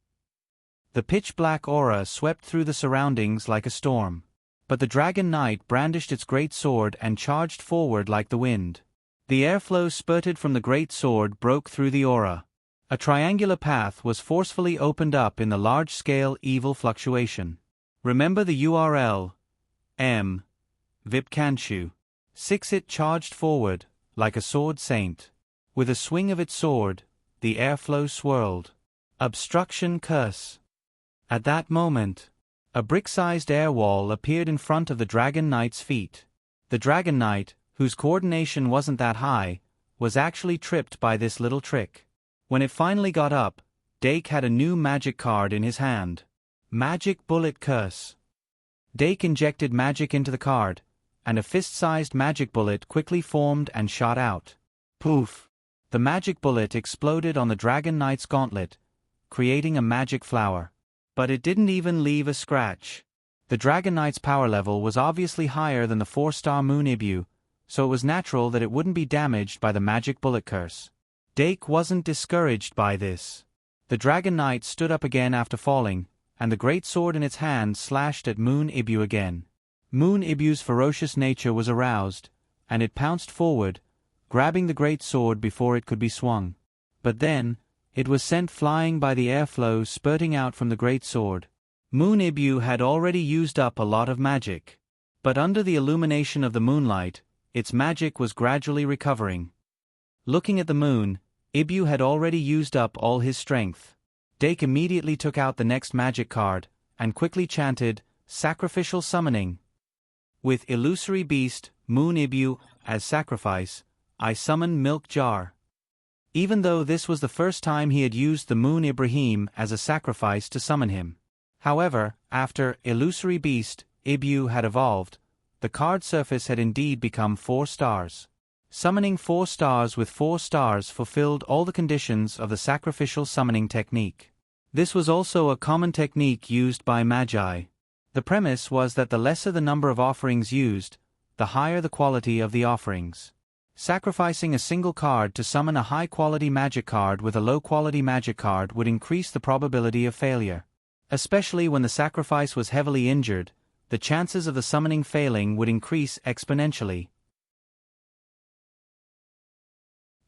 The pitch-black aura swept through the surroundings like a storm. But the Dragon Knight brandished its great sword and charged forward like the wind. The airflow spurted from the great sword broke through the aura. A triangular path was forcefully opened up in the large-scale evil fluctuation. Remember the URL. M. Vipkanshu. 6. It charged forward, like a sword saint. With a swing of its sword, the airflow swirled. Obstruction curse. At that moment, a brick-sized air wall appeared in front of the Dragon Knight's feet. The Dragon Knight, whose coordination wasn't that high, was actually tripped by this little trick. When it finally got up, Dake had a new magic card in his hand. Magic Bullet Curse. Dake injected magic into the card, and a fist-sized magic bullet quickly formed and shot out. Poof! The magic bullet exploded on the Dragon Knight's gauntlet, creating a magic flower. But it didn't even leave a scratch. The Dragon Knight's power level was obviously higher than the 4-star Moon Ibu, so it was natural that it wouldn't be damaged by the magic bullet curse. Dake wasn't discouraged by this. The Dragon Knight stood up again after falling, and the great sword in its hand slashed at Moon Ibu again. Moon Ibu's ferocious nature was aroused, and it pounced forward, grabbing the great sword before it could be swung. But then, it was sent flying by the airflow spurting out from the great sword. Moon Ibu had already used up a lot of magic. But under the illumination of the moonlight, its magic was gradually recovering. Looking at the moon, Ibu had already used up all his strength. Dake immediately took out the next magic card, and quickly chanted, Sacrificial Summoning. With Illusory Beast, Moon Ibu, as sacrifice, I summon Milk Jar. Even though this was the first time he had used the Moon Ibrahim as a sacrifice to summon him. However, after Illusory Beast, Ibu had evolved, the card surface had indeed become 4 stars. Summoning 4 stars with 4 stars fulfilled all the conditions of the sacrificial summoning technique. This was also a common technique used by Magi. The premise was that the lesser the number of offerings used, the higher the quality of the offerings. Sacrificing a single card to summon a high-quality magic card with a low-quality magic card would increase the probability of failure. Especially when the sacrifice was heavily injured, the chances of the summoning failing would increase exponentially.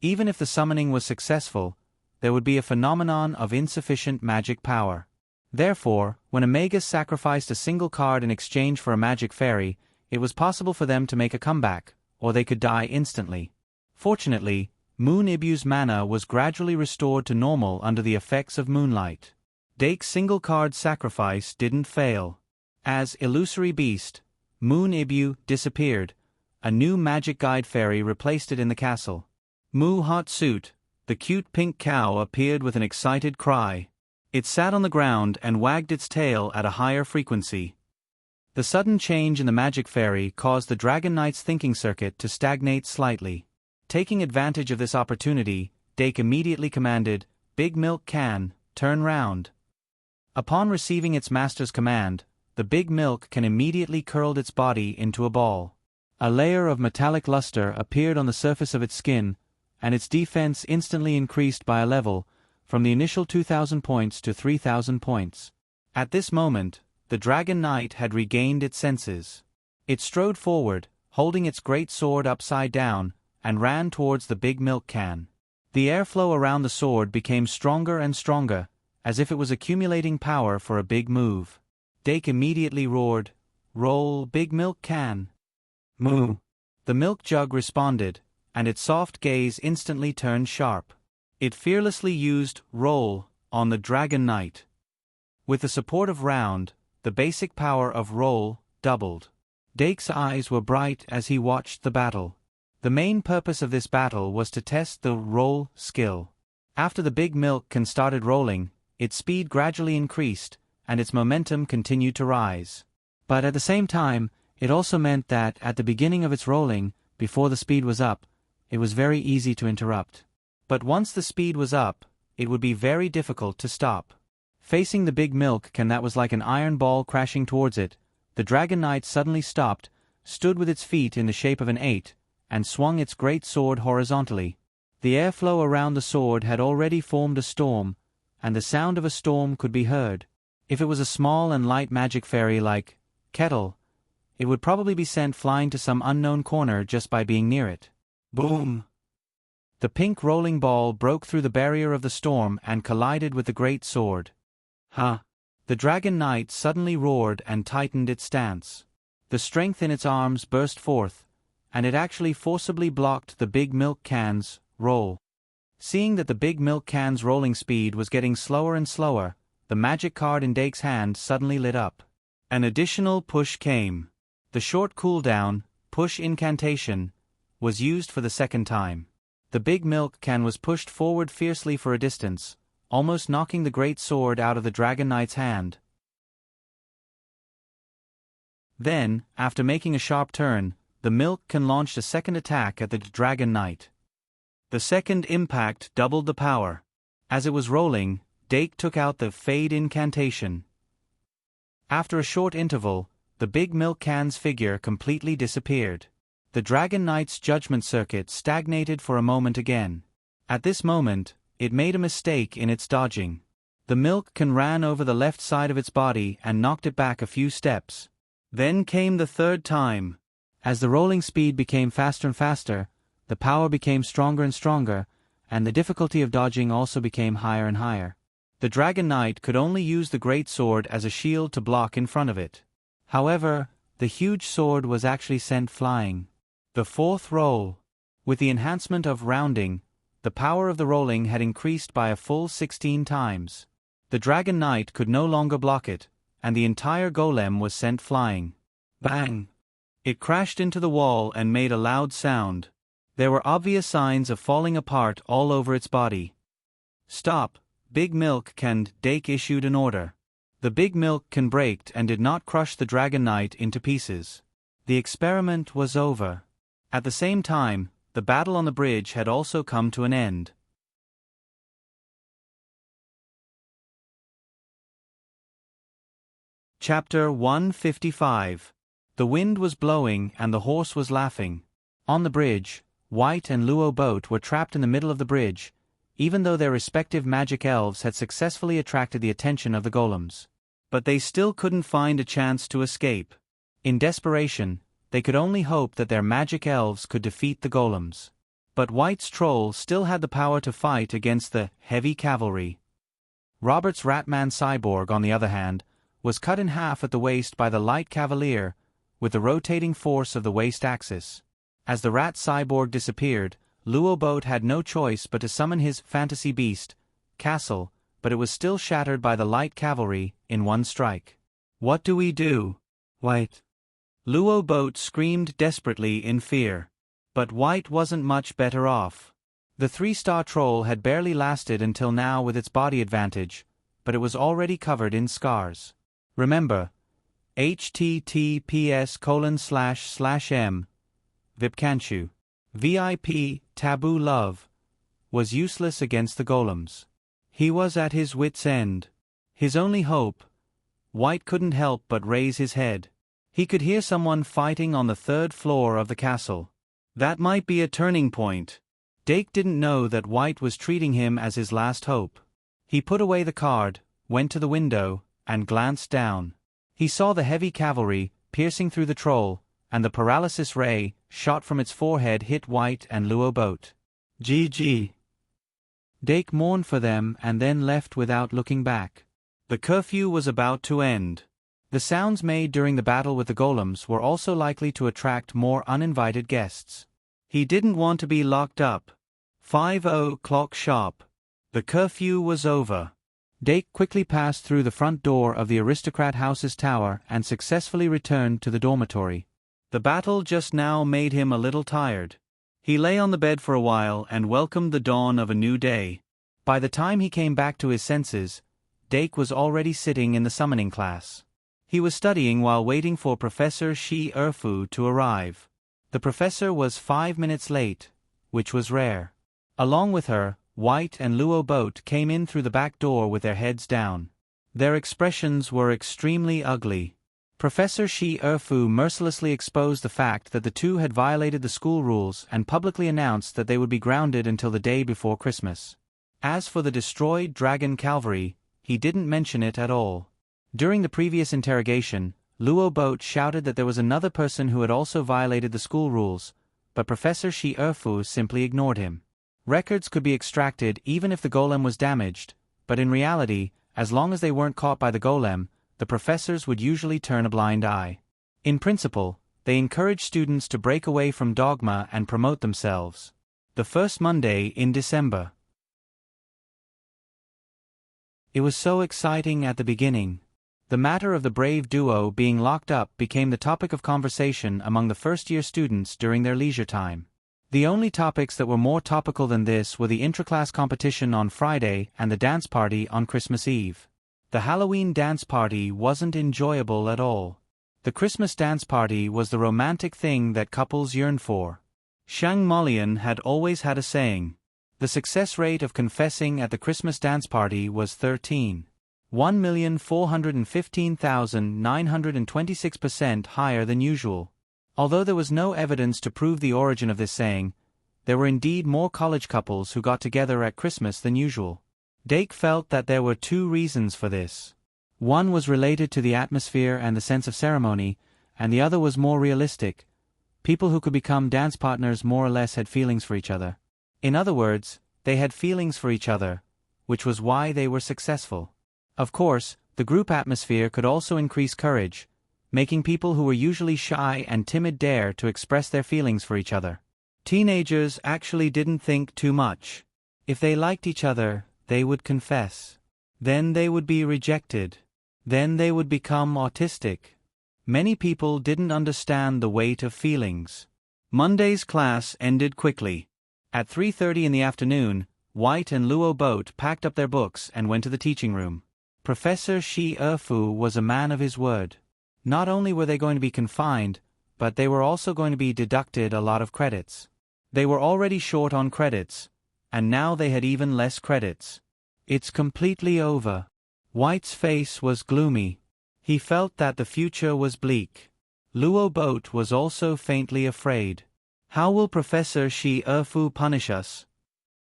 Even if the summoning was successful, there would be a phenomenon of insufficient magic power. Therefore, when a magus sacrificed a single card in exchange for a magic fairy, it was possible for them to make a comeback, or they could die instantly. Fortunately, Moon Ibu's mana was gradually restored to normal under the effects of moonlight. Dake's single card sacrifice didn't fail. As illusory beast, Moon Ibu disappeared. A new magic guide fairy replaced it in the castle. Moo Hot Suit, the cute pink cow, appeared with an excited cry. It sat on the ground and wagged its tail at a higher frequency. The sudden change in the magic fairy caused the Dragon Knight's thinking circuit to stagnate slightly. Taking advantage of this opportunity, Dake immediately commanded, "Big Milk Can, turn round." Upon receiving its master's command, the Big Milk Can immediately curled its body into a ball. A layer of metallic luster appeared on the surface of its skin, and its defense instantly increased by a level, from the initial 2,000 points to 3,000 points. At this moment, the Dragon Knight had regained its senses. It strode forward, holding its great sword upside down, and ran towards the Big Milk Can. The airflow around the sword became stronger and stronger, as if it was accumulating power for a big move. Dake immediately roared, "Roll, Big Milk Can." "Moo." The milk jug responded, and its soft gaze instantly turned sharp. It fearlessly used "Roll" on the Dragon Knight. With the support of Round, the basic power of Roll doubled. Dake's eyes were bright as he watched the battle. The main purpose of this battle was to test the Roll skill. After the Big Milk Can started rolling, its speed gradually increased, and its momentum continued to rise. But at the same time, it also meant that at the beginning of its rolling, before the speed was up, it was very easy to interrupt. But once the speed was up, it would be very difficult to stop. Facing the Big Milk Can that was like an iron ball crashing towards it, the Dragon Knight suddenly stopped, stood with its feet in the shape of an 8, and swung its great sword horizontally. The airflow around the sword had already formed a storm, and the sound of a storm could be heard. If it was a small and light magic fairy like Kettle, it would probably be sent flying to some unknown corner just by being near it. Boom! The pink rolling ball broke through the barrier of the storm and collided with the great sword. "Ha!" The Dragon Knight suddenly roared and tightened its stance. The strength in its arms burst forth, and it actually forcibly blocked the Big Milk Can's roll. Seeing that the Big Milk Can's rolling speed was getting slower and slower, the magic card in Dake's hand suddenly lit up. An additional push came. The short cooldown, Push Incantation, was used for the second time. The Big Milk Can was pushed forward fiercely for a distance, almost knocking the great sword out of the Dragon Knight's hand. Then, after making a sharp turn, the Milk Can launched a second attack at the Dragon Knight. The second impact doubled the power. As it was rolling, Dake took out the Fade Incantation. After a short interval, the Big Milk Can's figure completely disappeared. The Dragon Knight's judgment circuit stagnated for a moment again. At this moment, it made a mistake in its dodging. The Milk Can ran over the left side of its body and knocked it back a few steps. Then came the third time. As the rolling speed became faster and faster, the power became stronger and stronger, and the difficulty of dodging also became higher and higher. The Dragon Knight could only use the great sword as a shield to block in front of it. However, the huge sword was actually sent flying. The fourth roll. With the enhancement of rounding, the power of the rolling had increased by a full 16 times. The Dragon Knight could no longer block it, and the entire golem was sent flying. Bang! It crashed into the wall and made a loud sound. There were obvious signs of falling apart all over its body. "Stop, Big Milk Can," Dake issued an order. The Big Milk Can braked and did not crush the Dragon Knight into pieces. The experiment was over. At the same time, the battle on the bridge had also come to an end. Chapter 155. The wind was blowing and the horse was laughing. On the bridge, White and Luo Boat were trapped in the middle of the bridge, even though their respective magic elves had successfully attracted the attention of the golems. But they still couldn't find a chance to escape. In desperation, they could only hope that their magic elves could defeat the golems. But White's troll still had the power to fight against the heavy cavalry. Robert's Ratman cyborg, on the other hand, was cut in half at the waist by the light cavalier, with the rotating force of the waist axis. As the rat cyborg disappeared, Luoboat had no choice but to summon his fantasy beast, Castle, but it was still shattered by the light cavalry in one strike. "What do we do, White?" Luoboat screamed desperately in fear. But White wasn't much better off. The 3-star troll had barely lasted until now with its body advantage, but it was already covered in scars. Remember, https://m Vipkanshu VIP Taboo Love was useless against the golems. He was at his wit's end. His only hope. White couldn't help but raise his head. He could hear someone fighting on the 3rd floor of the castle. That might be a turning point. Dake didn't know that White was treating him as his last hope. He put away the card, went to the window, and glanced down. He saw the heavy cavalry piercing through the troll, and the paralysis ray, shot from its forehead, hit White and Luoboat. GG. Dake mourned for them and then left without looking back. The curfew was about to end. The sounds made during the battle with the golems were also likely to attract more uninvited guests. He didn't want to be locked up. 5:00 sharp. The curfew was over. Dake quickly passed through the front door of the aristocrat house's tower and successfully returned to the dormitory. The battle just now made him a little tired. He lay on the bed for a while and welcomed the dawn of a new day. By the time he came back to his senses, Dake was already sitting in the summoning class. He was studying while waiting for Professor Shi Erfu to arrive. The professor was 5 minutes late, which was rare. Along with her, White and Luoboat came in through the back door with their heads down. Their expressions were extremely ugly. Professor Shi Erfu mercilessly exposed the fact that the two had violated the school rules and publicly announced that they would be grounded until the day before Christmas. As for the destroyed dragon cavalry, he didn't mention it at all. During the previous interrogation, Luoboat shouted that there was another person who had also violated the school rules, but Professor Shi Erfu simply ignored him. Records could be extracted even if the golem was damaged, but in reality, as long as they weren't caught by the golem, the professors would usually turn a blind eye. In principle, they encouraged students to break away from dogma and promote themselves. The first Monday in December. It was so exciting at the beginning. The matter of the brave duo being locked up became the topic of conversation among the first-year students during their leisure time. The only topics that were more topical than this were the intraclass competition on Friday and the dance party on Christmas Eve. The Halloween dance party wasn't enjoyable at all. The Christmas dance party was the romantic thing that couples yearned for. Shang Molian had always had a saying. The success rate of confessing at the Christmas dance party was 1,415,926% higher than usual. Although there was no evidence to prove the origin of this saying, there were indeed more college couples who got together at Christmas than usual. Dake felt that there were two reasons for this. One was related to the atmosphere and the sense of ceremony, and the other was more realistic. People who could become dance partners more or less had feelings for each other. In other words, they had feelings for each other, which was why they were successful. Of course, the group atmosphere could also increase courage, making people who were usually shy and timid dare to express their feelings for each other. Teenagers actually didn't think too much. If they liked each other, they would confess. Then they would be rejected. Then they would become autistic. Many people didn't understand the weight of feelings. Monday's class ended quickly. At 3:30 in the afternoon, White and Luoboat packed up their books and went to the teaching room. Professor Shi Erfu was a man of his word. Not only were they going to be confined, but they were also going to be deducted a lot of credits. They were already short on credits, and now they had even less credits. It's completely over. White's face was gloomy. He felt that the future was bleak. Luoboat was also faintly afraid. How will Professor Shi Erfu punish us?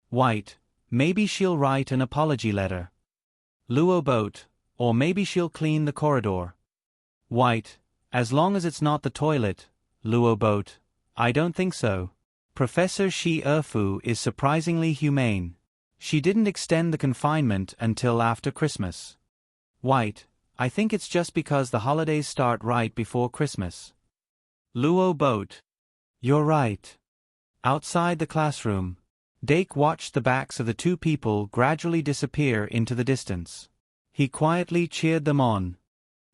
White, maybe she'll write an apology letter. Luoboat, or maybe she'll clean the corridor. White, As long as it's not the toilet, Luo Boat. I don't think so. Professor Shi Erfu is surprisingly humane. She didn't extend the confinement until after Christmas. White, I think it's just because the holidays start right before Christmas. Luo Boat. You're right. Outside the classroom, Dake watched the backs of the two people gradually disappear into the distance. He quietly cheered them on.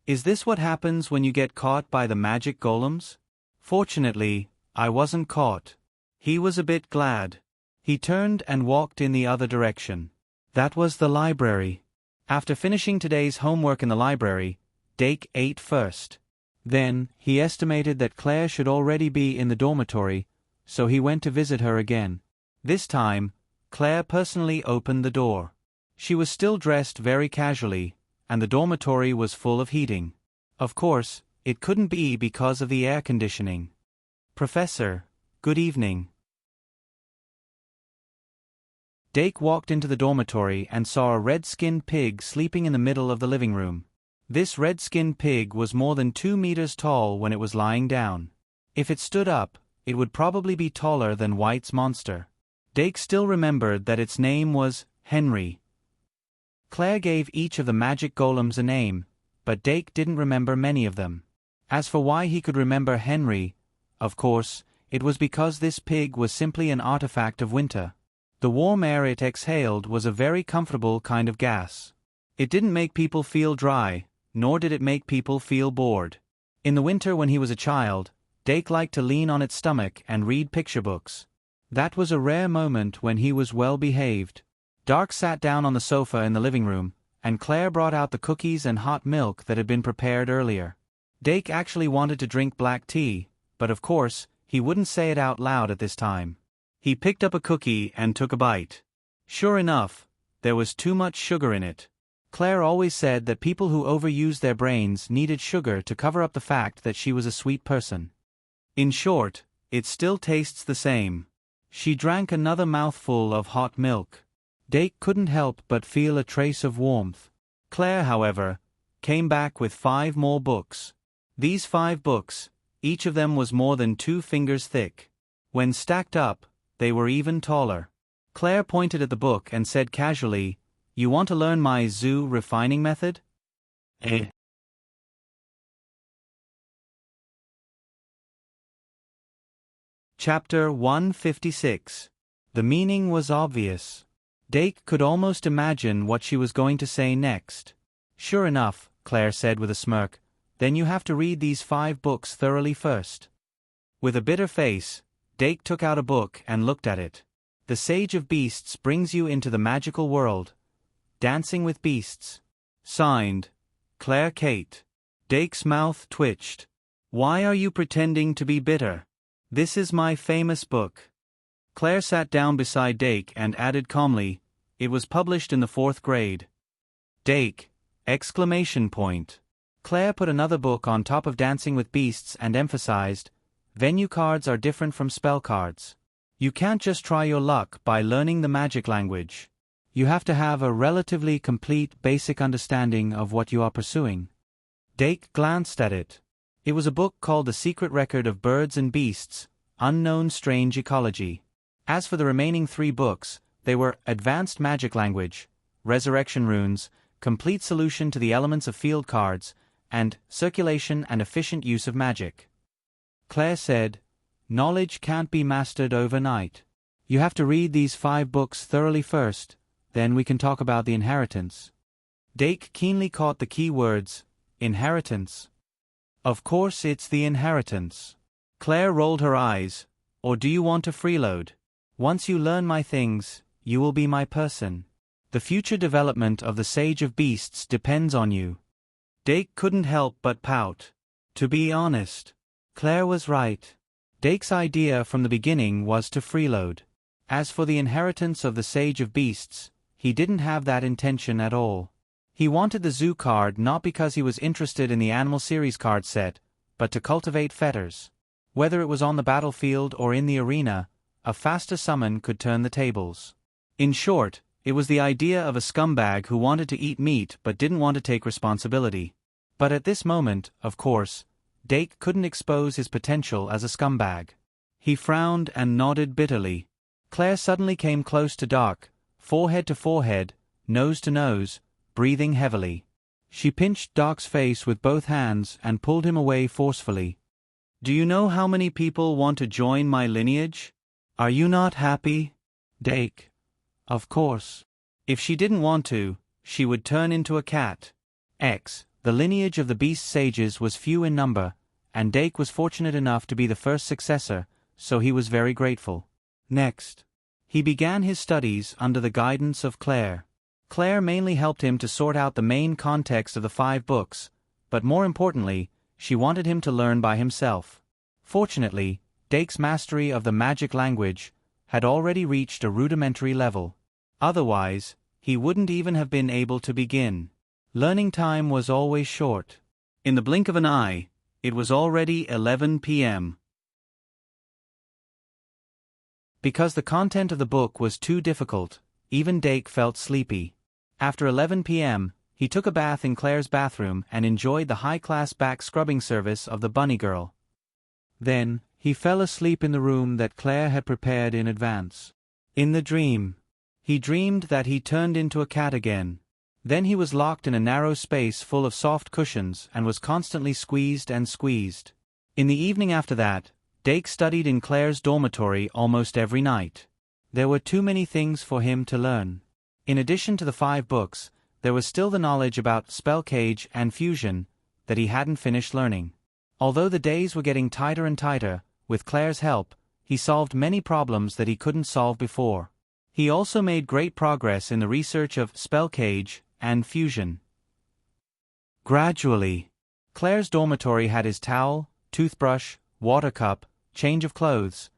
Is this what happens when you get caught by the magic golems? Fortunately, I wasn't caught. He was a bit glad. He turned and walked in the other direction. That was the library. After finishing today's homework in the library, Dake ate first. Then, he estimated that Claire should already be in the dormitory, so he went to visit her again. This time, Claire personally opened the door. She was still dressed very casually, and the dormitory was full of heating. Of course, it couldn't be because of the air conditioning. Professor, good evening. Dake walked into the dormitory and saw a red-skinned pig sleeping in the middle of the living room. This red-skinned pig was more than 2 meters tall when it was lying down. If it stood up, it would probably be taller than White's monster. Dake still remembered that its name was Henry. Claire gave each of the magic golems a name, but Dake didn't remember many of them. As for why he could remember Henry, of course, it was because this pig was simply an artifact of winter. The warm air it exhaled was a very comfortable kind of gas. It didn't make people feel dry, nor did it make people feel bored. In the winter when he was a child, Dake liked to lean on its stomach and read picture books. That was a rare moment when he was well behaved. Dark sat down on the sofa in the living room, and Claire brought out the cookies and hot milk that had been prepared earlier. Dake actually wanted to drink black tea, but of course, he wouldn't say it out loud at this time. He picked up a cookie and took a bite. Sure enough, there was too much sugar in it. Claire always said that people who overused their brains needed sugar to cover up the fact that she was a sweet person. In short, it still tastes the same. She drank another mouthful of hot milk. Dake couldn't help but feel a trace of warmth. Claire, however, came back with 5 more books. These 5 books, each of them was more than 2 fingers thick. When stacked up, they were even taller. Claire pointed at the book and said casually, "You want to learn my zoo refining method?" Chapter 156. The meaning was obvious. Dake could almost imagine what she was going to say next. "Sure enough," Claire said with a smirk, "then you have to read these 5 books thoroughly first." With a bitter face, Dake took out a book and looked at it. The Sage of Beasts brings you into the magical world. Dancing with Beasts. Signed, Claire Kate. Dake's mouth twitched. "Why are you pretending to be bitter? This is my famous book." Claire sat down beside Dake and added calmly, "It was published in the 4th grade. Dake! Exclamation point. Claire put another book on top of Dancing with Beasts and emphasized, "Venue cards are different from spell cards. You can't just try your luck by learning the magic language. You have to have a relatively complete basic understanding of what you are pursuing." Dake glanced at it. It was a book called The Secret Record of Birds and Beasts, Unknown Strange Ecology. As for the remaining 3 books, they were Advanced Magic Language, Resurrection Runes, Complete Solution to the Elements of Field Cards, and Circulation and Efficient Use of Magic. Claire said, "Knowledge can't be mastered overnight. You have to read these 5 books thoroughly first, then we can talk about the inheritance." Dake keenly caught the key words, inheritance. "Of course it's the inheritance." Claire rolled her eyes. "Or do you want to freeload? Once you learn my things, you will be my person. The future development of the Sage of Beasts depends on you." Dake couldn't help but pout. To be honest, Claire was right. Dake's idea from the beginning was to freeload. As for the inheritance of the Sage of Beasts, he didn't have that intention at all. He wanted the zoo card not because he was interested in the Animal Series card set, but to cultivate fetters. Whether it was on the battlefield or in the arena, a faster summon could turn the tables. In short, it was the idea of a scumbag who wanted to eat meat but didn't want to take responsibility. But at this moment, of course, Dake couldn't expose his potential as a scumbag. He frowned and nodded bitterly. Claire suddenly came close to Doc, forehead to forehead, nose to nose, breathing heavily. She pinched Doc's face with both hands and pulled him away forcefully. "Do you know how many people want to join my lineage? Are you not happy?" Dake. Of course. If she didn't want to, she would turn into a cat. The lineage of the beast sages was few in number, and Dake was fortunate enough to be the first successor, so he was very grateful. Next, he began his studies under the guidance of Claire. Claire mainly helped him to sort out the main context of the 5 books, but more importantly, she wanted him to learn by himself. Fortunately, Dake's mastery of the magic language had already reached a rudimentary level. Otherwise, he wouldn't even have been able to begin. Learning time was always short. In the blink of an eye, it was already 11 p.m. Because the content of the book was too difficult, even Dake felt sleepy. After 11 p.m., he took a bath in Claire's bathroom and enjoyed the high-class back scrubbing service of the bunny girl. Then, he fell asleep in the room that Claire had prepared in advance. In the dream, he dreamed that he turned into a cat again. Then he was locked in a narrow space full of soft cushions and was constantly squeezed and squeezed. In the evening after that, Dake studied in Claire's dormitory almost every night. There were too many things for him to learn. In addition to the 5 books, there was still the knowledge about spell cage and fusion that he hadn't finished learning. Although the days were getting tighter and tighter, with Claire's help, he solved many problems that he couldn't solve before. He also made great progress in the research of spell cage and fusion. Gradually, Claire's dormitory had his towel, toothbrush, water cup, change of clothes,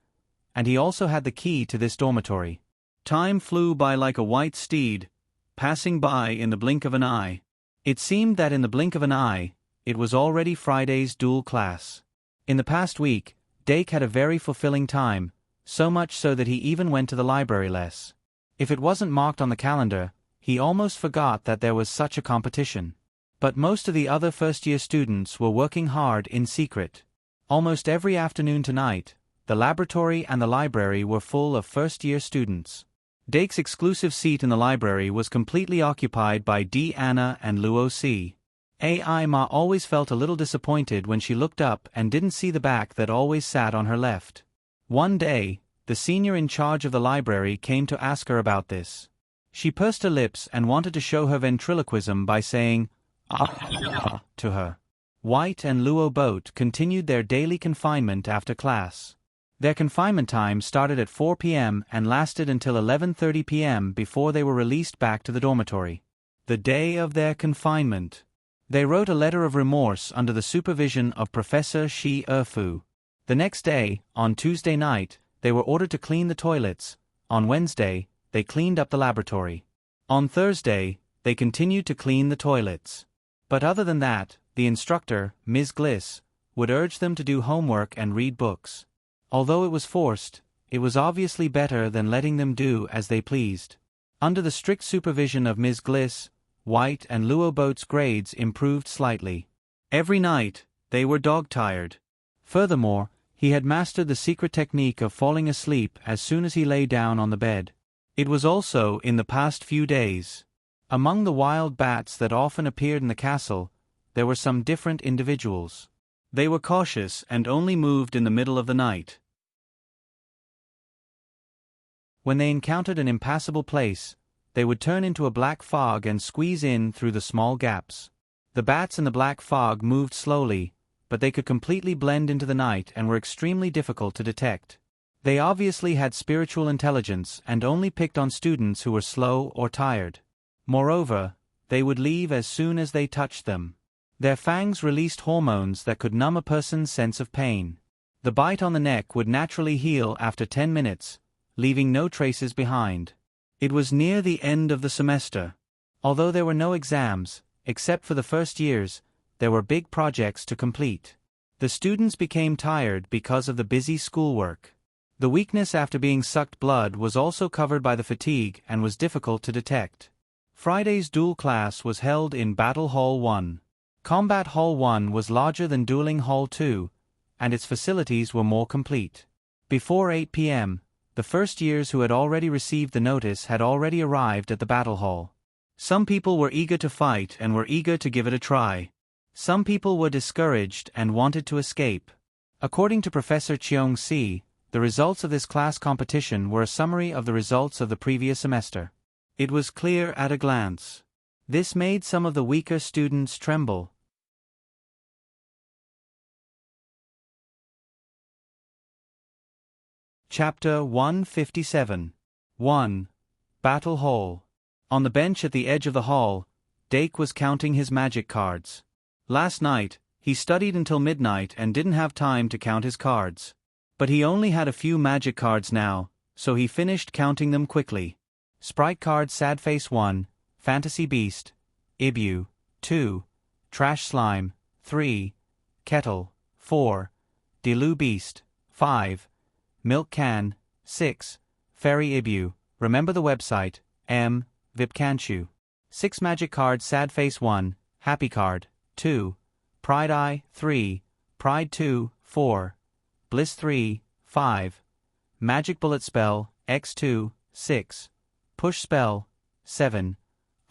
and he also had the key to this dormitory. Time flew by like a white steed, passing by in the blink of an eye. It seemed that in the blink of an eye, it was already Friday's dual class. In the past week, Dake had a very fulfilling time, so much so that he even went to the library less. If it wasn't marked on the calendar, he almost forgot that there was such a competition. But most of the other first-year students were working hard in secret. Almost every afternoon tonight, the laboratory and the library were full of first-year students. Dake's exclusive seat in the library was completely occupied by D. Anna and Luo C. A.I. Ma always felt a little disappointed when she looked up and didn't see the back that always sat on her left. One day, the senior in charge of the library came to ask her about this. She pursed her lips and wanted to show her ventriloquism by saying, "Ah," to her. White and Luo both continued their daily confinement after class. Their confinement time started at 4 p.m. and lasted until 11:30 p.m. before they were released back to the dormitory. The day of their confinement, they wrote a letter of remorse under the supervision of Professor Shi Erfu. The next day, on Tuesday night, they were ordered to clean the toilets. On Wednesday, they cleaned up the laboratory. On Thursday, they continued to clean the toilets. But other than that, the instructor, Ms. Gliss, would urge them to do homework and read books. Although it was forced, it was obviously better than letting them do as they pleased. Under the strict supervision of Ms. Gliss, White and Luo Boat's grades improved slightly. Every night, they were dog-tired. Furthermore, he had mastered the secret technique of falling asleep as soon as he lay down on the bed. It was also in the past few days. Among the wild bats that often appeared in the castle, there were some different individuals. They were cautious and only moved in the middle of the night. When they encountered an impassable place, they would turn into a black fog and squeeze in through the small gaps. The bats in the black fog moved slowly, but they could completely blend into the night and were extremely difficult to detect. They obviously had spiritual intelligence and only picked on students who were slow or tired. Moreover, they would leave as soon as they touched them. Their fangs released hormones that could numb a person's sense of pain. The bite on the neck would naturally heal after 10 minutes, leaving no traces behind. It was near the end of the semester. Although there were no exams, except for the first years, there were big projects to complete. The students became tired because of the busy schoolwork. The weakness after being sucked blood was also covered by the fatigue and was difficult to detect. Friday's dual class was held in Battle Hall 1. Combat Hall 1 was larger than Dueling Hall 2, and its facilities were more complete. Before 8 p.m., the first years who had already received the notice had already arrived at the battle hall. Some people were eager to fight and were eager to give it a try. Some people were discouraged and wanted to escape. According to Professor Cheong-si, the results of this class competition were a summary of the results of the previous semester. It was clear at a glance. This made some of the weaker students tremble. Chapter 157. 1. Battle Hall. On the bench at the edge of the hall, Dake was counting his magic cards. Last night, he studied until midnight and didn't have time to count his cards. But he only had a few magic cards now, so he finished counting them quickly. Sprite card Sad Face 1, Fantasy Beast, Ibu, 2, Trash Slime, 3, Kettle, 4, Delu Beast, 5, Milk Can, 6, Fairy Ibu, remember the website, Vipkanchu. 6 magic cards Sad Face 1, Happy Card, 2, Pride Eye, 3, Pride 2, 4, Bliss 3, 5, Magic Bullet Spell, X2, 6, Push Spell, 7,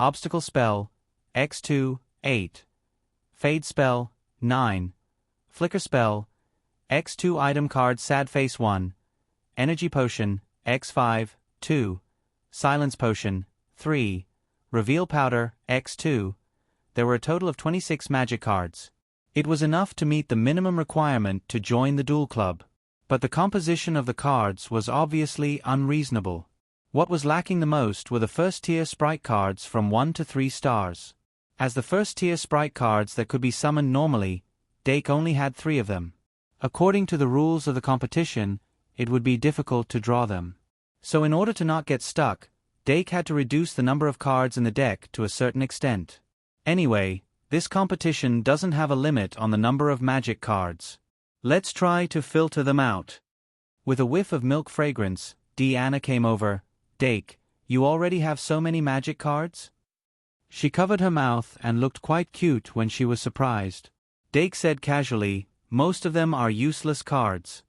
Obstacle Spell, X2, 8, Fade Spell, 9, Flicker Spell, X2 Item Card Sad Face 1, Energy Potion, X5, 2, Silence Potion, 3, Reveal Powder, X2. There were a total of 26 magic cards. It was enough to meet the minimum requirement to join the Duel Club. But the composition of the cards was obviously unreasonable. What was lacking the most were the first-tier sprite cards from 1 to 3 stars. As the first-tier sprite cards that could be summoned normally, Dake only had 3 of them. According to the rules of the competition, it would be difficult to draw them. So in order to not get stuck, Dake had to reduce the number of cards in the deck to a certain extent. Anyway, this competition doesn't have a limit on the number of magic cards. Let's try to filter them out. With a whiff of milk fragrance, Deanna came over. Dake, you already have so many magic cards? She covered her mouth and looked quite cute when she was surprised. Dake said casually, most of them are useless cards.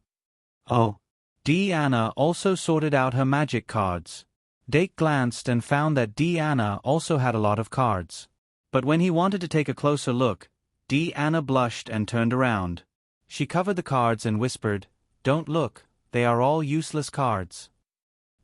Oh. Deanna also sorted out her magic cards. Dake glanced and found that Deanna also had a lot of cards. But when he wanted to take a closer look, Deanna blushed and turned around. She covered the cards and whispered, "Don't look, they are all useless cards."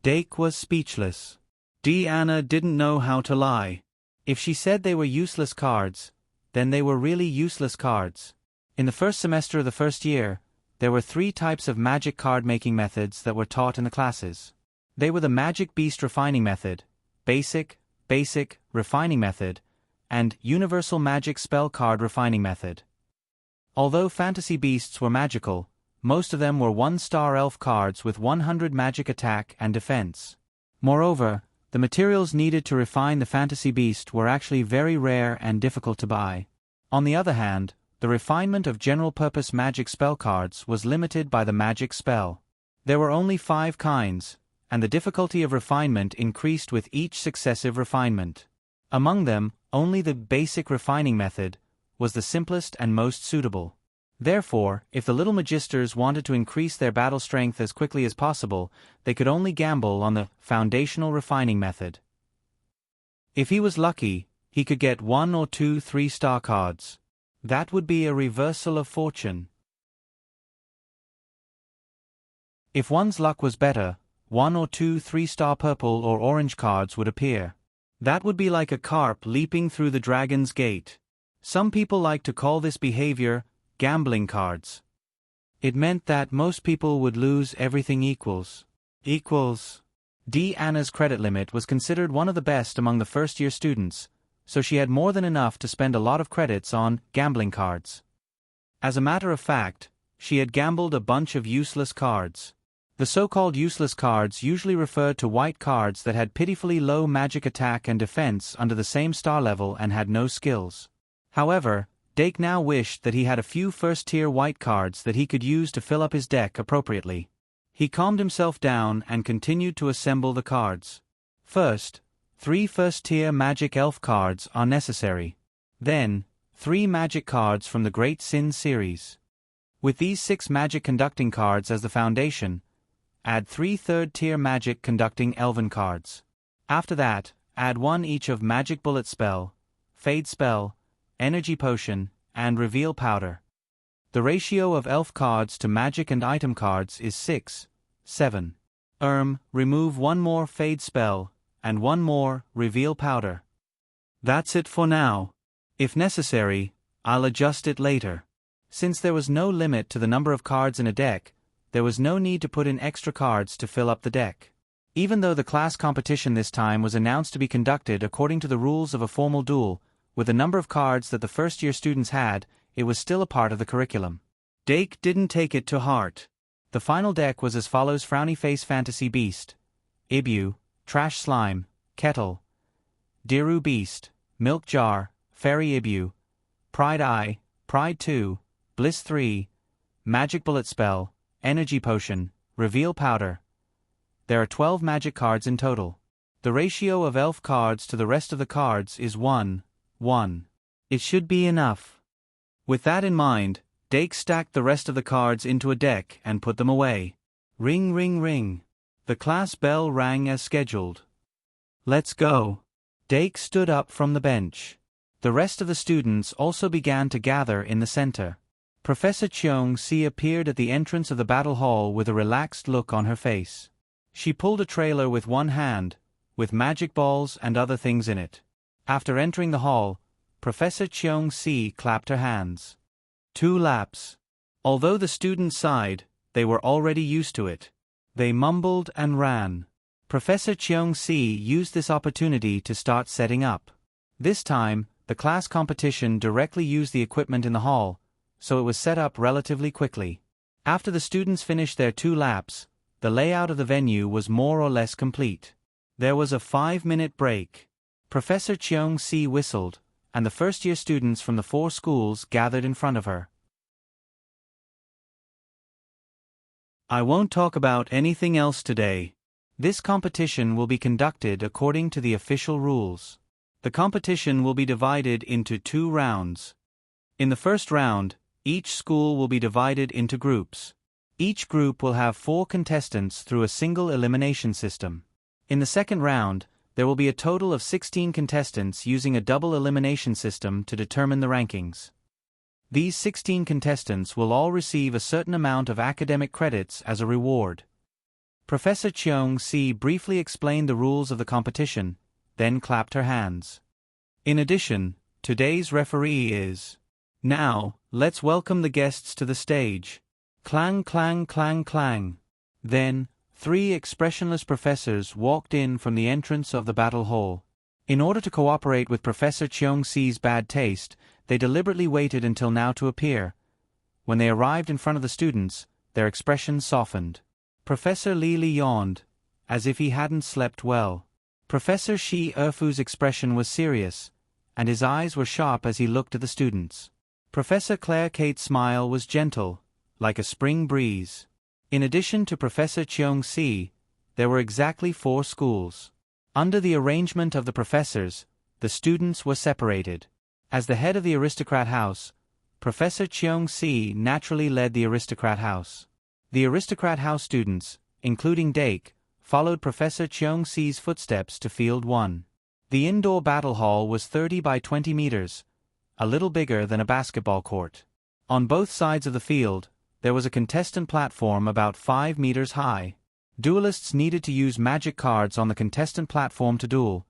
Dake was speechless. Deanna didn't know how to lie. If she said they were useless cards, then they were really useless cards. In the first semester of the first year, there were 3 types of magic card-making methods that were taught in the classes. They were the Magic Beast Refining Method, Basic, Refining Method, and Universal Magic Spell Card Refining Method. Although fantasy beasts were magical, most of them were 1-star elf cards with 100 magic attack and defense. Moreover, the materials needed to refine the fantasy beast were actually very rare and difficult to buy. On the other hand, the refinement of general-purpose magic spell cards was limited by the magic spell. There were only 5 kinds, and the difficulty of refinement increased with each successive refinement. Among them, only the basic refining method was the simplest and most suitable. Therefore, if the little magisters wanted to increase their battle strength as quickly as possible, they could only gamble on the foundational refining method. If he was lucky, he could get 1 or 2 3-star cards. That would be a reversal of fortune. If one's luck was better, 1 or 2 3-star purple or orange cards would appear. That would be like a carp leaping through the dragon's gate. Some people like to call this behavior gambling cards. It meant that most people would lose everything equals. Deanna's credit limit was considered one of the best among the first-year students, so she had more than enough to spend a lot of credits on gambling cards. As a matter of fact, she had gambled a bunch of useless cards. The so-called useless cards usually referred to white cards that had pitifully low magic attack and defense under the same star level and had no skills. However, Dake now wished that he had a few first-tier white cards that he could use to fill up his deck appropriately. He calmed himself down and continued to assemble the cards. First, 3 first-tier magic elf cards are necessary. Then, 3 magic cards from the Great Sin series. With these 6 magic conducting cards as the foundation, add 3 third-tier magic conducting elven cards. After that, add 1 each of Magic Bullet Spell, Fade Spell, Energy Potion, and Reveal Powder. The ratio of elf cards to magic and item cards is 6:7. Remove 1 more Fade Spell, and 1 more Reveal Powder. That's it for now. If necessary, I'll adjust it later. Since there was no limit to the number of cards in a deck, there was no need to put in extra cards to fill up the deck. Even though the class competition this time was announced to be conducted according to the rules of a formal duel, with the number of cards that the first-year students had, it was still a part of the curriculum. Dake didn't take it to heart. The final deck was as follows: Frowny Face Fantasy Beast, Ibu, Trash Slime, Kettle, Diru Beast, Milk Jar, Fairy Ibu, Pride Eye, Pride 2, Bliss 3, Magic Bullet Spell, Energy Potion, Reveal Powder. There are 12 magic cards in total. The ratio of elf cards to the rest of the cards is 1:1. It should be enough. With that in mind, Dake stacked the rest of the cards into a deck and put them away. Ring ring ring. The class bell rang as scheduled. Let's go. Dake stood up from the bench. The rest of the students also began to gather in the center. Professor Cheong-si appeared at the entrance of the battle hall with a relaxed look on her face. She pulled a trailer with one hand, with magic balls and other things in it. After entering the hall, Professor Cheong-si clapped her hands. 2 laps. Although the students sighed, they were already used to it. They mumbled and ran. Professor Cheong-si used this opportunity to start setting up. This time, the class competition directly used the equipment in the hall, so it was set up relatively quickly. After the students finished their 2 laps, the layout of the venue was more or less complete. There was a 5-minute break. Professor Cheong-si whistled, and the first-year students from the 4 schools gathered in front of her. I won't talk about anything else today. This competition will be conducted according to the official rules. The competition will be divided into 2 rounds. In the first round, each school will be divided into groups. Each group will have 4 contestants through a single elimination system. In the second round, there will be a total of 16 contestants using a double elimination system to determine the rankings. These 16 contestants will all receive a certain amount of academic credits as a reward. Professor Cheong-si briefly explained the rules of the competition, then clapped her hands. In addition, today's referee is. Now, let's welcome the guests to the stage. Clang clang clang clang. Then, 3 expressionless professors walked in from the entrance of the battle hall. In order to cooperate with Professor Cheong-si's bad taste, they deliberately waited until now to appear. When they arrived in front of the students, their expressions softened. Professor Li yawned, as if he hadn't slept well. Professor Shi Erfu's expression was serious, and his eyes were sharp as he looked at the students. Professor Claire Kate's smile was gentle, like a spring breeze. In addition to Professor Cheong-si, there were exactly 4 schools. Under the arrangement of the professors, the students were separated. As the head of the aristocrat house, Professor Cheong-si naturally led the aristocrat house. The aristocrat house students, including Dake, followed Professor Cheong-si's footsteps to Field 1. The indoor battle hall was 30 by 20 meters, a little bigger than a basketball court. On both sides of the field, there was a contestant platform about 5 meters high. Duelists needed to use magic cards on the contestant platform to duel.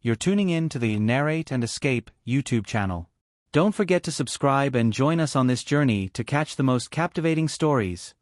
You're tuning in to the Narrate and Escape YouTube channel. Don't forget to subscribe and join us on this journey to catch the most captivating stories.